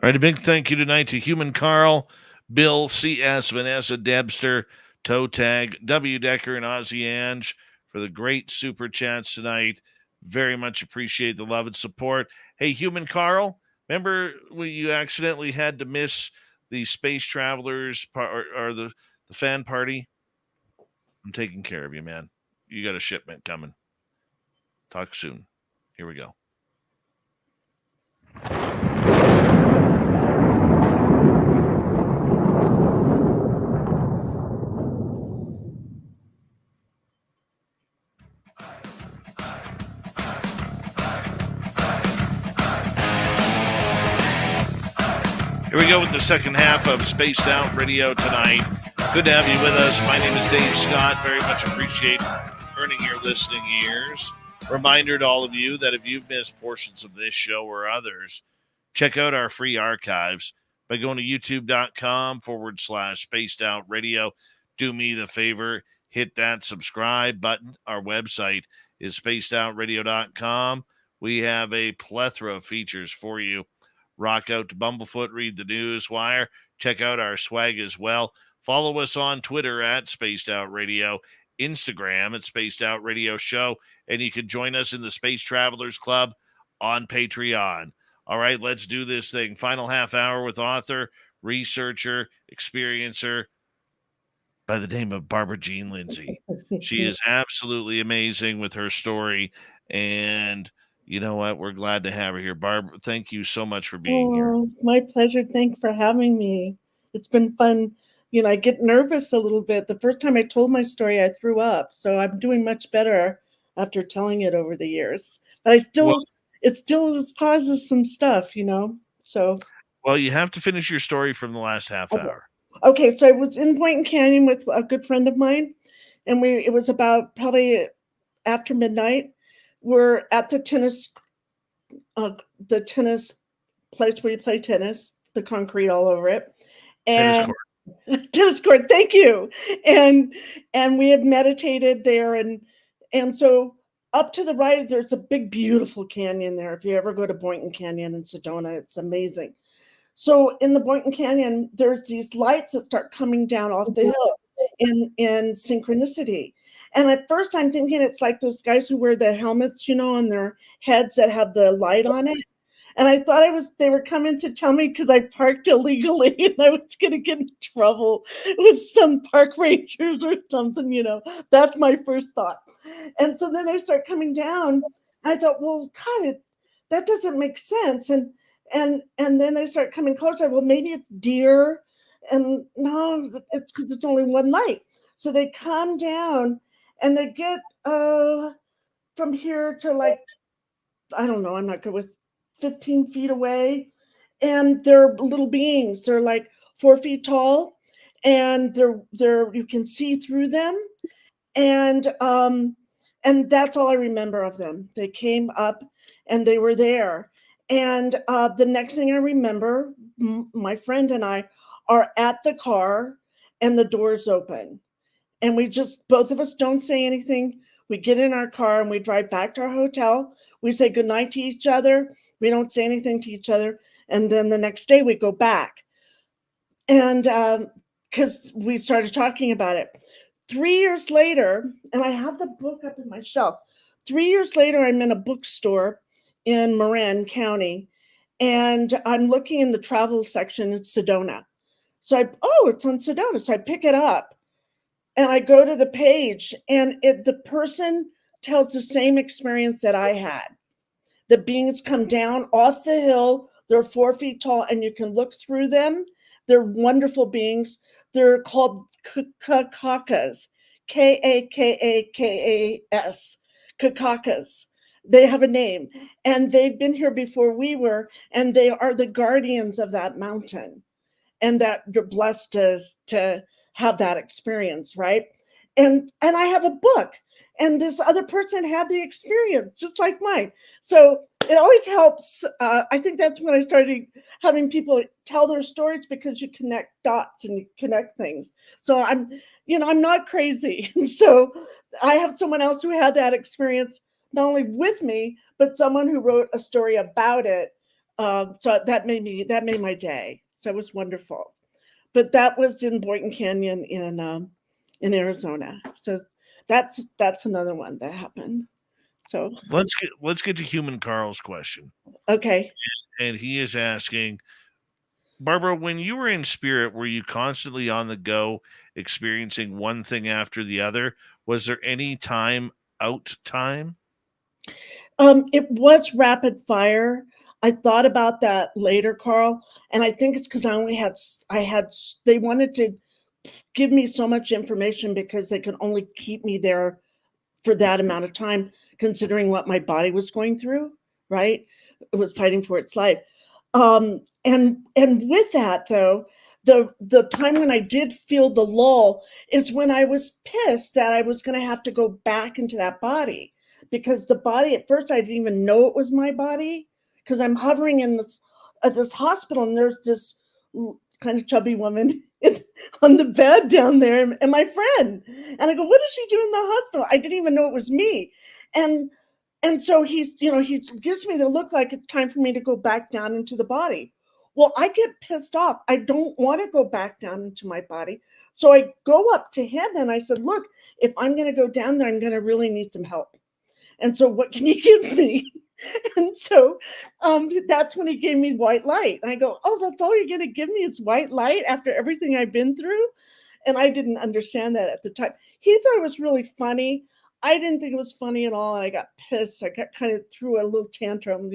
All right, a big thank you tonight to Human Carl, Bill, CS, Vanessa, Debster, Toe Tag, W. Decker, and Ozzy Ange for the great super chats tonight. Very much appreciate the love and support. Hey, Human Carl, remember when you accidentally had to miss the Space Travelers or the fan party? I'm taking care of you, man. You got a shipment coming. Talk soon. Here we go. Here we go with the second half of Spaced Out Radio tonight. Good to have you with us. My name is Dave Scott. Very much appreciate earning your listening ears. Reminder to all of you that if you've missed portions of this show or others, check out our free archives by going to youtube.com/Spaced Out Radio. Do me the favor, hit that subscribe button. Our website is spacedoutradio.com. We have a plethora of features for you. Rock out to Bumblefoot, read the news wire, check out our swag as well. Follow us on Twitter at Spaced Out Radio, Instagram at Spaced Out Radio Show, and you can join us in the Space Travelers Club on Patreon. All right, let's do this thing. Final half hour with author, researcher, experiencer by the name of Barbara Jean Lindsay. She is absolutely amazing with her story, and you know what? We're glad to have her here. Barb, thank you so much for being here. My pleasure. Thank you for having me. It's been fun. You know, I get nervous a little bit. The first time I told my story, I threw up. So I'm doing much better after telling it over the years. But it still causes some stuff, you know. So. Well, you have to finish your story from the last half hour. Okay, so I was in Boynton Canyon with a good friend of mine, and it was about probably after midnight. We're at the tennis place where you play tennis, the concrete all over it, and tennis court. Thank you. And we have meditated there, and so up to the right, there's a big, beautiful canyon there. If you ever go to Boynton Canyon in Sedona, it's amazing. So in the Boynton Canyon, there's these lights that start coming down off the hill in synchronicity. And at first I'm thinking it's like those guys who wear the helmets, you know, on their heads that have the light on it. And I thought they were coming to tell me because I parked illegally and I was going to get in trouble with some park rangers or something, you know. That's my first thought. And so then they start coming down. I thought, well, God, that doesn't make sense. And then they start coming closer. Well, maybe it's deer. And no, it's because it's only one light. So they come down and they get from here to like, I don't know, I'm not good with 15 feet away. And they're little beings. They're like 4 feet tall, and they're you can see through them. And that's all I remember of them. They came up and they were there. And the next thing I remember, my friend and I are at the car and the doors open. And we just, both of us don't say anything. We get in our car and we drive back to our hotel. We say goodnight to each other. We don't say anything to each other. And then the next day we go back. And because we started talking about it. 3 years later, and I have the book up in my shelf. 3 years later, I'm in a bookstore in Marin County, and I'm looking in the travel section in Sedona. So it's on Sedona. So I pick it up and I go to the page, and the person tells the same experience that I had. The beings come down off the hill. They're 4 feet tall and you can look through them. They're wonderful beings. They're called Kakakas, Kakakas, Kakakas. They have a name, and they've been here before we were, and they are the guardians of that mountain, and that you're blessed to have that experience, right? And I have a book, and this other person had the experience just like mine. So it always helps. I think that's when I started having people tell their stories, because you connect dots and you connect things. So I'm not crazy. So I have someone else who had that experience, not only with me, but someone who wrote a story about it. So that made my day. So it was wonderful. But that was in Boynton Canyon in Arizona. So that's another one that happened. So, let's get to Human Carl's question. okay. And he is asking, Barbara, when you were in spirit, were you constantly on the go, experiencing one thing after the other? Was there any time out time? It was rapid fire. I thought about that later, Carl, and I think it's because they wanted to give me so much information because they could only keep me there for that amount of time, considering what my body was going through, right? It was fighting for its life. And with that though, the time when I did feel the lull is when I was pissed that I was going to have to go back into that body, because the body at first I didn't even know it was my body, because I'm hovering in this hospital and there's this kind of chubby woman on the bed down there, and my friend, and I go, what does she do in the hospital? I didn't even know it was me. And so he gives me the look like it's time for me to go back down into the body. Well, I get pissed off. I don't want to go back down into my body. So I go up to him and I said, look, if I'm going to go down there, I'm going to really need some help. And so what can you give me? And so that's when he gave me white light. And I go, oh, that's all you're going to give me is white light after everything I've been through? And I didn't understand that at the time. He thought it was really funny. I didn't think it was funny at all. And I got pissed. I got kind of threw a little tantrum,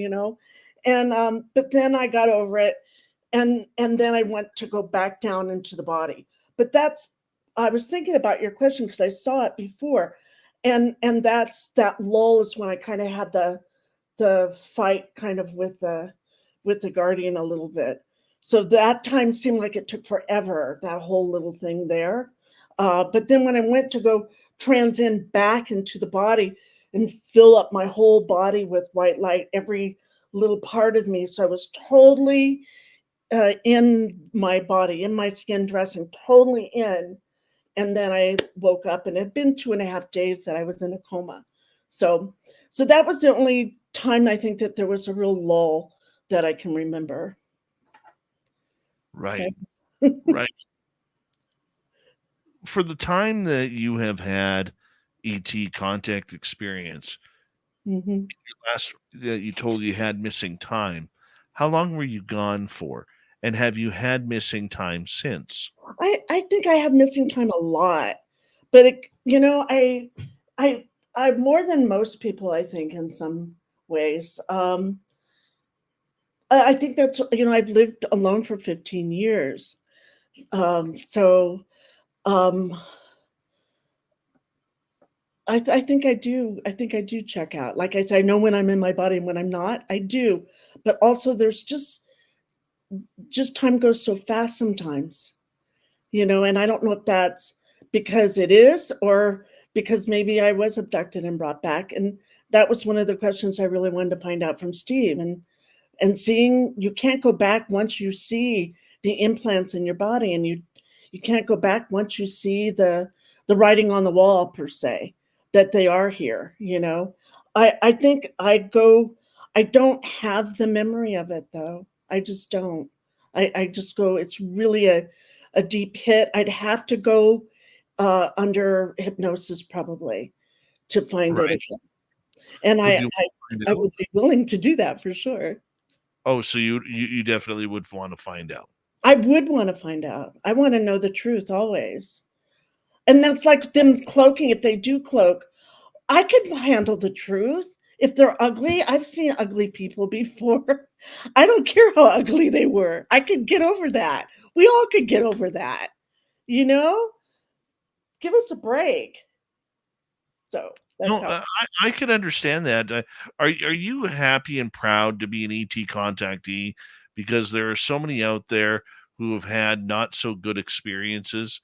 and but then I got over it. And then I went to go back down into the body. But I was thinking about your question because I saw it before. And that's that lull is when I kind of had the fight kind of with the guardian a little bit. So that time seemed like it took forever, that whole little thing there. But then when I went to go transcend back into the body and fill up my whole body with white light, every little part of me. So I was totally in my body, in my skin dressing, totally in. And then I woke up, and it had been 2.5 days that I was in a coma. So that was the only time I think that there was a real lull that I can remember. Right. Okay. Right. For the time that you have had ET contact experience, Mm-hmm. last that you told you had missing time, how long were you gone for? And have you had missing time since? I think I have missing time a lot, but I more than most people, I think, in some ways. I think that's, I've lived alone for 15 years. So I think I do. I think I do check out. Like I said, I know when I'm in my body and when I'm not. I do, but also there's just time goes so fast sometimes, and I don't know if that's because it is or because maybe I was abducted and brought back. And that was one of the questions I really wanted to find out from Steve. And seeing, you can't go back once you see the implants in your body, and you can't go back once you see the writing on the wall, per se, that they are here. I think I don't have the memory of it though. I just don't. I just go, it's really a deep hit. I'd have to go under hypnosis probably to find it again. And I would be willing to do that for sure. Oh, so you definitely would want to find out. I would want to find out. I want to know the truth always. And that's like them cloaking. If they do cloak, I could handle the truth. If they're ugly, I've seen ugly people before. I don't care how ugly they were. I could get over that. We all could get over that. Give us a break. So that's No, I can understand that. Are you happy and proud to be an ET contactee? Because there are so many out there who have had not so good experiences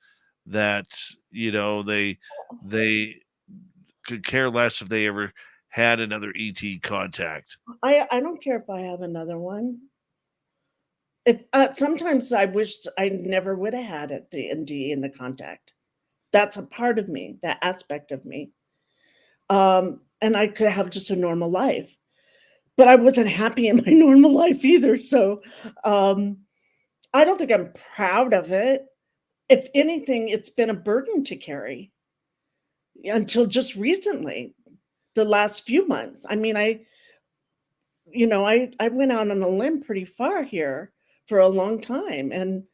that they could care less if they ever had another ET contact. I don't care if I have another one. If sometimes I wished I never would have had it, the NDE and the contact. That's a part of me, that aspect of me. And I could have just a normal life, but I wasn't happy in my normal life either. So I don't think I'm proud of it. If anything, it's been a burden to carry until just recently. the last few months. I mean, I went out on a limb pretty far here for a long time, and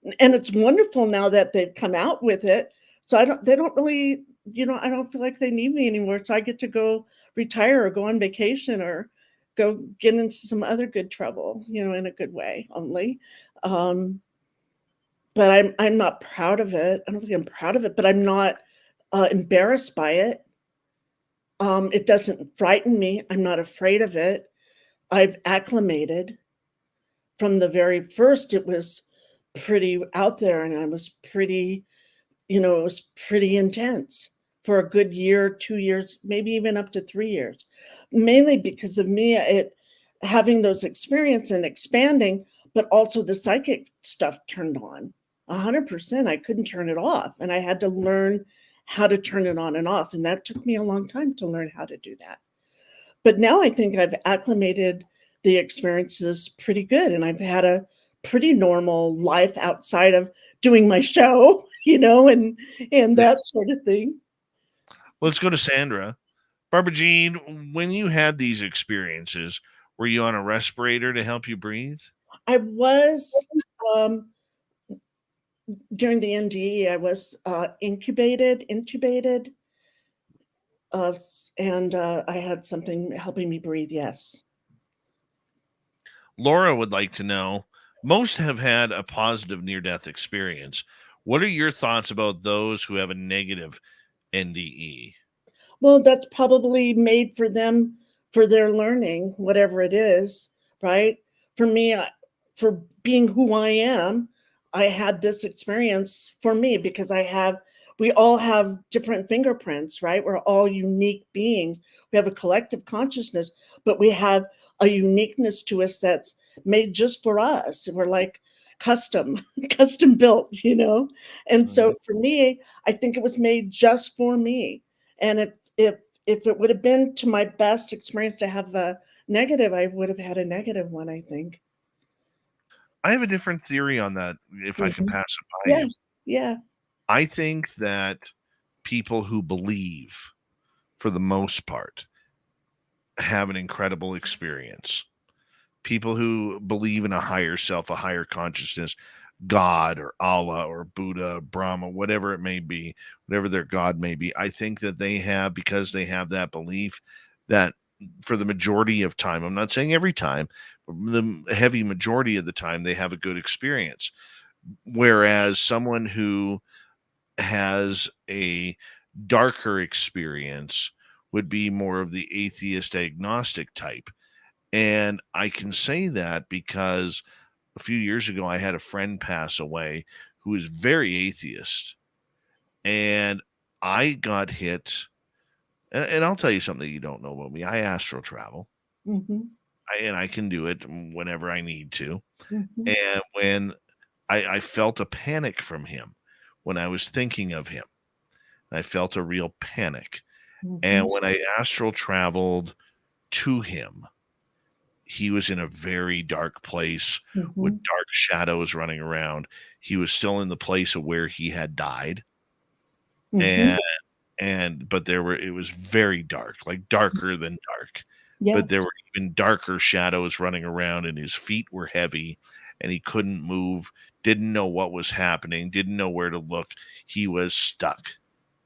it's wonderful now that they've come out with it. So they don't really, I don't feel like they need me anymore. So I get to go retire or go on vacation or go get into some other good trouble, in a good way only. But I'm not proud of it. I don't think I'm proud of it, but I'm not embarrassed by it. It doesn't frighten me. I'm not afraid of it. I've acclimated. From the very first, it was pretty out there, and I was pretty, it was pretty intense for a good year, 2 years, maybe even up to 3 years, mainly because of me, having those experiences and expanding, but also the psychic stuff turned on 100%. I couldn't turn it off, and I had to learn how to turn it on and off. And that took me a long time to learn how to do that. But now I think I've acclimated the experiences pretty good, and I've had a pretty normal life outside of doing my show, and that sort of thing. Let's go to Sandra. Barbara Jean, when you had these experiences, were you on a respirator to help you breathe? I was, during the NDE, I was intubated, and I had something helping me breathe, yes. Laura would like to know, most have had a positive near-death experience. What are your thoughts about those who have a negative NDE? Well, that's probably made for them, for their learning, whatever it is, right? For me, for being who I am, I had this experience for me because we all have different fingerprints, right? We're all unique beings. We have a collective consciousness, but we have a uniqueness to us that's made just for us. We're like custom built, And so for me, I think it was made just for me. And if it would have been to my best experience to have a negative, I would have had a negative one, I think. I have a different theory on that, if I can pass it by Yeah, you. yeah. I think that people who believe, for the most part, have an incredible experience. People who believe in a higher self, a higher consciousness, God or Allah or Buddha, Brahma, whatever it may be, whatever their God may be, I think that they have, because they have that belief, that for the majority of time, I'm not saying every time, but the heavy majority of the time, they have a good experience. Whereas someone who has a darker experience would be more of the atheist agnostic type. And I can say that because a few years ago, I had a friend pass away who was very atheist. And I got hit. And I'll tell you something you don't know about me. I astral travel. Mm-hmm. And I can do it whenever I need to. Mm-hmm. And when I felt a panic from him when I was thinking of him, I felt a real panic. Mm-hmm. And when I astral traveled to him, he was in a very dark place with dark shadows running around. He was still in the place of where he had died. Mm-hmm. But it was very dark, like darker than dark. Yeah. But there were even darker shadows running around, and his feet were heavy and he couldn't move, didn't know what was happening, didn't know where to look. He was stuck.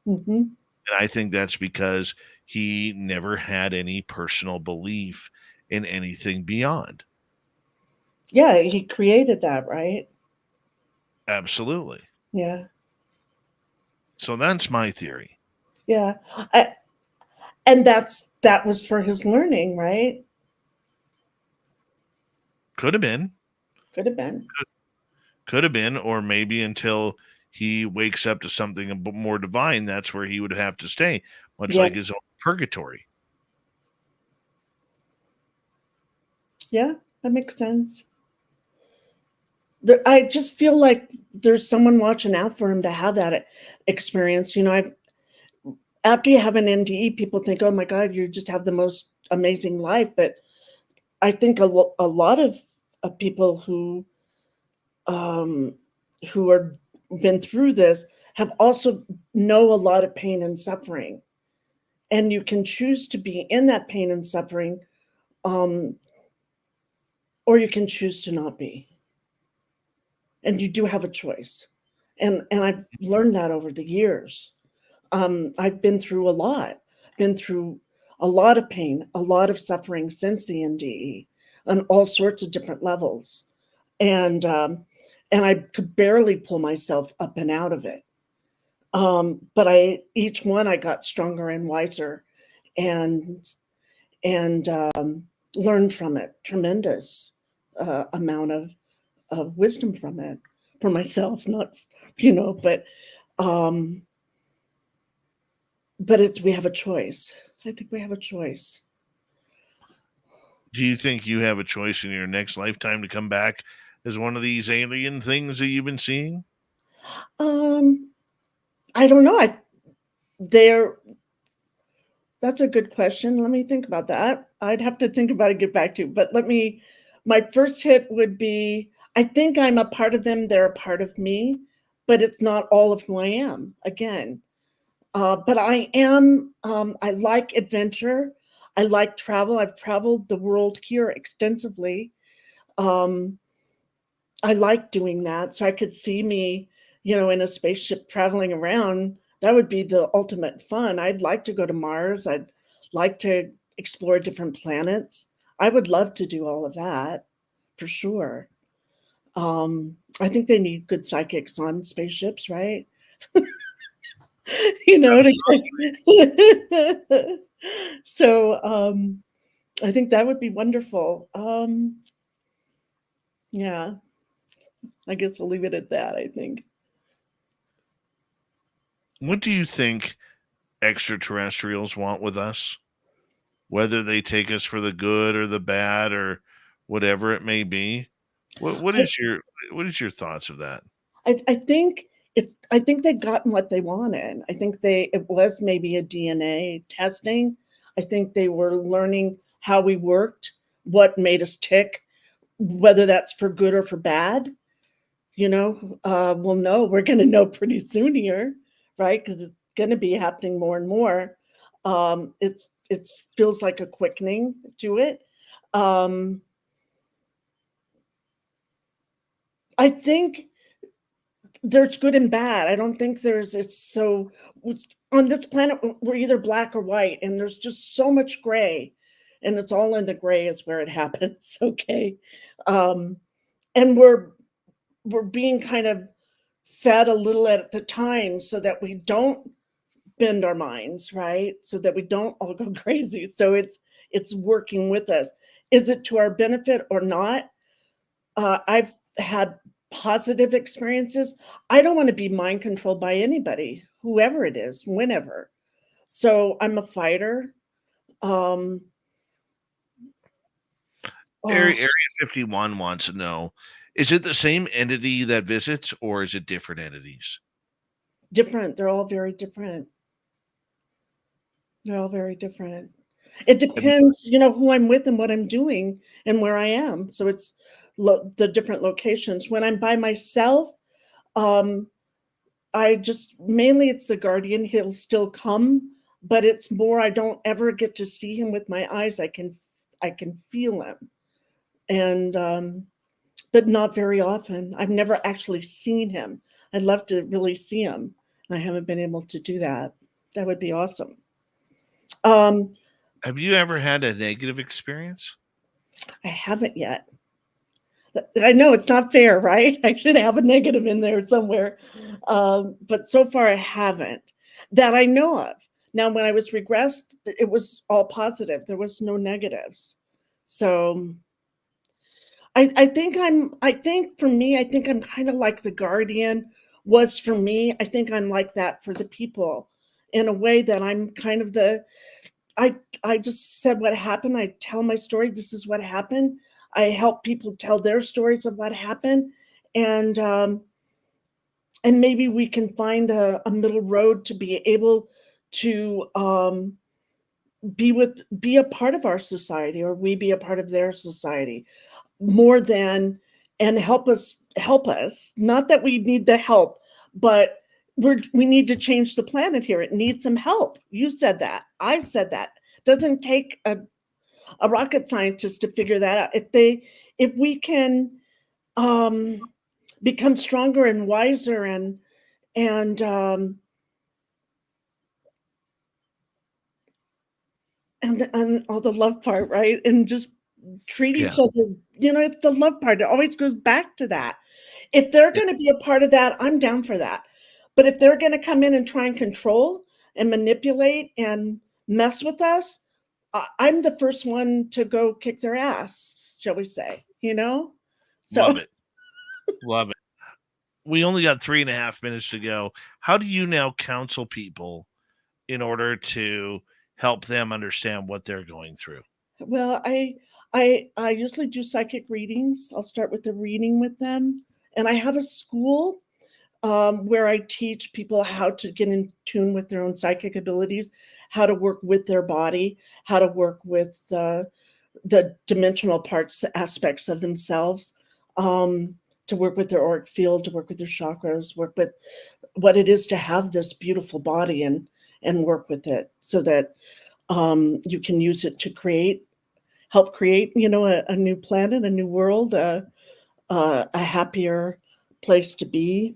Mm-hmm. And I think that's because he never had any personal belief in anything beyond. Yeah, he created that, right? Absolutely. Yeah. So that's my theory. Yeah. And that was for his learning, right? Could have been. Could have been. Could have been, or maybe until he wakes up to something a bit more divine, that's where he would have to stay, much like his own purgatory. Yeah, that makes sense. I just feel like there's someone watching out for him to have that experience. After you have an NDE, people think, oh my God, you just have the most amazing life. But I think a lot of people who are been through this have also know a lot of pain and suffering. and you can choose to be in that pain and suffering, or you can choose to not be. And you do have a choice. And I've learned that over the years. I've been through a lot, been through a lot of pain, a lot of suffering since the NDE on all sorts of different levels. And I could barely pull myself up and out of it. But each one I got stronger and wiser and learned from it, tremendous amount of wisdom from it for myself, not, but we have a choice. I think we have a choice. Do you think you have a choice in your next lifetime to come back as one of these alien things that you've been seeing? I don't know. That's a good question. Let me think about that. I'd have to think about it, get back to you. But my first hit would be, I think I'm a part of them. They're a part of me, but it's not all of who I am, again. But I am, I like adventure. I like travel. I've traveled the world here extensively. I like doing that. So I could see me, in a spaceship traveling around. That would be the ultimate fun. I'd like to go to Mars. I'd like to explore different planets. I would love to do all of that for sure. I think they need good psychics on spaceships, right? So I think that would be wonderful. Yeah, I guess we'll leave it at that, I think. What do you think extraterrestrials want with us? Whether they take us for the good or the bad or whatever it may be. What is your thoughts of that? I think they've gotten what they wanted. I think it was maybe a DNA testing. I think they were learning how we worked, what made us tick, whether that's for good or for bad. We'll know. We're going to know pretty soon here, right? Because it's going to be happening more and more. It feels like a quickening to it. I think there's good and bad. I don't think it's on this planet, we're either black or white, and there's just so much gray, and it's all in the gray is where it happens. Okay. And we're being kind of fed a little at the time so that we don't bend our minds, right? So that we don't all go crazy. So it's working with us. Is it to our benefit or not? I've had positive experiences. I don't want to be mind controlled by anybody, whoever it is, whenever. So I'm a fighter. Area 51 wants to know, is it the same entity that visits or is it different entities? Different. They're all very different. They're all very different. It depends, who I'm with and what I'm doing and where I am. So it's the different locations. When I'm by myself, mainly it's the guardian. He'll still come, but it's more, I don't ever get to see him with my eyes. I can feel him. And, but not very often. I've never actually seen him. I'd love to really see him. And I haven't been able to do that. That would be awesome. Have you ever had a negative experience? I haven't yet. I know it's not fair, right? I should have a negative in there somewhere. But so far I haven't, that I know of. Now, when I was regressed, it was all positive. There was no negatives. So I think for me, I think I'm kind of like the guardian was for me. I think I'm like that for the people in a way that I'm kind of I just said what happened. I tell my story. This is what happened. I help people tell their stories of what happened. And maybe we can find a middle road to be able to be a part of our society, or we be a part of their society more than, and help us. Not that we need the help, but we need to change the planet here. It needs some help. You said that. I've said that. Doesn't take a rocket scientist to figure that out. If we can become stronger and wiser and and all the love part, right? And just treat each other, it's the love part. It always goes back to that. If they're going to be a part of that, I'm down for that. But if they're going to come in and try and control and manipulate and mess with us, I'm the first one to go kick their ass, shall we say, So Love it. Love it. We only got 3.5 minutes to go. How do you now counsel people in order to help them understand what they're going through? Well, I usually do psychic readings. I'll start with the reading with them, and I have a school where I teach people how to get in tune with their own psychic abilities, how to work with their body, how to work with the dimensional parts, aspects of themselves, to work with their auric field, to work with their chakras, work with what it is to have this beautiful body and work with it so that you can use it to help create, a new planet, a new world, a happier place to be,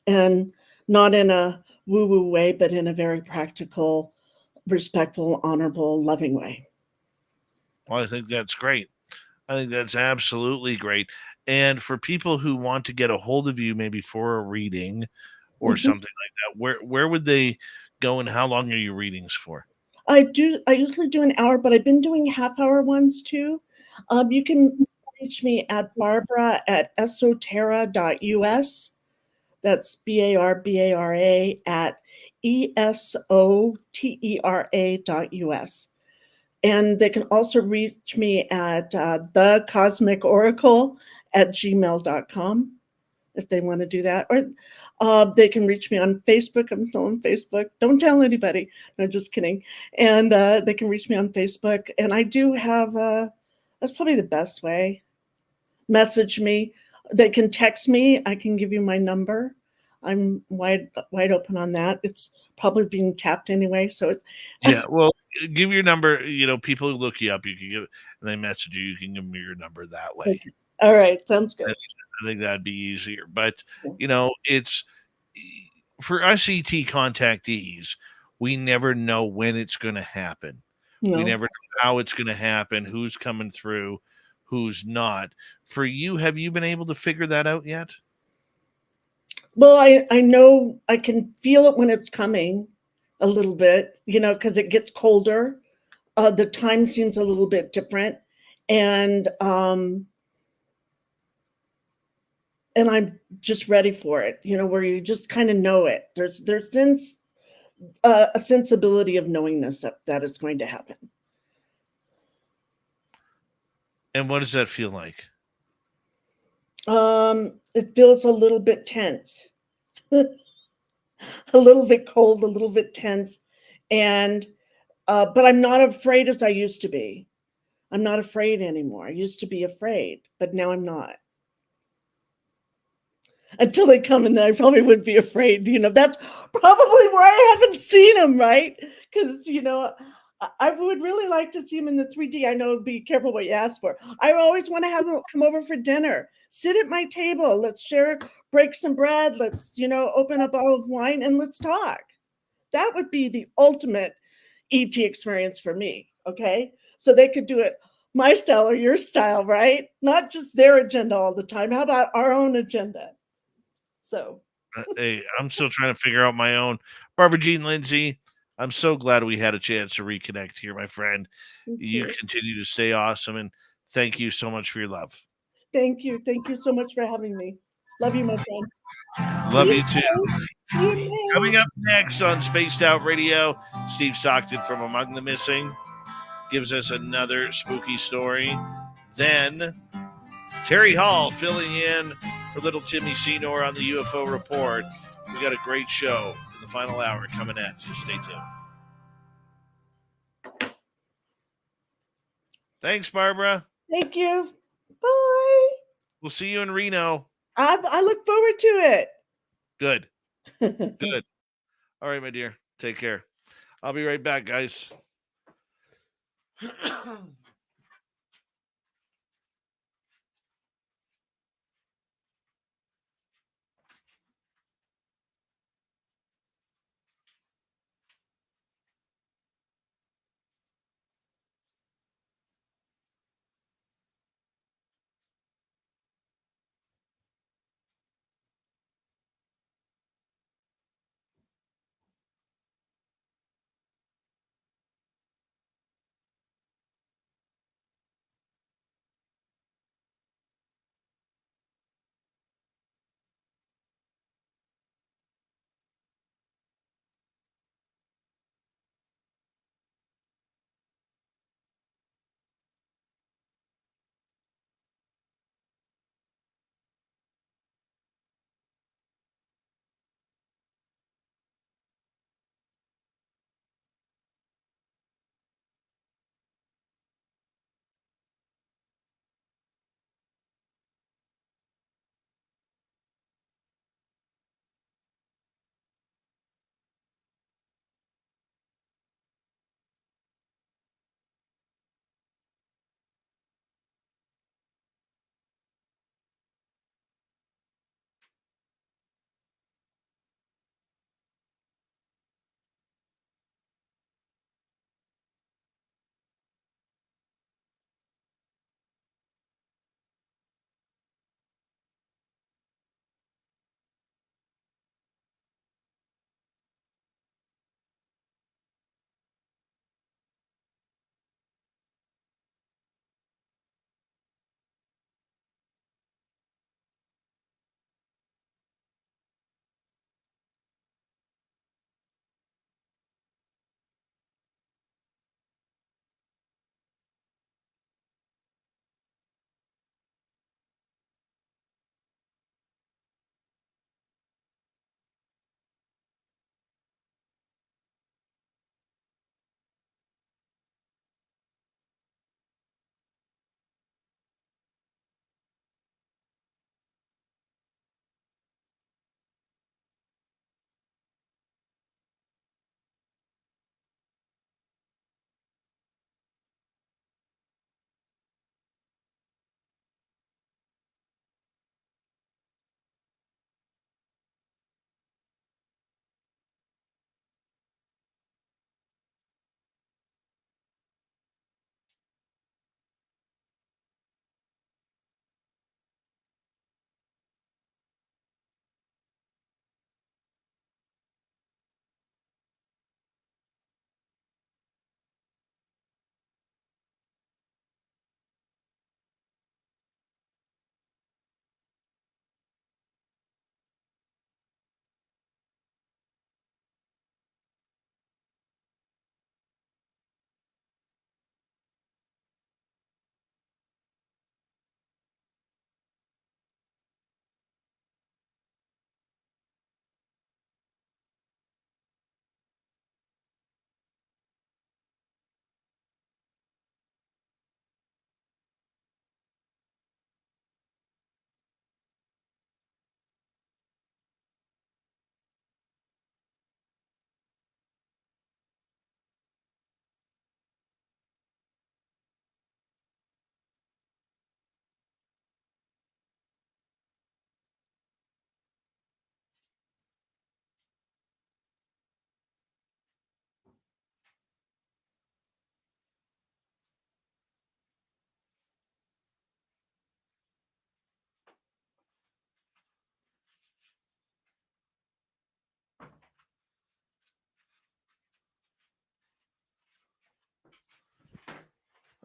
and not in a woo-woo way, but in a very practical, respectful, honorable, loving way. Well, I think that's great. I think that's absolutely great. And for people who want to get a hold of you, maybe for a reading or something like that, where would they go and how long are your readings for? I usually do an hour, but I've been doing half-hour ones too. You can reach me at Barbara at esoterra.us. That's BARBARA at ESOTERA.us. And they can also reach me at thecosmicoracle@gmail.com if they want to do that. Or they can reach me on Facebook. I'm still on Facebook. Don't tell anybody. No, just kidding. And they can reach me on Facebook. And I do have, that's probably the best way. Message me. They can text me. I can give you my number. I'm wide open on that. It's probably being tapped anyway. So it's Well, give your number. People who look you up, you can give, and they message you. You can give them your number that way. All right, sounds good. I think that'd be easier. But it's for us ET contactees. We never know when it's going to happen. No. We never know how it's going to happen. Who's coming through? Who's not? For you, have you been able to figure that out yet? Well, I know I can feel it when it's coming a little bit, because it gets colder. The time seems a little bit different. And I'm just ready for it, where you just kind of know it. There's a sensibility of knowingness that it's going to happen. And what does that feel like? It feels a little bit tense, a little bit cold, a little bit tense. And, but I'm not afraid as I used to be. I'm not afraid anymore. I used to be afraid, but now I'm not. Until they come and then I probably would be afraid. That's probably why I haven't seen them, right? Because, I would really like to see them in the 3D. I know, be careful what you ask for. I always want to have them come over for dinner. Sit at my table. Let's share, break some bread. Let's, open up a bottle of wine and let's talk. That would be the ultimate ET experience for me, okay? So they could do it my style or your style, right? Not just their agenda all the time. How about our own agenda? So, hey, I'm still trying to figure out my own. Barbara Jean Lindsay, I'm so glad we had a chance to reconnect here, my friend. You continue to stay awesome, and thank you so much for your love. Thank you. Thank you so much for having me. Love you, my friend. Love you too. Coming up next on Spaced Out Radio, Steve Stockton from Among the Missing gives us another spooky story. Then Terry Hall filling in for little Timmy Senor on the UFO Report. We got a great show in the final hour coming at you. Stay tuned. Thanks, Barbara. Thank you. Bye. We'll see you in Reno. I look forward to it. Good. Good. All right, my dear. Take care. I'll be right back, guys.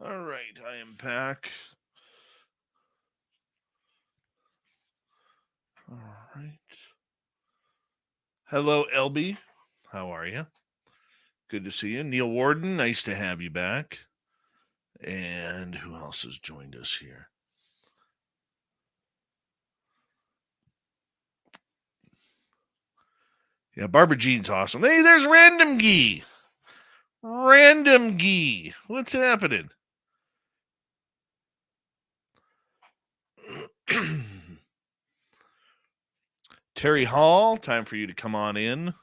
All right, I am back. All right. Hello, LB. How are you? Good to see you. Neil Warden, nice to have you back. And who else has joined us here? Yeah, Barbara Jean's awesome. Hey, there's Random Gee. Random Gee. What's happening? Terry Hall, time for you to come on in.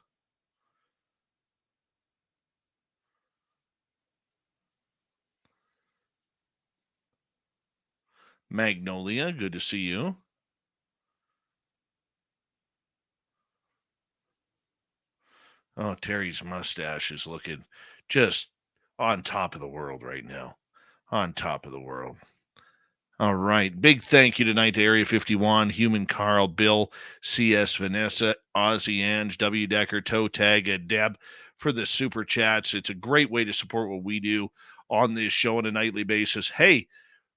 Magnolia, good to see you. Oh, Terry's mustache is looking just on top of the world right now. On top of the world. All right. Big thank you tonight to Area 51, Human Carl, Bill, CS Vanessa, Ozzy Ange, W Decker, Toe Tag, and Deb for the super chats. It's a great way to support what we do on this show on a nightly basis. Hey,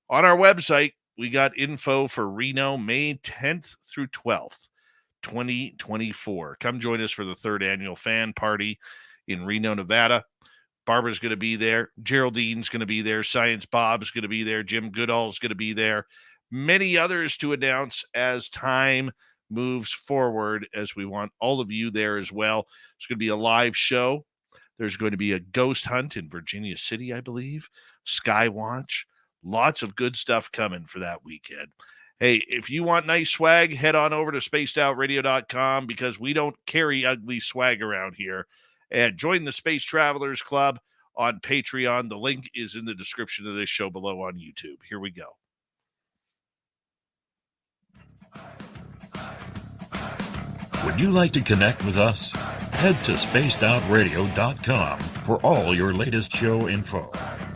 on our website, we got info for Reno, May 10th through 12th, 2024. Come join us for the 3rd annual fan party in Reno, Nevada. Barbara's going to be there. Geraldine's going to be there. Science Bob's going to be there. Jim Goodall's going to be there. Many others to announce as time moves forward, as we want all of you there as well. It's going to be a live show. There's going to be a ghost hunt in Virginia City, I believe. Skywatch. Lots of good stuff coming for that weekend. Hey, if you want nice swag, head on over to spacedoutradio.com because we don't carry ugly swag around here. And join the Space Travelers Club on Patreon. The link is in the description of this show below on YouTube. Here we go. Would you like to connect with us? Head to spacedoutradio.com for all your latest show info.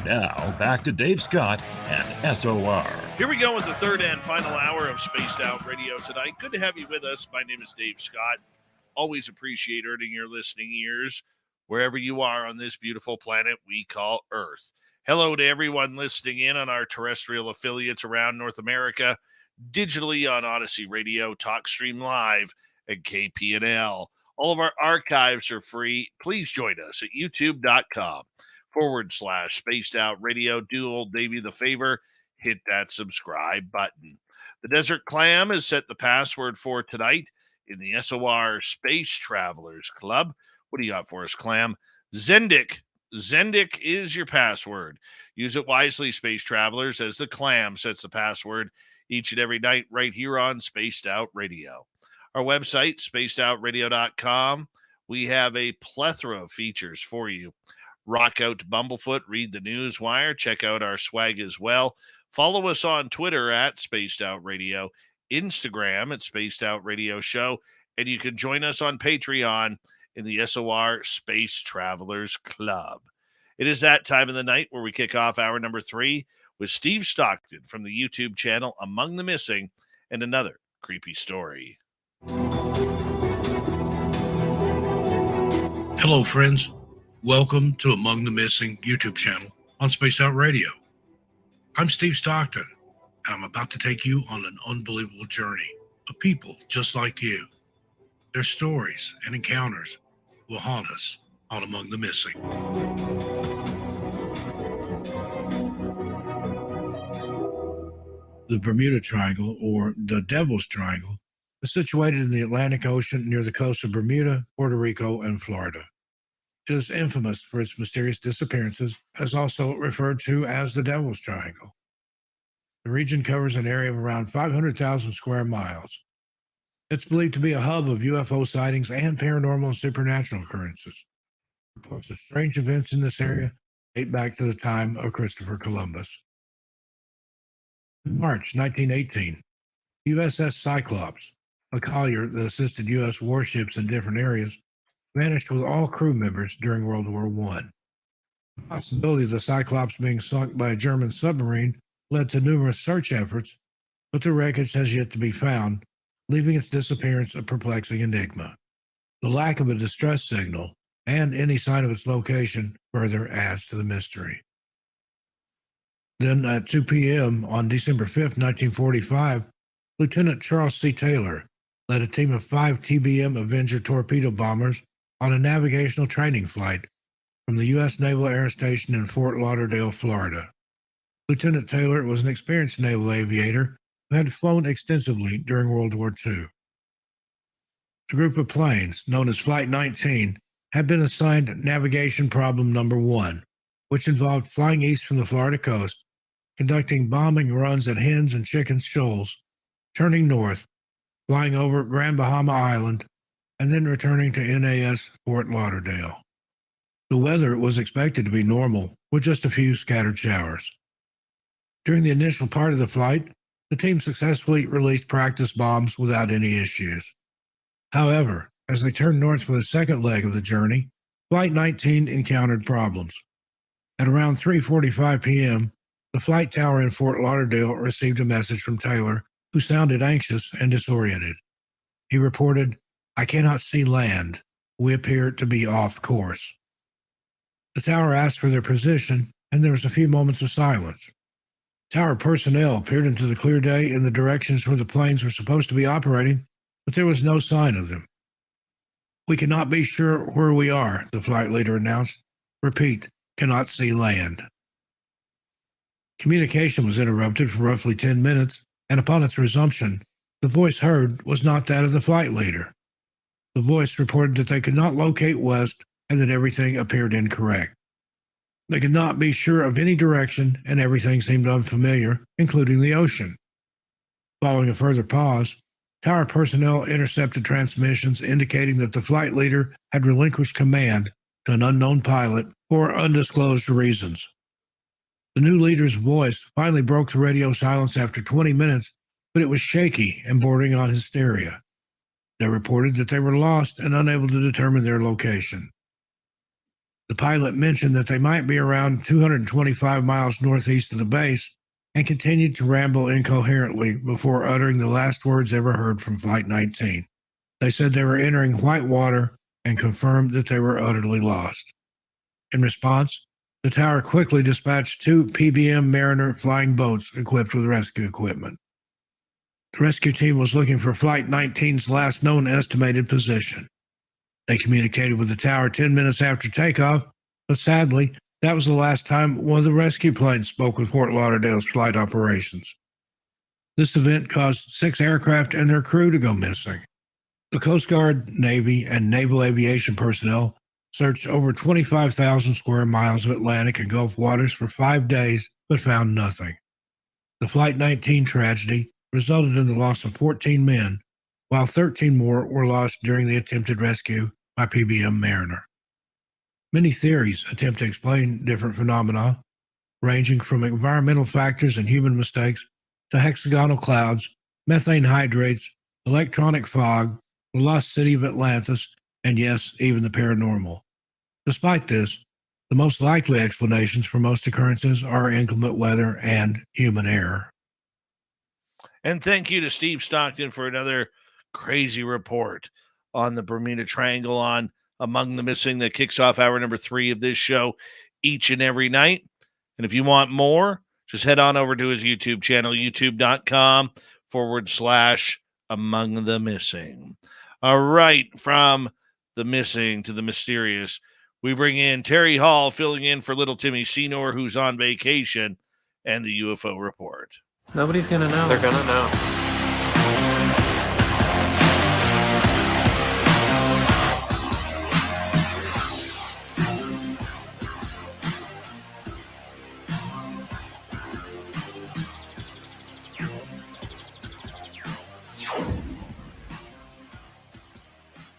Now, back to Dave Scott and SOR. Here we go with the 3rd and final hour of Spaced Out Radio tonight. Good to have you with us. My name is Dave Scott. Always appreciate earning your listening ears wherever you are on this beautiful planet we call Earth. Hello to everyone listening in on our terrestrial affiliates around North America, digitally on Odyssey Radio, TalkStream Live, and KPNL. All of our archives are free. Please join us at youtube.com/Spaced Out Radio. Do old Davey the favor, hit that subscribe button. The Desert Clam has set the password for tonight in the SOR Space Travelers Club. What do you got for us, Clam? Zendik. Zendik is your password. Use it wisely, Space Travelers, as the Clam sets the password each and every night right here on Spaced Out Radio. Our website, spacedoutradio.com. We have a plethora of features for you. Rock out to Bumblefoot, read the news wire, check out our swag as well. Follow us on Twitter at Spaced Out Radio, Instagram at Spaced Out Radio Show, and you can join us on Patreon in the SOR Space Travelers Club. It is that time of the night where we kick off hour number 3 with Steve Stockton from the YouTube channel Among the Missing and another creepy story. Hello, friends. Welcome to Among the Missing YouTube channel on Spaced Out Radio. I'm Steve Stockton, and I'm about to take you on an unbelievable journey of people just like you. Their stories and encounters will haunt us on Among the Missing. The Bermuda Triangle, or the Devil's Triangle, is situated in the Atlantic Ocean near the coast of Bermuda, Puerto Rico, and Florida. It is infamous for its mysterious disappearances, and is also referred to as the Devil's Triangle. The region covers an area of around 500,000 square miles. It's believed to be a hub of UFO sightings and paranormal and supernatural occurrences. Reports of strange events in this area date back to the time of Christopher Columbus. In March 1918, USS Cyclops, a collier that assisted U.S. warships in different areas, vanished with all crew members during World War I. The possibility of the Cyclops being sunk by a German submarine led to numerous search efforts, but the wreckage has yet to be found, leaving its disappearance a perplexing enigma. The lack of a distress signal and any sign of its location further adds to the mystery. Then at 2 p.m. on December 5, 1945, Lieutenant Charles C. Taylor led a team of 5 TBM Avenger torpedo bombers on a navigational training flight from the U.S. Naval Air Station in Fort Lauderdale, Florida. Lieutenant Taylor was an experienced naval aviator who had flown extensively during World War II. A group of planes, known as Flight 19, had been assigned navigation problem number 1, which involved flying east from the Florida coast, conducting bombing runs at Hens and Chickens Shoals, turning north, flying over Grand Bahama Island, and then returning to NAS Fort Lauderdale. The weather was expected to be normal, with just a few scattered showers. During the initial part of the flight, the team successfully released practice bombs without any issues. However, as they turned north for the second leg of the journey, Flight 19 encountered problems. At around 3:45 p.m., the flight tower in Fort Lauderdale received a message from Taylor, who sounded anxious and disoriented. He reported, "I cannot see land. We appear to be off course." The tower asked for their position, and there was a few moments of silence. Tower personnel peered into the clear day in the directions where the planes were supposed to be operating, but there was no sign of them. "We cannot be sure where we are," the flight leader announced. "Repeat, cannot see land." Communication was interrupted for roughly 10 minutes, and upon its resumption, the voice heard was not that of the flight leader. The voice reported that they could not locate west and that everything appeared incorrect. They could not be sure of any direction, and everything seemed unfamiliar, including the ocean. Following a further pause, tower personnel intercepted transmissions indicating that the flight leader had relinquished command to an unknown pilot for undisclosed reasons. The new leader's voice finally broke the radio silence after 20 minutes, but it was shaky and bordering on hysteria. They reported that they were lost and unable to determine their location. The pilot mentioned that they might be around 225 miles northeast of the base and continued to ramble incoherently before uttering the last words ever heard from Flight 19. They said they were entering white water and confirmed that they were utterly lost. In response, the tower quickly dispatched 2 PBM Mariner flying boats equipped with rescue equipment. The rescue team was looking for Flight 19's last known estimated position. They communicated with the tower 10 minutes after takeoff, but sadly, that was the last time one of the rescue planes spoke with Fort Lauderdale's flight operations. This event caused 6 aircraft and their crew to go missing. The Coast Guard, Navy, and Naval Aviation personnel searched over 25,000 square miles of Atlantic and Gulf waters for 5 days, but found nothing. The Flight 19 tragedy resulted in the loss of 14 men, while 13 more were lost during the attempted rescue by PBM Mariner. Many theories attempt to explain different phenomena, ranging from environmental factors and human mistakes to hexagonal clouds, methane hydrates, electronic fog, the lost city of Atlantis, and yes, even the paranormal. Despite this, the most likely explanations for most occurrences are inclement weather and human error. And thank you to Steve Stockton for another crazy report on the Bermuda Triangle on Among the Missing that kicks off hour number 3 of this show each and every night. And if you want more, just head on over to his YouTube channel, youtube.com/Among the Missing. All right, from the missing to the mysterious, we bring in Terry Hall filling in for little Timmy Senor, who's on vacation, and the UFO report. Nobody's gonna know. They're gonna know.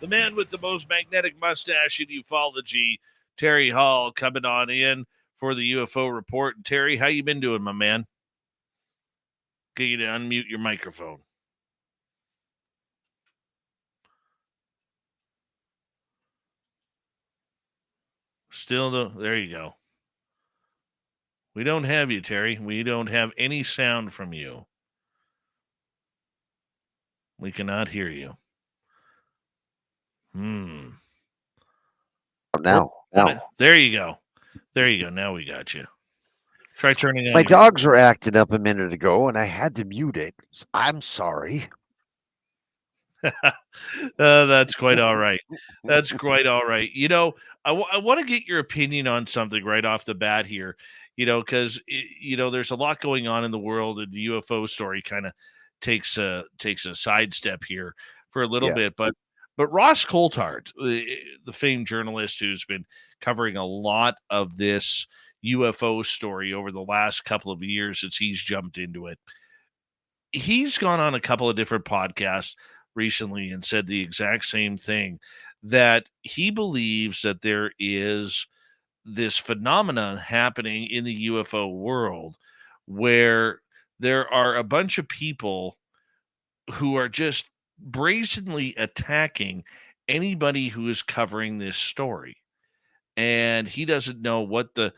The man with the most magnetic mustache in ufology, Terry Hall, coming on in for the UFO report. And Terry, how you been doing, my man? Get you to unmute your microphone. There you go. We don't have you, Terry. We don't have any sound from you. We cannot hear you. Now. There you go. Now we got you. Try turning on My dogs were acting up a minute ago, and I had to mute it. I'm sorry. That's quite all right. That's quite all right. You know, I want to get your opinion on something right off the bat here, because, there's a lot going on in the world, and the UFO story kind of takes a sidestep here for a little bit. But Ross Coulthard, the famed journalist who's been covering a lot of this UFO story over the last couple of years since he's jumped into it, he's gone on a couple of different podcasts recently and said the exact same thing, that he believes that there is this phenomenon happening in the UFO world where there are a bunch of people who are just brazenly attacking anybody who is covering this story. And he doesn't know what the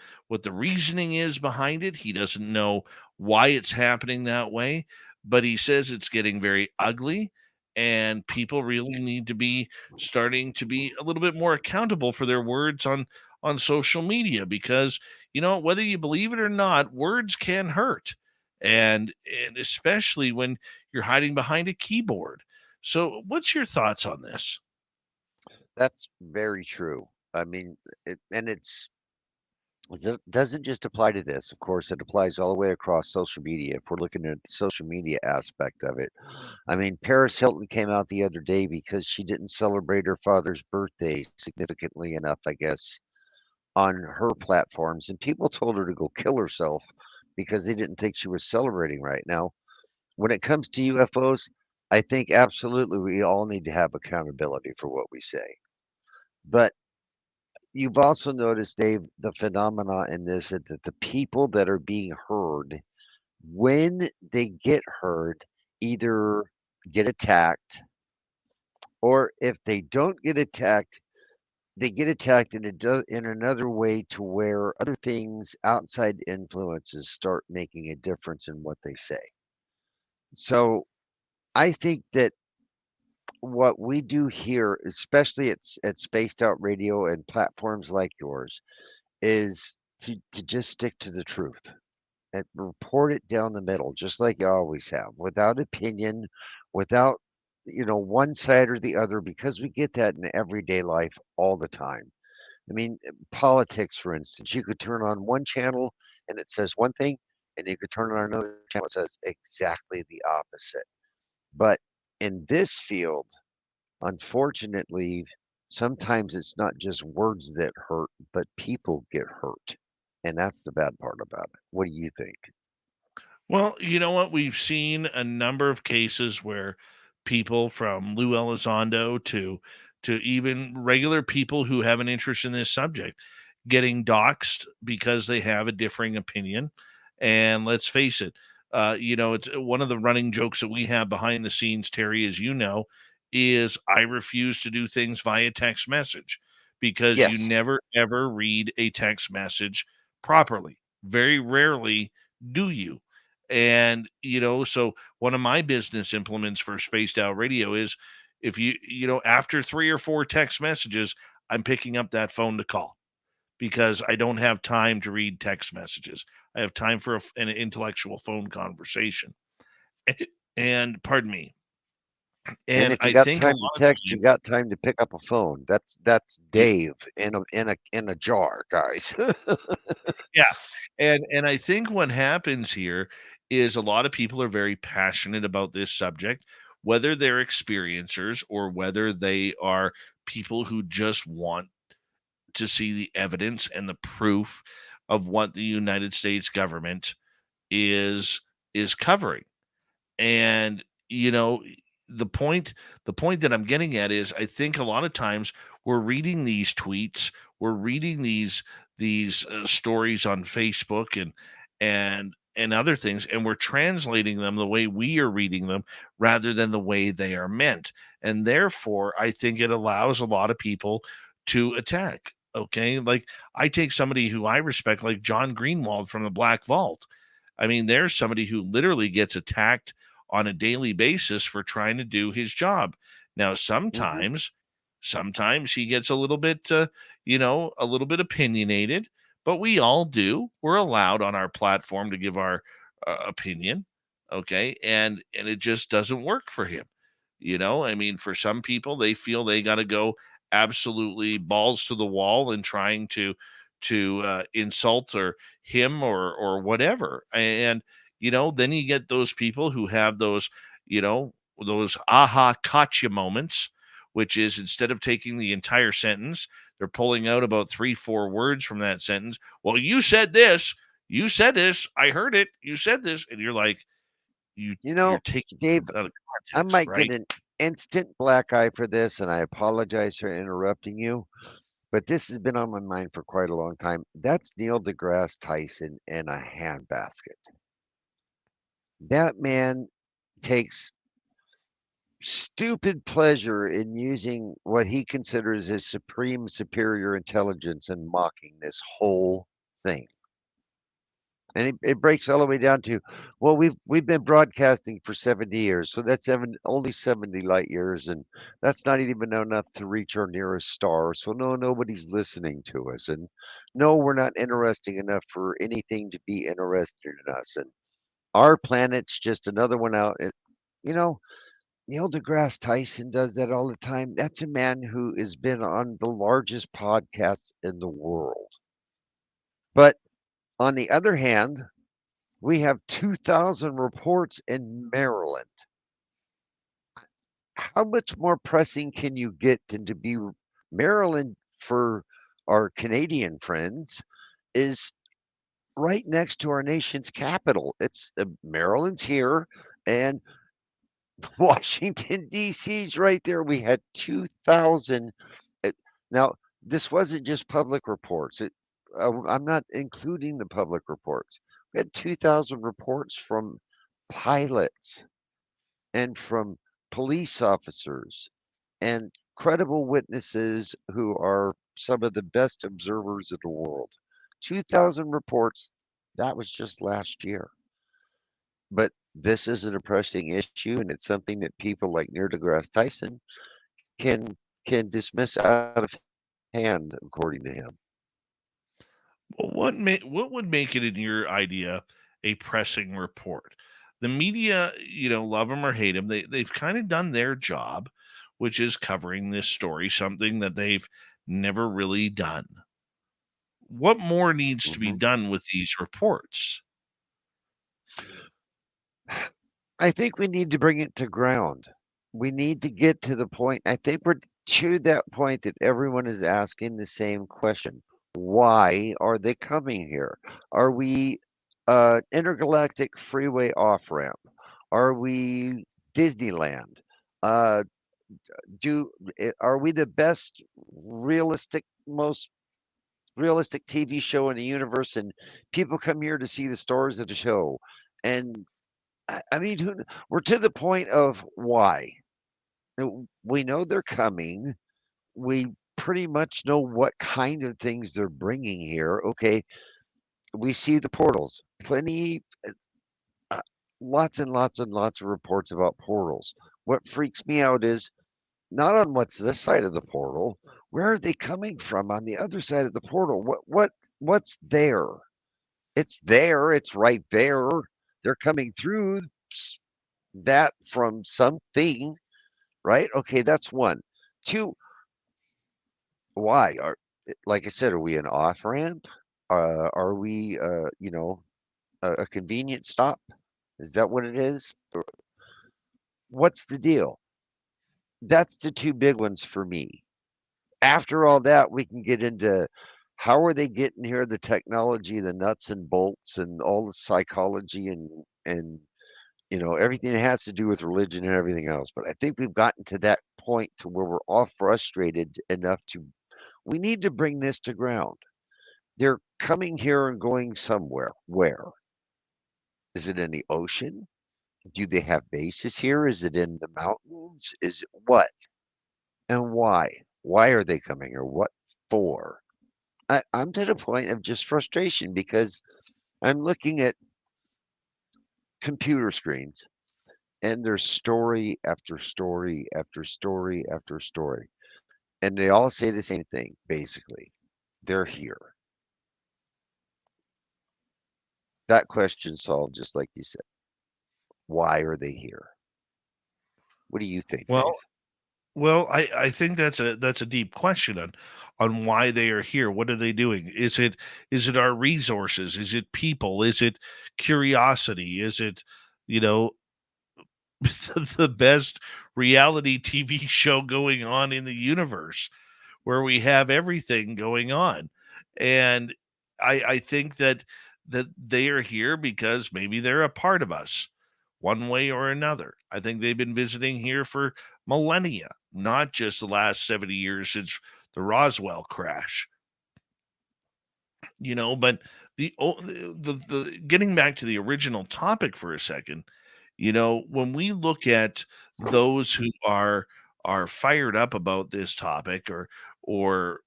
reasoning is behind it. He doesn't know why it's happening that way, but he says it's getting very ugly, and people really need to be starting to be a little bit more accountable for their words on social media, because whether you believe it or not, words can hurt, and especially when you're hiding behind a keyboard. So what's your thoughts on this? That's very true. I mean, it doesn't just apply to this. Of course, it applies all the way across social media. If we're looking at the social media aspect of it, I mean, Paris Hilton came out the other day because she didn't celebrate her father's birthday significantly enough, I guess, on her platforms, and people told her to go kill herself because they didn't think she was celebrating right. Now, when it comes to UFOs, I think absolutely we all need to have accountability for what we say. But you've also noticed, Dave, the phenomena in this that the people that are being heard, when they get heard, either get attacked, or if they don't get attacked, they get attacked in another way to where other things, outside influences, start making a difference in what they say. So I think that what we do here, especially at Spaced Out Radio and platforms like yours, is to just stick to the truth and report it down the middle, just like you always have, without opinion, without one side or the other, because we get that in everyday life all the time. I mean, politics, for instance, you could turn on one channel and it says one thing, and you could turn on another channel, it says exactly the opposite. But in this field, unfortunately, sometimes it's not just words that hurt, but people get hurt. And that's the bad part about it. What do you think? Well, you know what? We've seen a number of cases where people from Lou Elizondo to even regular people who have an interest in this subject getting doxxed because they have a differing opinion. And let's face it, it's one of the running jokes that we have behind the scenes, Terry, as you know, is I refuse to do things via text message because you Yes. never ever read a text message properly. Very rarely do you. And so one of my business implements for Spaced Out Radio is, if after 3 or 4 text messages, I'm picking up that phone to call, because I don't have time to read text messages. I have time for an intellectual phone conversation. And pardon me. And And if you I got think a time to lot of text, you times, got time to pick up a phone. That's Dave in a jar, guys. yeah. And I think what happens here is a lot of people are very passionate about this subject, whether they're experiencers or whether they are people who just want to see the evidence and the proof of what the United States government is covering. And the point that I'm getting at is, I think a lot of times we're reading these tweets, we're reading these stories on Facebook and other things, and we're translating them the way we are reading them rather than the way they are meant. And therefore, I think it allows a lot of people to attack. Okay. Like, I take somebody who I respect, like John Greenwald from the Black Vault. I mean, there's somebody who literally gets attacked on a daily basis for trying to do his job. Now, Hmm. sometimes he gets a little bit, a little bit opinionated, but we all do. We're allowed on our platform to give our opinion, okay? And it just doesn't work for him. I mean, for some people, they feel they got to go absolutely balls to the wall and trying to insult or him or whatever. And then you get those people who have those aha gotcha moments, which is, instead of taking the entire sentence, they're pulling out about 3-4 words from that sentence. Well, you said this, I heard it, you said this, and you're like, You you're know, taking Dave, it out of I context, might get right? in. instant black eye for this, and I apologize for interrupting you, but this has been on my mind for quite a long time. That's Neil deGrasse Tyson in a handbasket. That man takes stupid pleasure in using what he considers his supreme superior intelligence and mocking this whole thing. And it breaks all the way down to, well, we've been broadcasting for 70 years, so that's only 70 light years, and that's not even enough to reach our nearest star. So no, nobody's listening to us, and no, we're not interesting enough for anything to be interested in us, and our planet's just another one out. And, you know, Neil deGrasse Tyson does that all the time. That's a man who has been on the largest podcasts in the world. But on the other hand, we have 2,000 reports in Maryland. How much more pressing can you get than to be Maryland for our Canadian friends is right next to our nation's capital. It's Maryland's here, and Washington, D.C.'s right there. We had 2,000. Now, this wasn't just public reports. I'm not including the public reports. We had 2,000 reports from pilots and from police officers and credible witnesses who are some of the best observers in the world. 2,000 reports. That was just last year. But this is an pressing issue, and it's something that people like Neil deGrasse Tyson can dismiss out of hand, according to him. Well, what would make it, in your idea, a pressing report? The media, love them or hate them, they've kind of done their job, which is covering this story, something that they've never really done. What more needs to be done with these reports? I think we need to bring it to ground. We need to get to the point. I think we're to that point that everyone is asking the same question. Why are they coming here? Are we intergalactic freeway off ramp? Are we Disneyland? Uh, are we the best most realistic TV show in the universe? And people come here to see the stars of the show. And I mean, we're to the point of why. We know they're coming. We pretty much know what kind of things they're bringing here. Okay, we see the portals. Plenty, uh, lots and lots and lots of reports about portals. What freaks me out is not on what's this side of the portal. Where are they coming from on the other side of the portal? What's there? It's there. It's right there. They're coming through that from something, right? Okay, that's one. Two, why? Like I said, are we an off ramp? Are we, a convenient stop? Is that what it is? What's the deal? That's the two big ones for me. After all that, we can get into how are they getting here, the technology, the nuts and bolts, and all the psychology and everything that has to do with religion and everything else. But I think we've gotten to that point to where we're all frustrated enough we need to bring this to ground. They're coming here and going somewhere. Where? Is it in the ocean? Do they have bases here? Is it in the mountains? Is it what? And why? Why are they coming here? What for? I'm to the point of just frustration because I'm looking at computer screens and there's story after story after story after story. And they all say the same thing, basically. They're here. That question solved, just like you said. Why are they here? What do you think, Dave? Well, I think that's a deep question on why they are here. What are they doing? Is it our resources? Is it people? Is it curiosity? Is it, the best reality TV show going on in the universe, where we have everything going on? And I think that they are here because maybe they're a part of us. one way or another. I think they've been visiting here for millennia, not just the last 70 years since the Roswell crash. But the getting back to the original topic for a second, when we look at those who are fired up about this topic, or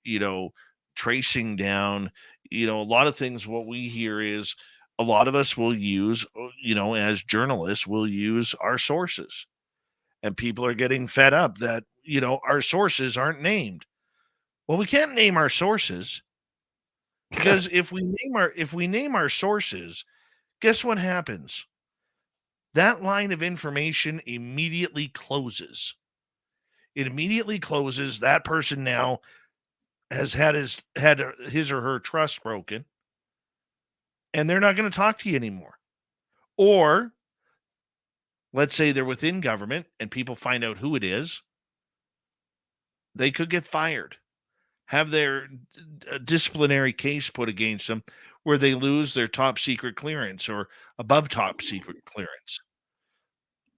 tracing down, a lot of things, what we hear is a lot of us will use, as journalists, will use our sources, and people are getting fed up that our sources aren't named. Well, we can't name our sources, because if we name our sources, guess what happens? That line of information immediately closes. It immediately closes. That person now has had his or her trust broken, and they're not going to talk to you anymore. Or let's say they're within government and people find out who it is, they could get fired, have their disciplinary case put against them where they lose their top secret clearance or above top secret clearance.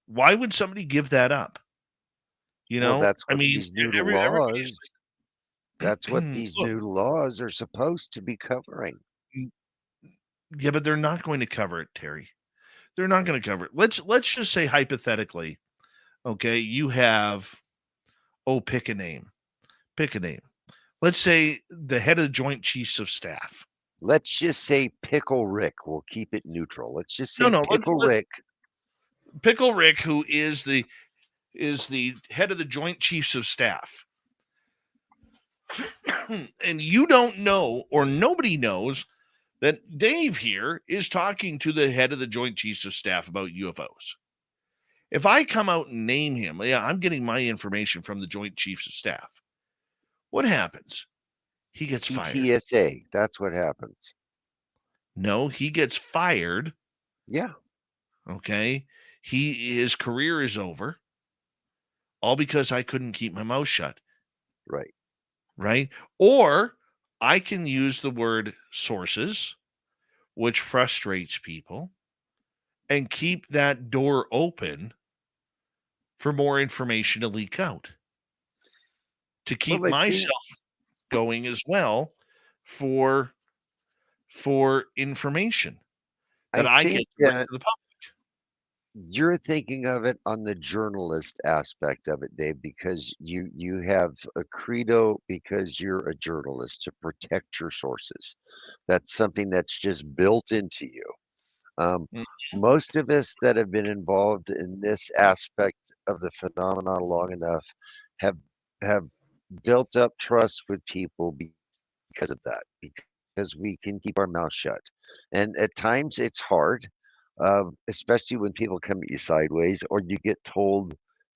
Why would somebody give that up? Well, that's I what mean, these new everybody's laws. That's what these look, new laws are supposed to be covering. yeah, but they're not going to cover it, Terry. They're not going to cover it. Let's just say hypothetically, okay, you have, pick a name. Pick a name. Let's say the head of the Joint Chiefs of Staff. Let's just say Pickle Rick. We'll keep it neutral. Let's just say No, Pickle Rick. Pickle Rick, who is the head of the Joint Chiefs of Staff. And you don't know, or nobody knows, that Dave here is talking to the head of the Joint Chiefs of Staff about UFOs. If I come out and name him, yeah, I'm getting my information from the Joint Chiefs of Staff. What happens? He gets fired. TSA. That's what happens. No, he gets fired. Yeah. Okay. His career is over. All because I couldn't keep my mouth shut. Right. Right. Or I can use the word sources, which frustrates people, and keep that door open for more information to leak out, to keep myself going as well for information that I get to bring to the public. You're thinking of it on the journalist aspect of it, Dave, because you have a credo because you're a journalist to protect your sources. That's something that's just built into you. Most of us that have been involved in this aspect of the phenomenon long enough have built up trust with people because of that, because we can keep our mouth shut. And at times it's hard, especially when people come at you sideways or you get told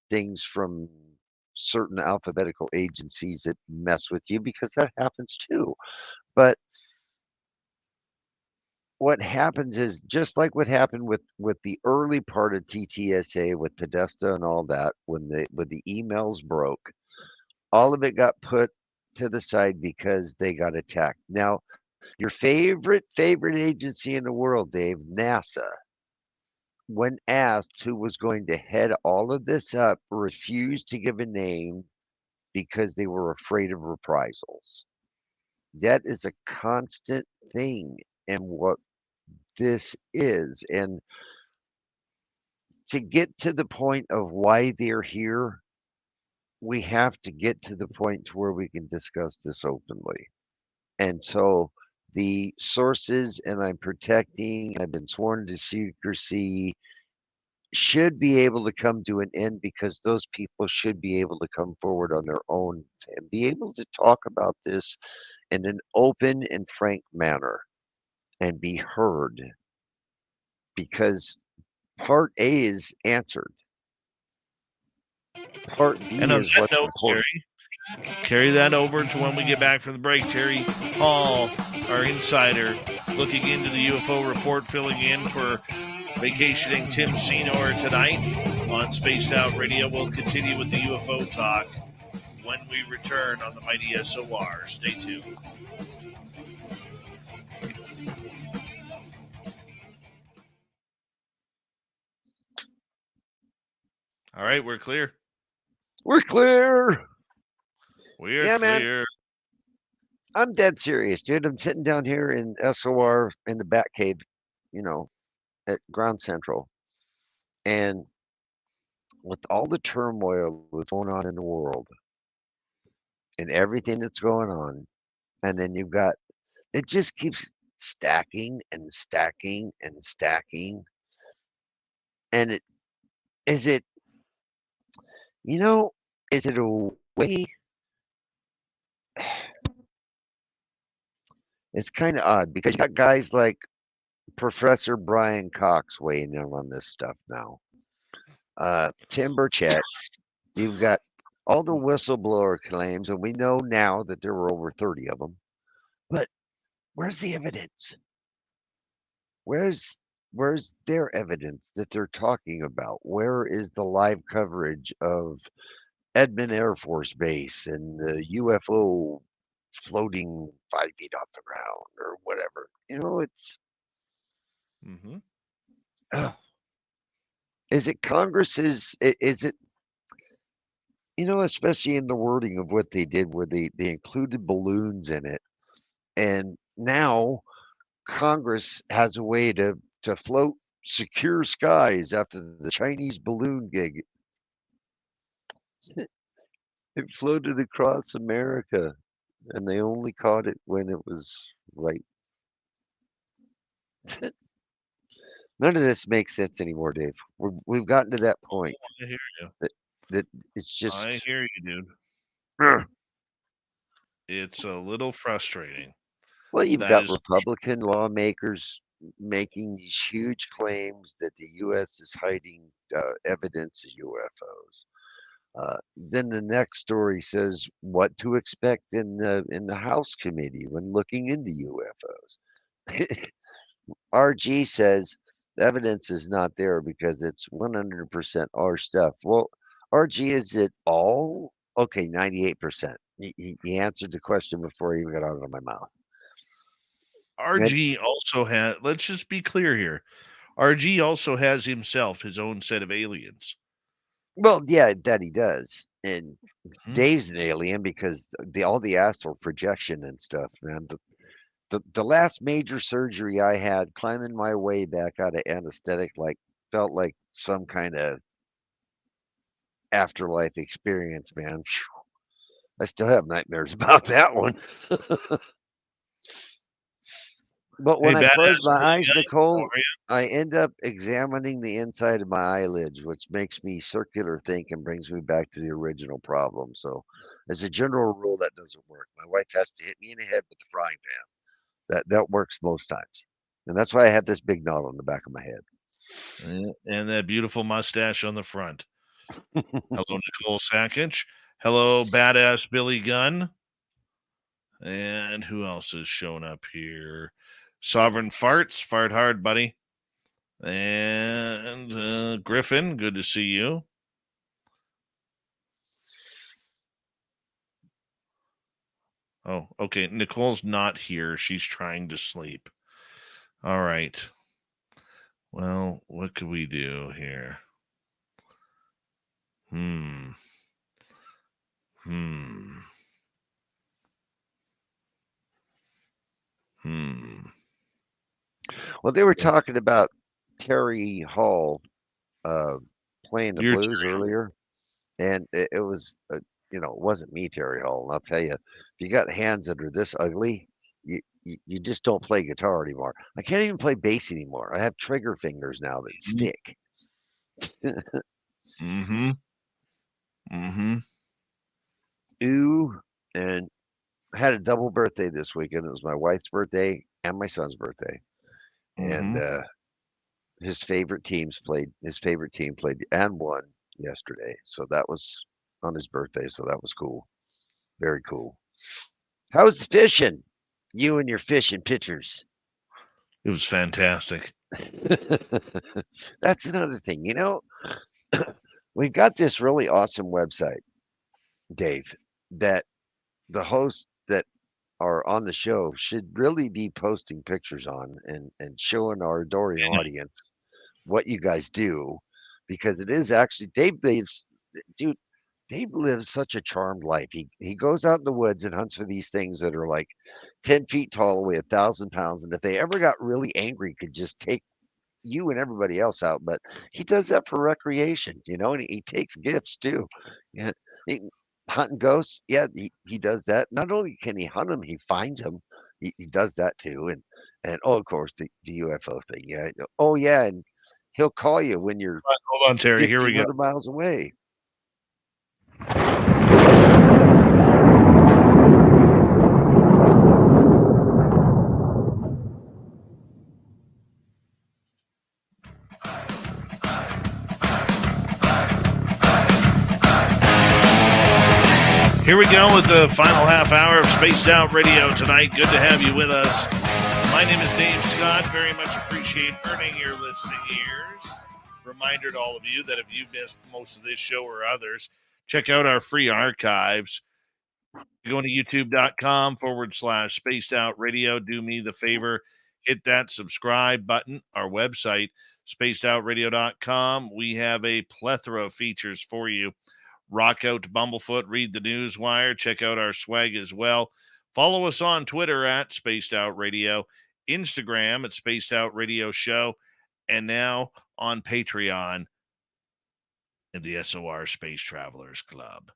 things from certain alphabetical agencies that mess with you, because that happens too. But what happens is just like what happened with the early part of TTSA with Podesta and all that, when the emails broke, all of it got put to the side because they got attacked. Now, your favorite agency in the world, Dave, NASA, when asked who was going to head all of this up, refused to give a name because they were afraid of reprisals. That is a constant thing in what this is. And to get to the point of why they're here, we have to get to the point to where we can discuss this openly. And so the sources, and I'm protecting, I've been sworn to secrecy, should be able to come to an end, because those people should be able to come forward on their own and be able to talk about this in an open and frank manner and be heard, because part A is answered. Part B And on is that what's note, important. carry that over to when we get back from the break. Terry Hall, our insider, looking into the UFO report, filling in for vacationing Tim Senor tonight on Spaced Out Radio. We'll continue with the UFO talk when we return on the Mighty SOR. Stay tuned. All right, we're clear. We're clear. We're Yeah, man. clear. I'm dead serious, dude. I'm sitting down here in SOR in the Batcave, at Ground Central. And with all the turmoil that's going on in the world and everything that's going on, and then you've got it just keeps stacking and stacking and stacking. And is it is it a way? It's kind of odd because you got guys like Professor Brian Cox weighing in on this stuff now. Tim Burchett, you've got all the whistleblower claims, and we know now that there were over 30 of them. But where's the evidence? Where's their evidence that they're talking about? Where is the live coverage of Edmond Air Force Base and the UFO floating 5 feet off the ground or whatever? It's Mm-hmm. is it Congress's? Is it especially in the wording of what they did, where they included balloons in it, and now Congress has a way to float secure skies after the Chinese balloon gig. It floated across America, and they only caught it when it was right. None of this makes sense anymore, Dave. We've gotten to that point I hear you. that it's just. I hear you, dude. It's a little frustrating. Well, you've That got is Republican lawmakers making these huge claims that the U.S. is hiding evidence of UFOs. Then the next story says what to expect in the House committee when looking into UFOs. RG says the evidence is not there because it's 100% our stuff. Well, RG, is it all? Okay, 98%. He answered the question before he even got out of my mouth. RG also has, let's just be clear here. RG also has himself his own set of aliens. Well, yeah, that he does. And Mhm. Dave's an alien because all the astral projection and stuff, man. The last major surgery I had, climbing my way back out of anesthetic, felt like some kind of afterlife experience, man. I still have nightmares about that one. But when Hey, I close badass my Billy eyes, Gunn, how Nicole, are you? I end up examining the inside of my eyelids, which makes me circular think and brings me back to the original problem. So, as a general rule, that doesn't work. My wife has to hit me in the head with the frying pan. That works most times, and that's why I have this big knot on the back of my head. And that beautiful mustache on the front. Hello, Nicole Sackage. Hello, badass Billy Gunn. And who else is showing up here? Sovereign Farts. Fart hard, buddy. And Griffin, good to see you. Oh, okay. Nicole's not here. She's trying to sleep. All right. Well, what could we do here? Hmm. Well, they were talking about Terry Hall playing the You're blues earlier, and it was, it wasn't me, Terry Hall. And I'll tell you, if you got hands that are this ugly, you just don't play guitar anymore. I can't even play bass anymore. I have trigger fingers now that stick. Mm-hmm. Ooh, and I had a double birthday this weekend. It was my wife's birthday and my son's birthday, and his favorite team played and won yesterday. So that was on his birthday. So that was cool. Very cool. How was the fishing? You and your fishing pictures. It was fantastic. That's another thing. We've got this really awesome website, Dave, that the hosts that are on the show should really be posting pictures on and showing our adoring audience what you guys do. because it is actually Dave lives, dude. Dave lives such a charmed life. He goes out in the woods and hunts for these things that are like 10 feet tall, weigh 1,000 pounds, and if they ever got really angry, could just take you and everybody else out. But he does that for recreation, and he takes gifts too. Yeah, he, hunting ghosts. Yeah, he does that. Not only can he hunt them, he finds them. He does that too, and oh, of course the UFO thing. Yeah. Oh yeah, and he'll call you when you're Hold on, Terry. Here we go. 1,500 miles away. Here we go with the final half hour of Spaced Out Radio tonight. Good to have you with us. My name is Dave Scott. Very much appreciate earning your listening ears. Reminder to all of you that if you've missed most of this show or others, check out our free archives. You go to youtube.com/Spaced Out Radio. Do me the favor, hit that subscribe button. Our website, spacedoutradio.com. We have a plethora of features for you. Rock out to Bumblefoot, read the Newswire, check out our swag as well. Follow us on Twitter at Spaced Out Radio, Instagram at Spaced Out Radio Show, and now on Patreon in the SOR Space Travelers Club.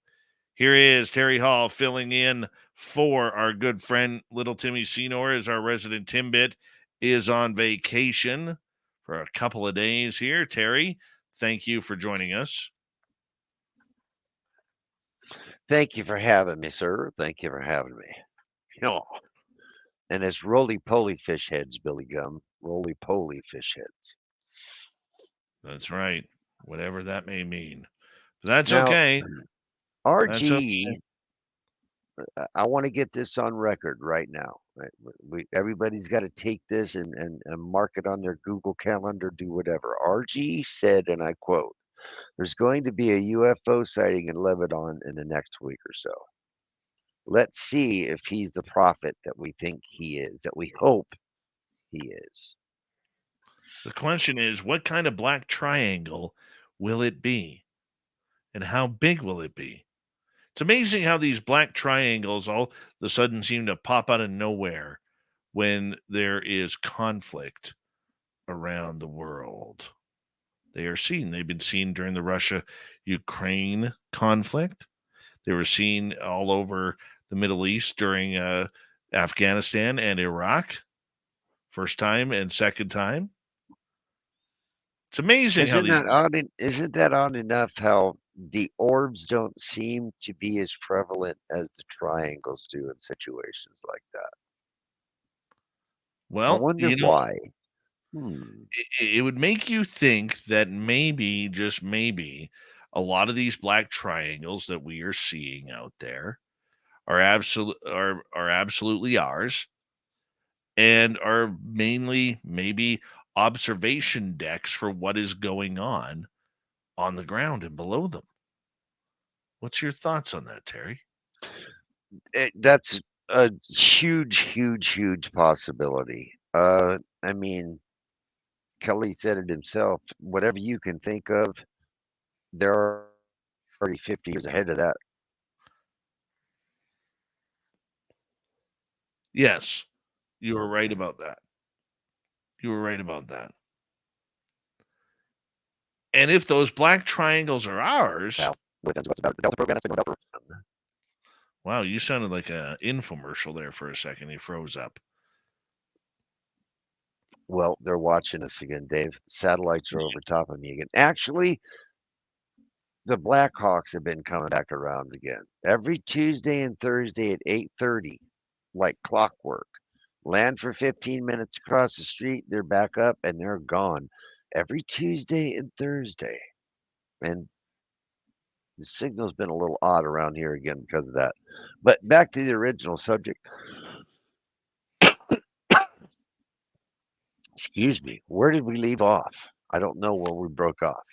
Here is Terry Hall filling in for our good friend Little Timmy Senor, as our resident Timbit is on vacation for a couple of days here. Terry, thank you for joining us. Thank you for having me, sir. Thank you for having me. And it's roly-poly fish heads, Billy Gum. Roly-poly fish heads. That's right. Whatever that may mean. But that's Now, okay. RG, That's okay. I want to get this on record right now. Everybody's got to take this and mark it on their Google Calendar, do whatever. RG said, and I quote, "There's going to be a UFO sighting in Lebanon in the next week or so. Let's see if he's the prophet that we think he is, that we hope he is." The question is, what kind of black triangle will it be? And how big will it be? It's amazing how these black triangles all of a sudden seem to pop out of nowhere when there is conflict around the world. They are seen. They've been seen during the Russia-Ukraine conflict. They were seen all over the Middle East during Afghanistan and Iraq. First time and second time. It's amazing how these... Isn't that odd enough how the orbs don't seem to be as prevalent as the triangles do in situations like that? Well, I wonder why. It would make you think that maybe, just maybe, a lot of these black triangles that we are seeing out there are absolutely ours, and are mainly maybe observation decks for what is going on the ground and below them. What's your thoughts on that, Terry? That's a huge possibility. I mean, Kelly said it himself. Whatever you can think of, they're already 50 years ahead of that. Yes, you were right about that. You were right about that. And if those black triangles are ours... Wow, you sounded like an infomercial there for a second. You froze up. Well, they're watching us again, Dave. Satellites are over top of me again. Actually, the Blackhawks have been coming back around again. Every Tuesday and Thursday at 8:30, like clockwork. Land for 15 minutes across the street, they're back up and they're gone. Every Tuesday and Thursday. And the signal's been a little odd around here again because of that. But back to the original subject. Excuse me. Where did we leave off? I don't know where we broke off.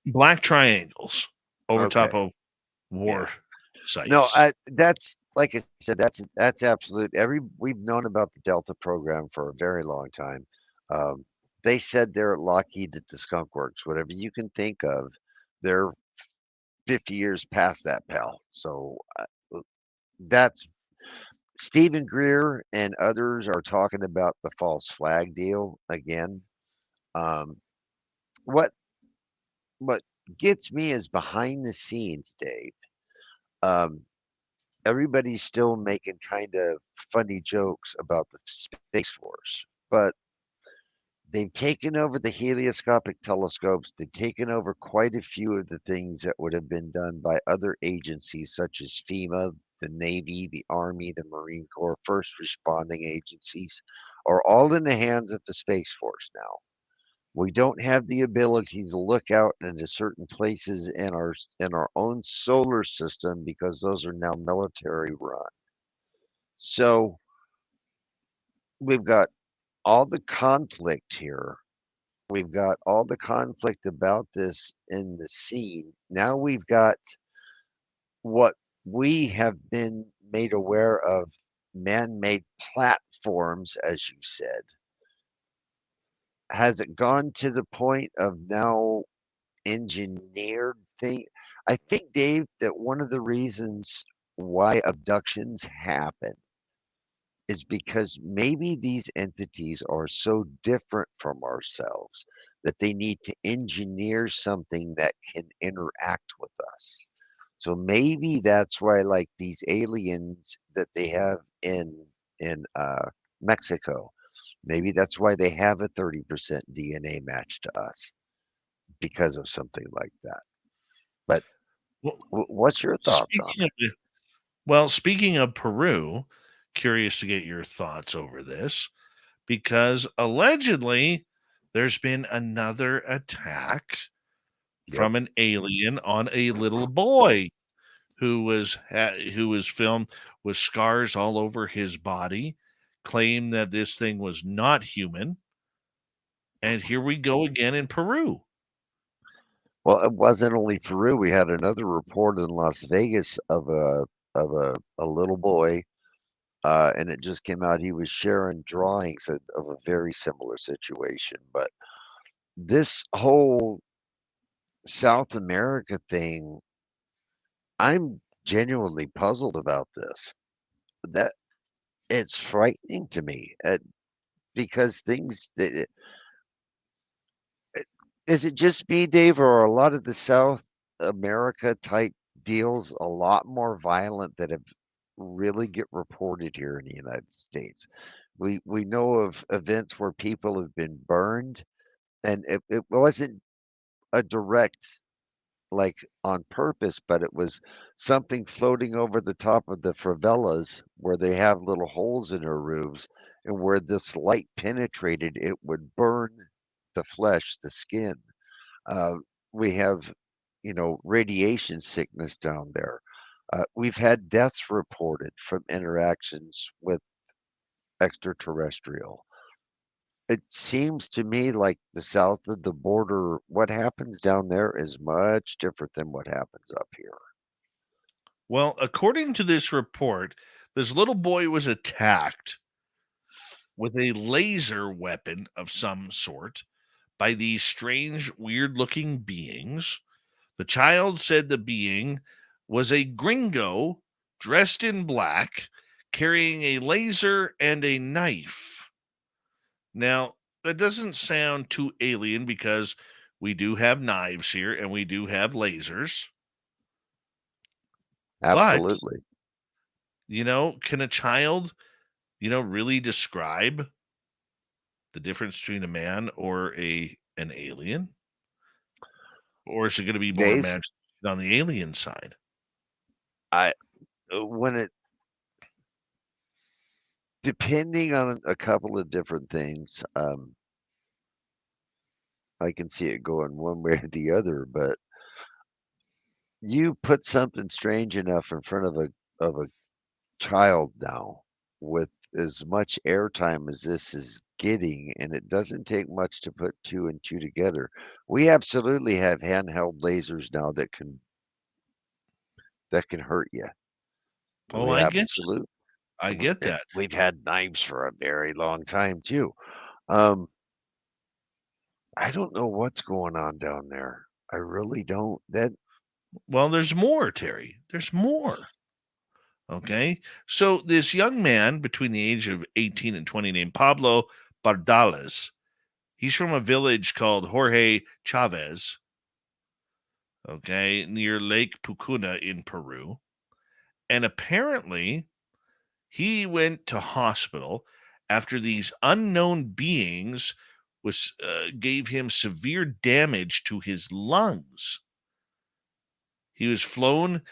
Black triangles over top of war sites. No, that's like I said. That's absolute. We've known about the Delta program for a very long time. they said they're at Lockheed at the Skunk Works, whatever you can think of. They're 50 years past that, pal. So that's Stephen Greer and others are talking about the false flag deal again. Um, what what gets me is behind the scenes, Dave. Um, Everybody's still making kind of funny jokes about the Space Force, but they've taken over the helioscopic telescopes. They've taken over quite a few of the things that would have been done by other agencies such as FEMA, the Navy, the Army, the Marine Corps, first responding agencies, are all in the hands of the Space Force now. We don't have the ability to look out into certain places in our own solar system because those are now military run. So we've got all the conflict here. We've got all the conflict about this in the scene. Now we've got what we have been made aware of, man-made platforms, as you said. Has it gone to the point of now engineered thing? I think, Dave, that one of the reasons why abductions happen is because maybe these entities are so different from ourselves that they need to engineer something that can interact with us. So maybe that's why, like these aliens that they have in Mexico, maybe that's why they have a 30% DNA match to us because of something like that. But Well, what's your thoughts on speaking of well, speaking of Peru, curious to get your thoughts over this because allegedly there's been another attack it? Yep. from an alien on a little boy who was filmed with scars all over his body, claimed that this thing was not human, and here we go again in Peru. Well, it wasn't only Peru. We had another report in Las Vegas of a little boy, and it just came out. He was sharing drawings of a very similar situation. But this whole South America thing, I'm genuinely puzzled about this. That it's frightening to me because things that is it just me, Dave, or are a lot of the South America type deals a lot more violent that have really get reported here in the United States? We know of events where people have been burned, and it wasn't a direct like on purpose, but it was something floating over the top of the favelas where they have little holes in their roofs, and where this light penetrated, it would burn the flesh, the skin. Uh, we have, radiation sickness down there. We've had deaths reported from interactions with extraterrestrial. It seems to me like the south of the border, what happens down there is much different than what happens up here. Well, according to this report, this little boy was attacked with a laser weapon of some sort by these strange, weird looking beings. The child said the being was a gringo dressed in black, carrying a laser and a knife. Now, that doesn't sound too alien because we do have knives here and we do have lasers. But, Absolutely. can a child, really describe the difference between a man or an alien? Or is it going to be more Dave, imagination on the alien side? I when it depending on a couple of different things, I can see it going one way or the other, but you put something strange enough in front of a child now with as much airtime as this is getting, and it doesn't take much to put two and two together. We absolutely have handheld lasers now that can hurt you. Oh, We I get absolutely I get that. we've had knives for a very long time too. Um, I don't know what's going on down there. I really don't. Well, there's more, Terry. There's more. Okay. So this young man between the age of 18 and 20 named Pablo Bardales, he's from a village called Jorge Chavez, okay, near Lake Pucuna in Peru. And apparently he went to hospital after these unknown beings gave him severe damage to his lungs. He was flown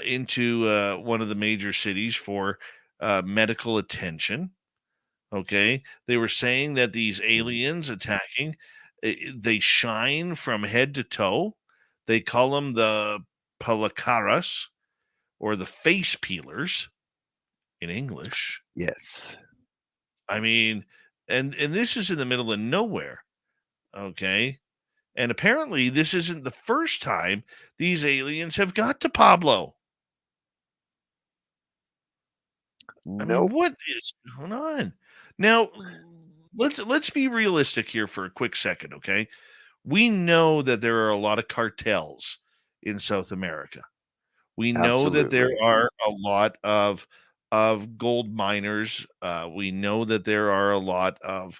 into one of the major cities for medical attention. Okay. They were saying that these aliens attacking, they shine from head to toe. They call them the palacaras or the face peelers in English. Yes. I mean, and this is in the middle of nowhere. Okay. And apparently this isn't the first time these aliens have got to Pablo. I mean, Nope. what is going on? Now, let's be realistic here for a quick second, okay? We know that there are a lot of cartels in South America. We know that there Absolutely. are a lot of gold miners. We know that there are a lot of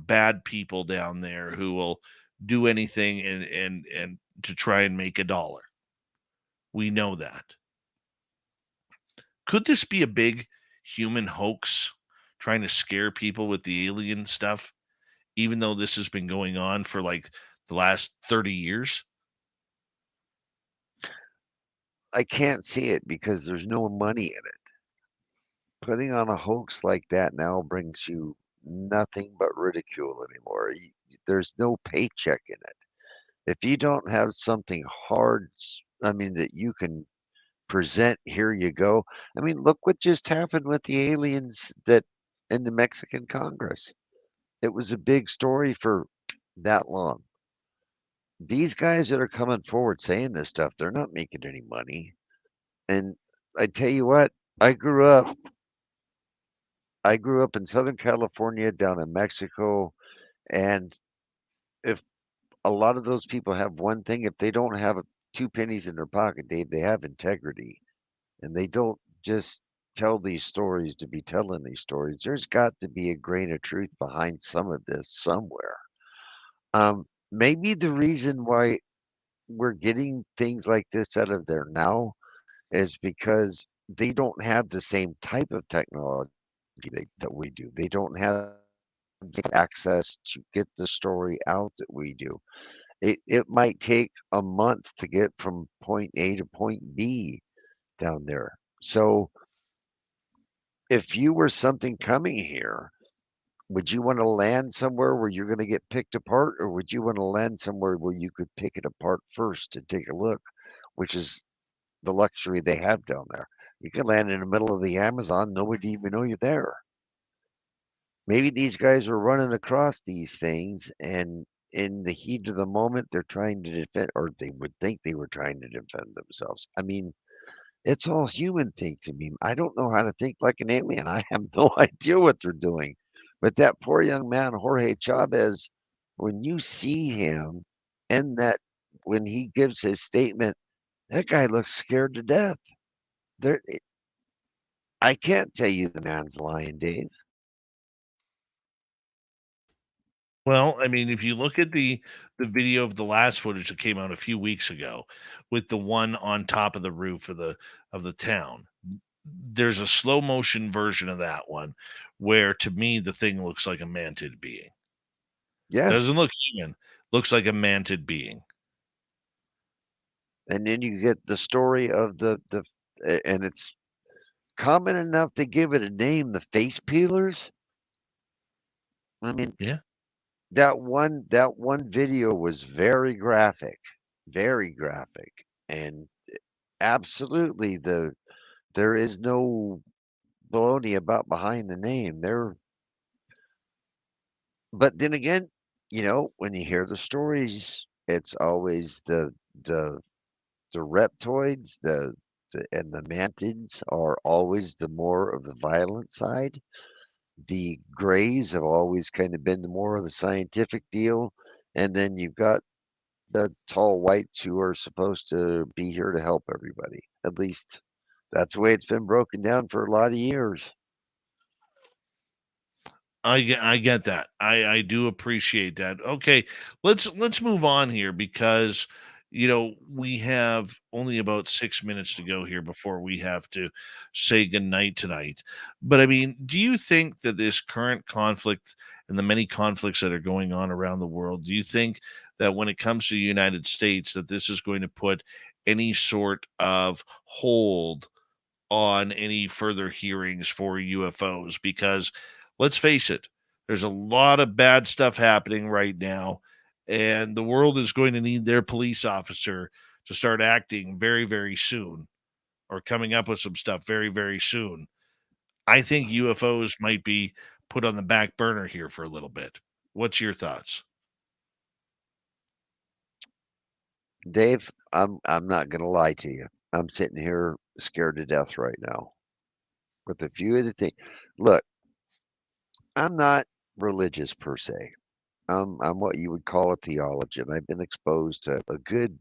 bad people down there who will do anything and to try and make a dollar. We know that. Could this be a big human hoax trying to scare people with the alien stuff, even though this has been going on for like the last 30 years? I can't see it because there's no money in it. Putting on a hoax like that now brings you nothing but ridicule anymore. There's no paycheck in it. If you don't have something hard, I mean, that you can present, here you go. I mean, look what just happened with the aliens that in the Mexican Congress. It was a big story for that long. These guys that are coming forward saying this stuff, they're not making any money. And I tell you what, I grew up I grew up in Southern California, down in Mexico, and if a lot of those people have one thing, if they don't have 2 pennies in their pocket, Dave, they have integrity, and they don't just tell these stories to be telling these stories. There's got to be a grain of truth behind some of this somewhere. Maybe the reason why we're getting things like this out of there now is because they don't have the same type of technology that we do. They don't have access to get the story out that we do. It might take a month to get from point A to point B down there. So if you were something coming here, would you want to land somewhere where you're going to get picked apart, or would you want to land somewhere where you could pick it apart first and take a look, which is the luxury they have down there? You can land in the middle of the Amazon, nobody even know you're there. Maybe these guys were running across these things, and in the heat of the moment, they're trying to defend, or they would think they were trying to defend themselves. I mean, it's all human thing to me. I don't know how to think like an alien. I have no idea what they're doing. But that poor young man, Jorge Chavez, when you see him and that when he gives his statement, that guy looks scared to death. There, I can't tell you the man's lying, Dave. Well, I mean, if you look at the video of the last footage that came out a few weeks ago with the one on top of the roof of the town, there's a slow motion version of that one where to me the thing looks like a mantid being. Yeah. Doesn't look human, looks like a mantid being. And then you get the story of and it's common enough to give it a name, the face peelers. I mean, Yeah. that one video was very graphic, and absolutely there is no baloney about behind the name. But then again, when you hear the stories, it's always the the reptoids, and the mantids are always the more of the violent side. The grays have always kind of been the more of the scientific deal, And then you've got the tall whites who are supposed to be here to help everybody. At least that's the way it's been broken down for a lot of years. I get that. I do appreciate that. Okay, let's move on here because we have only about 6 minutes to go here before we have to say goodnight tonight. But I mean, do you think that this current conflict and the many conflicts that are going on around the world, do you think that when it comes to the United States that this is going to put any sort of hold on any further hearings for UFOs? Because let's face it, there's a lot of bad stuff happening right now, and the world is going to need their police officer to start acting very, very soon, or coming up with some stuff very, very soon. I think UFOs might be put on the back burner here for a little bit. What's your thoughts? Dave, I'm not gonna lie to you. I'm sitting here scared to death right now with a few of the things. Look, I'm not religious per se. I'm what you would call a theologian. I've been exposed to a good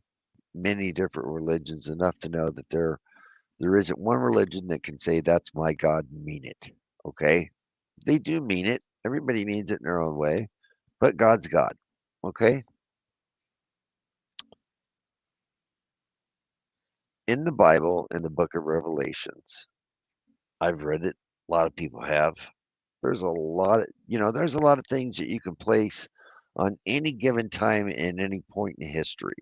many different religions enough to know that there isn't one religion that can say that's my God and mean it. Okay? They do mean it. Everybody means it in their own way, but God's God. Okay? In the Bible, in the book of Revelations, I've read it. A lot of people have. There's a lot of, there's a lot of things that you can place on any given time in any point in history.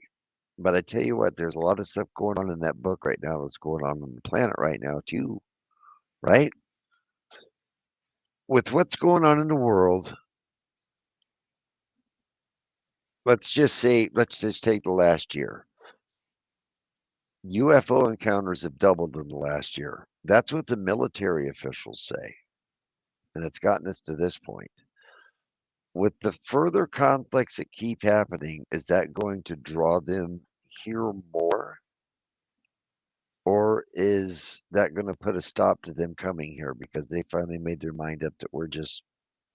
But I tell you what, there's a lot of stuff going on in that book right now that's going on the planet right now too, right? With what's going on in the world, let's just take the last year. UFO encounters have doubled in the last year. That's what the military officials say. And it's gotten us to this point. With the further conflicts that keep happening, is that going to draw them here more? Or is that going to put a stop to them coming here because they finally made their mind up that we're just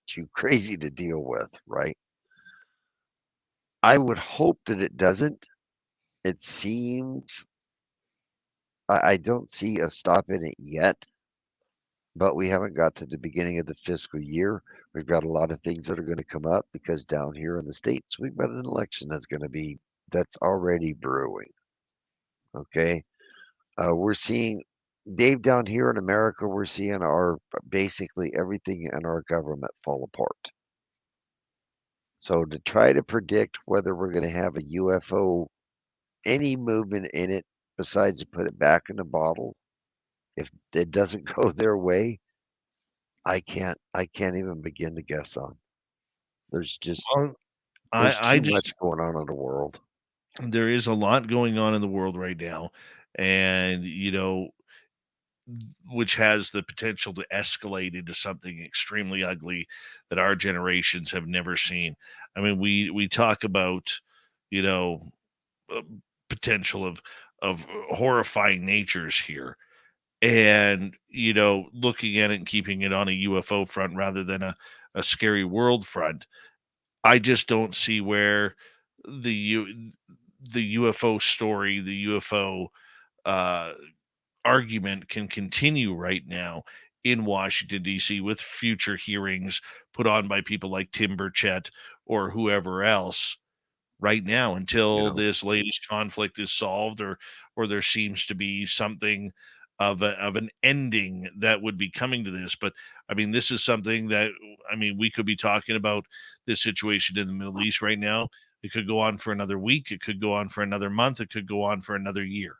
too crazy to deal with, right? I would hope that it doesn't. It seems I don't see a stop in it yet, but we haven't got to the beginning of the fiscal year. We've got a lot of things that are going to come up because down here in the States, we've got an election that's already brewing. Okay. We're seeing, Dave, down here in America, we're seeing basically everything in our government fall apart. So to try to predict whether we're going to have a UFO, any movement in it, besides to put it back in the bottle, if it doesn't go their way, I can't even begin to guess on. There's Well, I too much just going on in the world. there is a lot going on in the world right now, and which has the potential to escalate into something extremely ugly that our generations have never seen. I mean, we talk about, you know, uh, potential of horrifying natures here, and looking at it and keeping it on a UFO front rather than a scary world front. I just don't see where the the UFO story, the UFO uh, argument can continue right now in Washington, D.C., with future hearings put on by people like Tim Burchett or whoever else right now You until know, this latest conflict is solved, or there seems to be something of an ending that would be coming to this. But I mean, this is something that, I mean, we could be talking about this situation in the Middle East right now. It could go on for another week, it could go on for another month, it could go on for another year.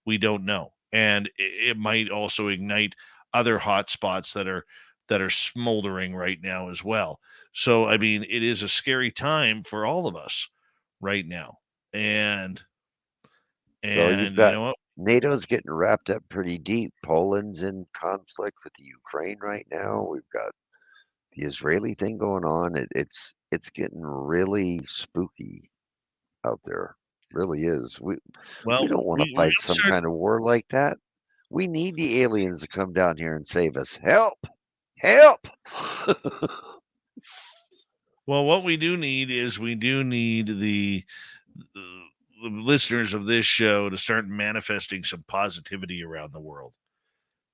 We don't know, and it might also ignite other hot spots that are smoldering right now as well. So I mean, it is a scary time for all of us right now, and well, you've you got know what? NATO's getting wrapped up pretty deep. Poland's in conflict with the Ukraine right now. We've got the Israeli thing going on. It's getting really spooky out there. Really is. We Well, don't want to we fight got to some start. kind of war like that. We need the aliens to come down here and save us. Help! Help! Well, what we do need is the listeners of this show to start manifesting some positivity around the world,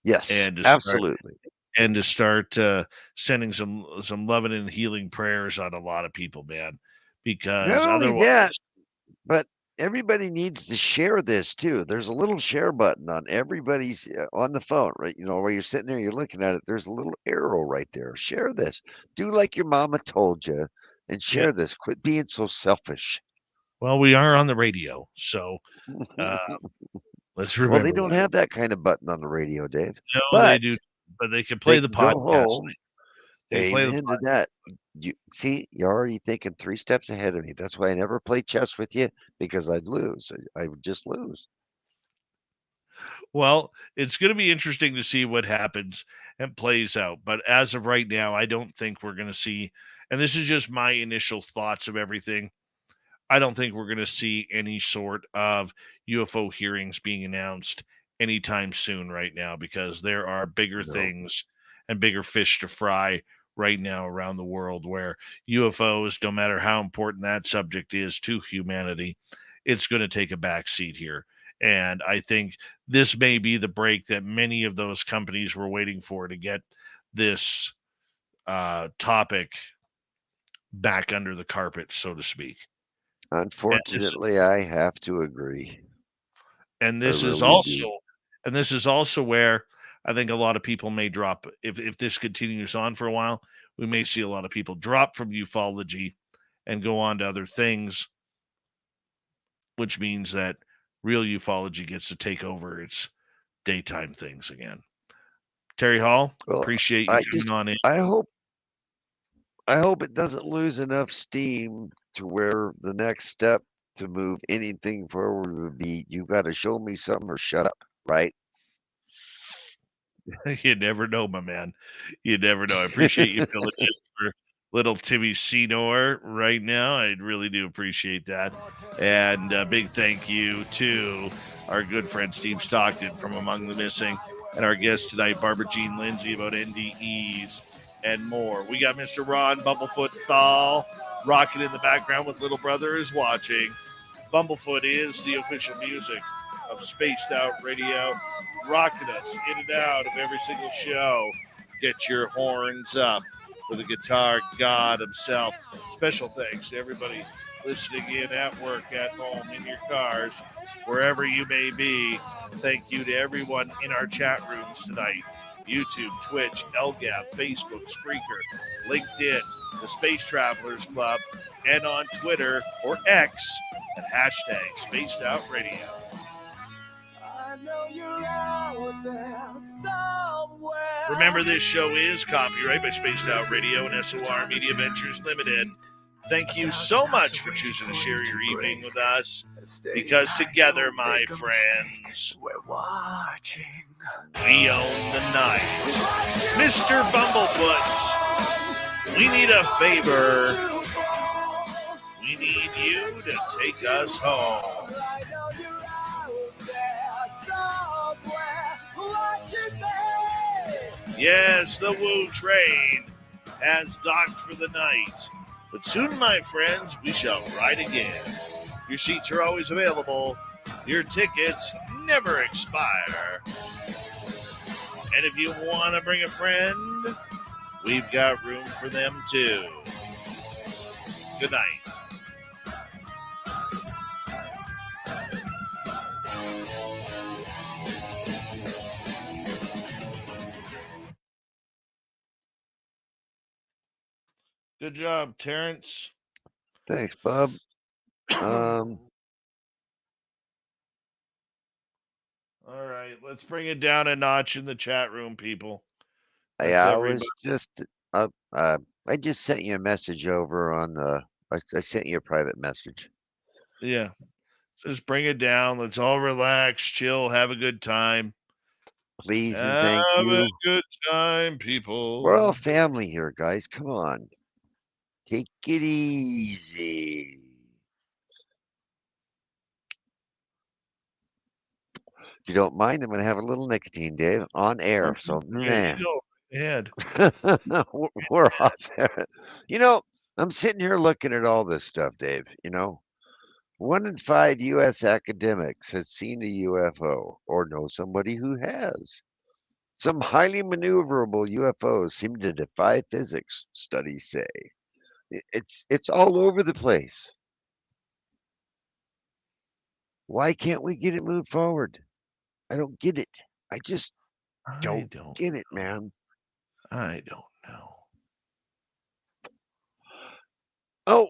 Yes, and absolutely. to start sending some loving and healing prayers on a lot of people, man, because Not only otherwise, that, but everybody needs to share this too. There's a little share button on everybody's on the phone, right? You know, while you're sitting there, you're looking at it. There's a little arrow right there. Share this. Do like your mama told you, and yeah. share this. Quit being so selfish. Well, we are on the radio, so let's Well, they remember don't that. have that kind of button on the radio, Dave. No, they But do, but they can they play the can go podcast. home. They can play the Amen to that. You see, you're already thinking 3 steps ahead of me. That's why I never play chess with you, because I'd lose. I would just lose. Well, it's going to be interesting to see what happens and plays out. But as of right now, I don't think we're going to see, and this is just my initial thoughts of everything. I don't think we're going to see any sort of UFO hearings being announced anytime soon right now, because there are bigger No. things and bigger fish to fry right now around the world, where UFOs, no matter how important that subject is to humanity, it's going to take a back seat here. And I think this may be the break that many of those companies were waiting for to get this topic back under the carpet, so to speak. Unfortunately, I have to agree. And I this is really do. also and this is also where I think a lot of people may drop. If this continues on for a while, we may see a lot of people drop from ufology and go on to other things, which means that real ufology gets to take over its daytime things again. Terry Hall, Well, appreciate you I coming just on in. I hope it doesn't lose enough steam to where the next step to move anything forward would be, you got to show me something or shut up, right? You never know, my man. You never know. I appreciate you filling in for little Timmy Senor right now. I really do appreciate that. And a big thank you to our good friend Steve Stockton from Among the Missing, and our guest tonight, Barbara Jean Lindsay, about NDEs and more. We got Mr. Ron Bumblefoot Thal rocking in the background with Little Brother is Watching. Bumblefoot is the official music of Spaced Out Radio, rocking us in and out of every single show. Get your horns up for the guitar god himself. Special thanks to everybody listening in at work, at home, in your cars, wherever you may be. Thank you to everyone in our chat rooms tonight. YouTube, Twitch, LGAP, Facebook, Spreaker, LinkedIn, the Space Travelers Club, and on Twitter or X at hashtag Spaced Out Radio. Remember, this show is copyright by Spaced Out Radio and SOR Media Ventures Limited. Thank you so much for choosing to share your evening with us, because together, my friends, we own the night. Mr. Bumblefoot, we need a favor. We need you to take us home. Yes, the Woo train has docked for the night. But soon, my friends, we shall ride again. Your seats are always available. Your tickets never expire. And if you want to bring a friend, we've got room for them too. Good night. Good job, Terrence. Thanks, Bob. All right, let's bring it down a notch in the chat room, people. That's I everybody. was just, I just sent you a message over on the, I sent you a private message. Yeah. Just bring it down. Let's all relax, chill, have a good time. Please and thank Have a you. good time, people. We're all family here, guys. Come on. Take it easy. If you don't mind, I'm going to have a little nicotine, Dave, on air. So, There man, you go. Ahead. we're off there. You know, I'm sitting here looking at all this stuff, Dave. 1 in 5 U.S. academics has seen a UFO or know somebody who has. Some highly maneuverable UFOs seem to defy physics, studies say. It's all over the place. Why can't we get it moved forward? I don't get it. I just I don't don't get it, know. man. I don't know. Oh,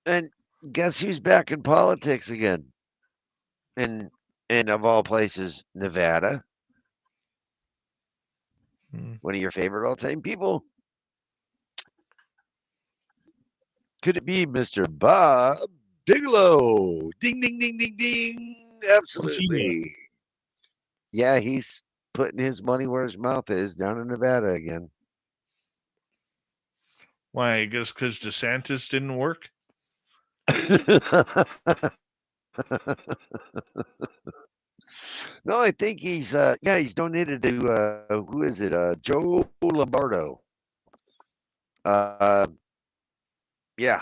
and guess who's back in politics again? And of all places, Nevada. Hmm. One of your favorite all-time people. Could it be Mr. Bob Bigelow? Ding, ding, ding, ding, ding. What's he doing? Absolutely. Yeah, he's putting his money where his mouth is down in Nevada again. Why? I guess because DeSantis didn't work. No, I think he's he's donated to who is it? Joe Lombardo. Uh yeah,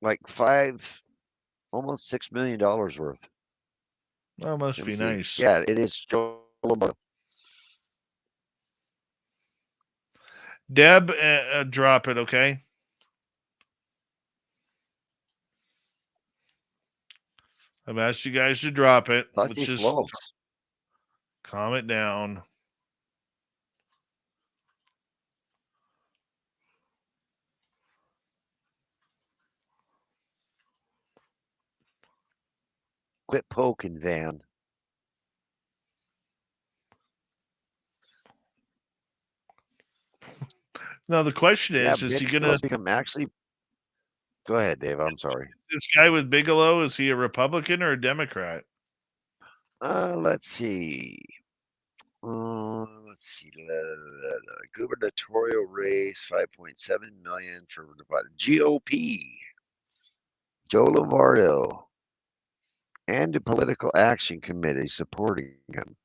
like almost $6 million worth. Well, must Let me be see. nice. Yeah, it is Joe Lombardo. Deb, drop it, okay? I've asked you guys to drop it. Plus Let's he just slopes. calm it down. Quit poking, Van. Now the question Yeah, is he gonna Bigelow's become actually. Go ahead, Dave. I'm sorry. this guy with Bigelow, is he a Republican or a Democrat? Let's see. Gubernatorial race, 5.7 million for the GOP. Joe Lombardo and the Political Action Committee supporting him.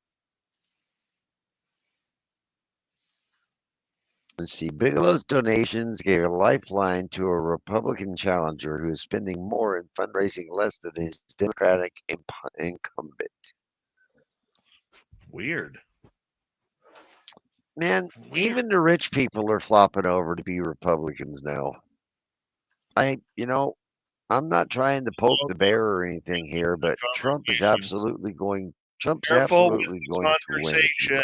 Let's see. Bigelow's donations gave a lifeline to a Republican challenger who is spending more in fundraising less than his Democratic incumbent. Weird. Man, Weird. even the rich people are flopping over to be Republicans now. I'm not trying to poke the bear or anything here, but Trump's absolutely going Careful with to the win. conversation.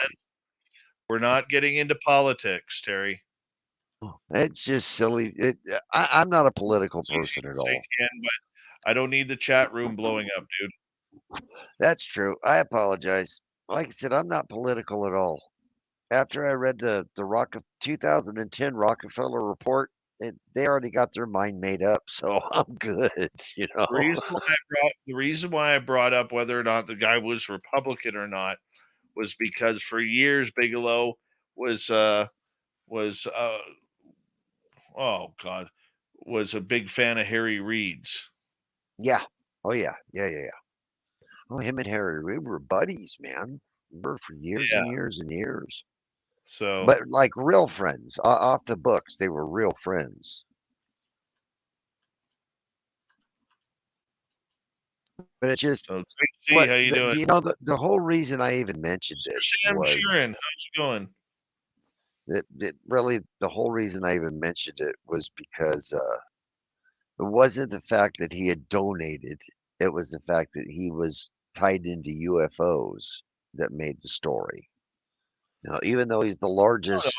We're not getting into politics, Terry. It's just silly. I'm not a political It's easy person to at say, all. Ken, but I don't need the chat room blowing up, dude. That's true. I apologize. Like I said, I'm not political at all. After I read the 2010 Rockefeller report, they already got their mind made up, so I'm good. The reason why I brought up whether or not the guy was Republican or not was because for years Bigelow was oh God, was a big fan of Harry Reid's. Yeah. Oh yeah. Yeah. Oh, him and Harry Reid were buddies, man. Were for years and years and years. So, but like real friends, off the books, they were real friends. But it's just, so Tracy, how you doing? The whole reason I even mentioned it Sam was Sheeran, how's it going? Really the whole reason I even mentioned it was because it wasn't the fact that he had donated; it was the fact that he was tied into UFOs that made the story. Even though he's the largest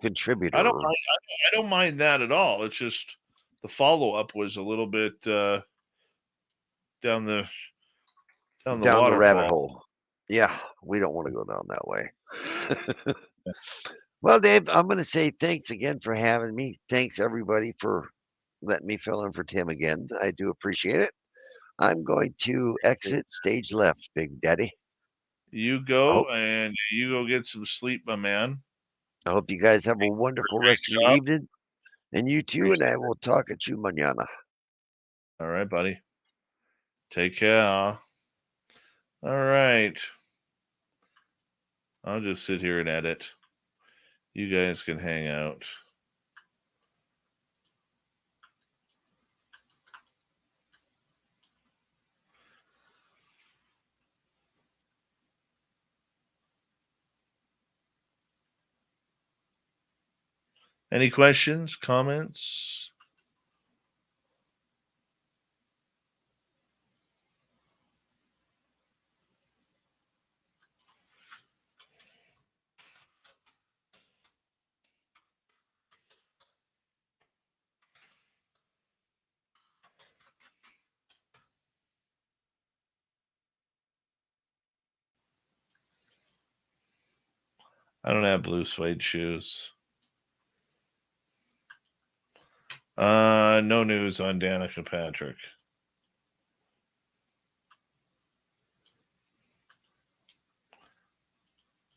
contributor, I don't mind that at all. It's just the follow up was a little bit down the rabbit hole. Yeah, we don't want to go down that way. Well, Dave, I'm going to say thanks again for having me. Thanks everybody for letting me fill in for Tim again. I do appreciate it. I'm going to exit stage left, Big Daddy. You go and you go get some sleep, my man. I hope you guys have a wonderful rest of your evening. And you too, and I will talk at you mañana. All right, buddy. Take care. All right. I'll just sit here and edit. You guys can hang out. Any questions, comments? I don't have blue suede shoes. No news on Danica Patrick.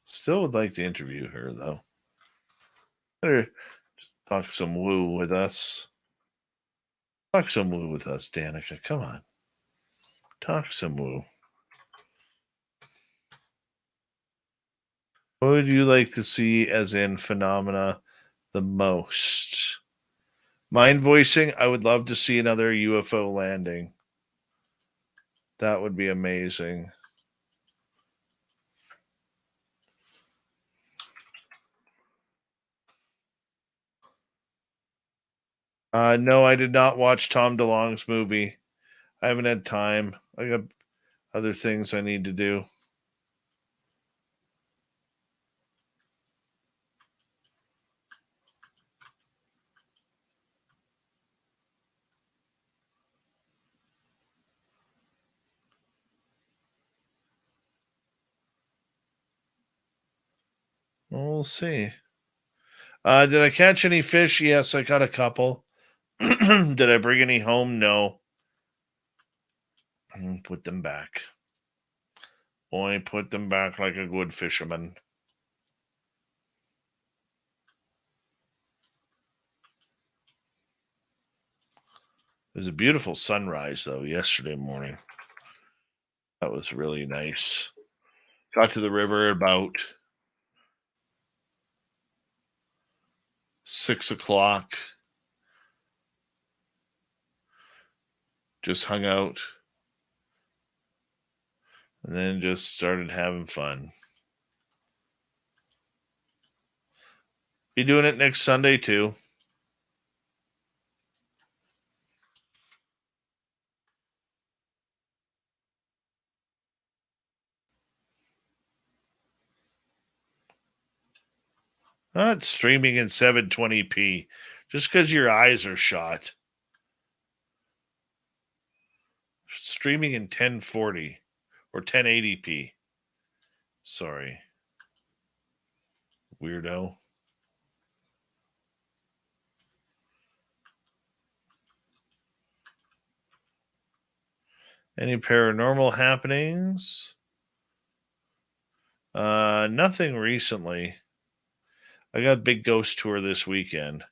Still would like to interview her, though. Better talk some woo with us. Talk some woo with us, Danica. Come on. Talk some woo. What would you like to see as in phenomena the most? Mind voicing, I would love to see another UFO landing. That would be amazing. No, I did not watch Tom DeLonge's movie. I haven't had time. I got other things I need to do. We'll see. Did I catch any fish? Yes, I caught a couple. Did I bring any home? No. Put them back. Only put them back like a good fisherman. It was a beautiful sunrise, though, yesterday morning. That was really nice. Got to the river about 6 o'clock. Just hung out. And then just started having fun. Be doing it next Sunday, too. Not streaming in 720p. Just because your eyes are shot. Streaming in 1040 or 1080p. Sorry. Weirdo. Any paranormal happenings? Nothing recently. I got a big ghost tour this weekend.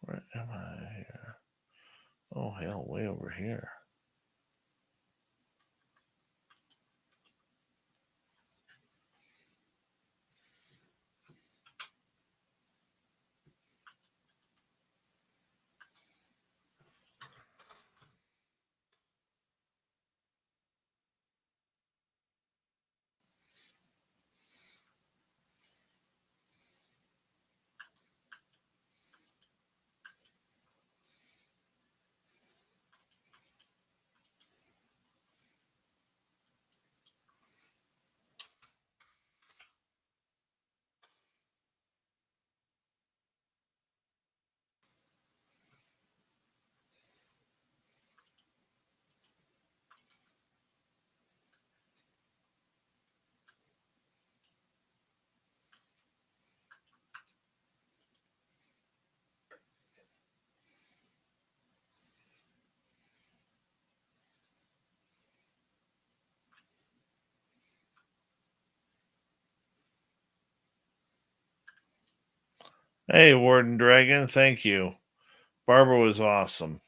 Where am I here? Oh, hell, way over here. Hey, Warden Dragon, thank you. Barbara was awesome.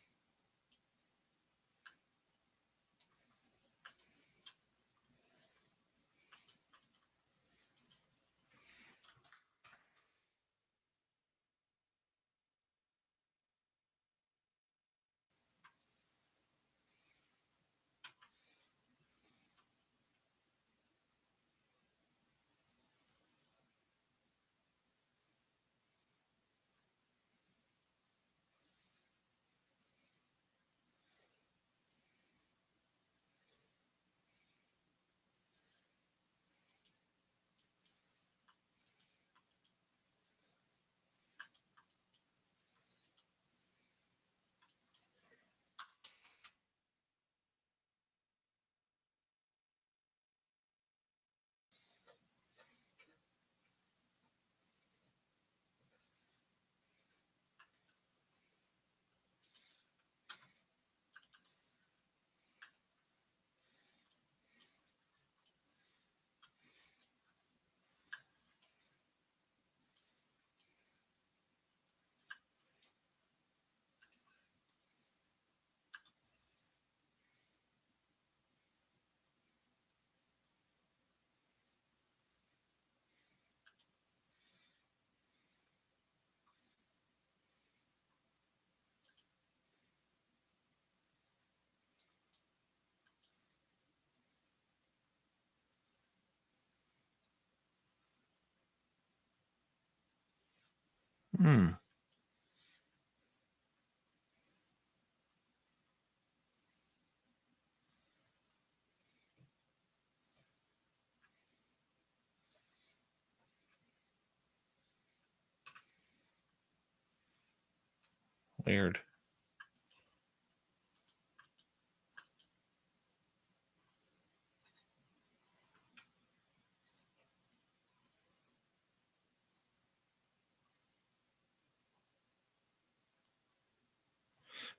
Weird.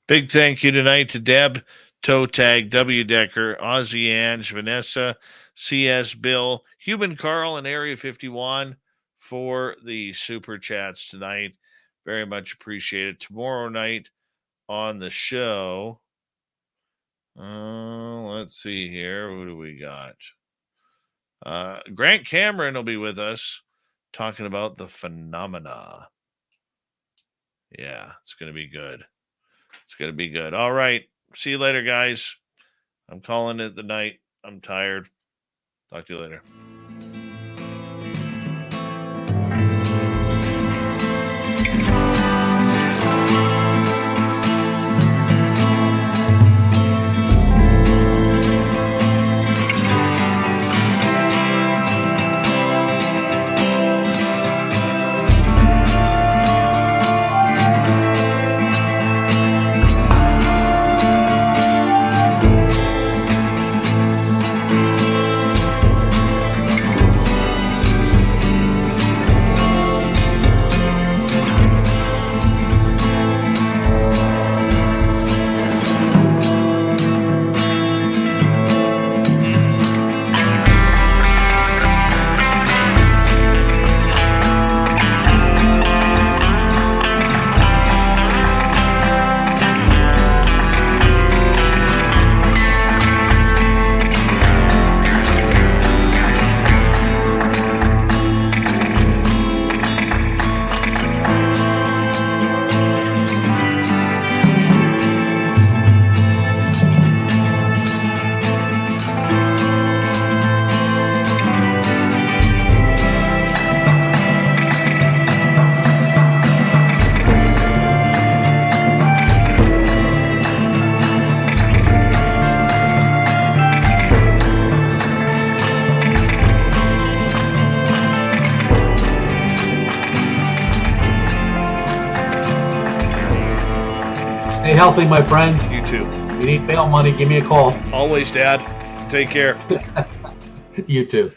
Big thank you tonight to Deb, Toe Tag, W. Decker, Ozzy Ange, Vanessa, CS Bill, Human Carl, and Area 51 for the super chats tonight. Very much appreciated. Tomorrow night on the show, let's see here. Who do we got? Grant Cameron will be with us talking about the phenomena. Yeah, it's going to be good. It's going to be good. All right. See you later, guys. I'm calling it the night. I'm tired. Talk to you later. Stay healthy, my friend. You too. If you need bail money, give me a call. Always, Dad. Take care. You too.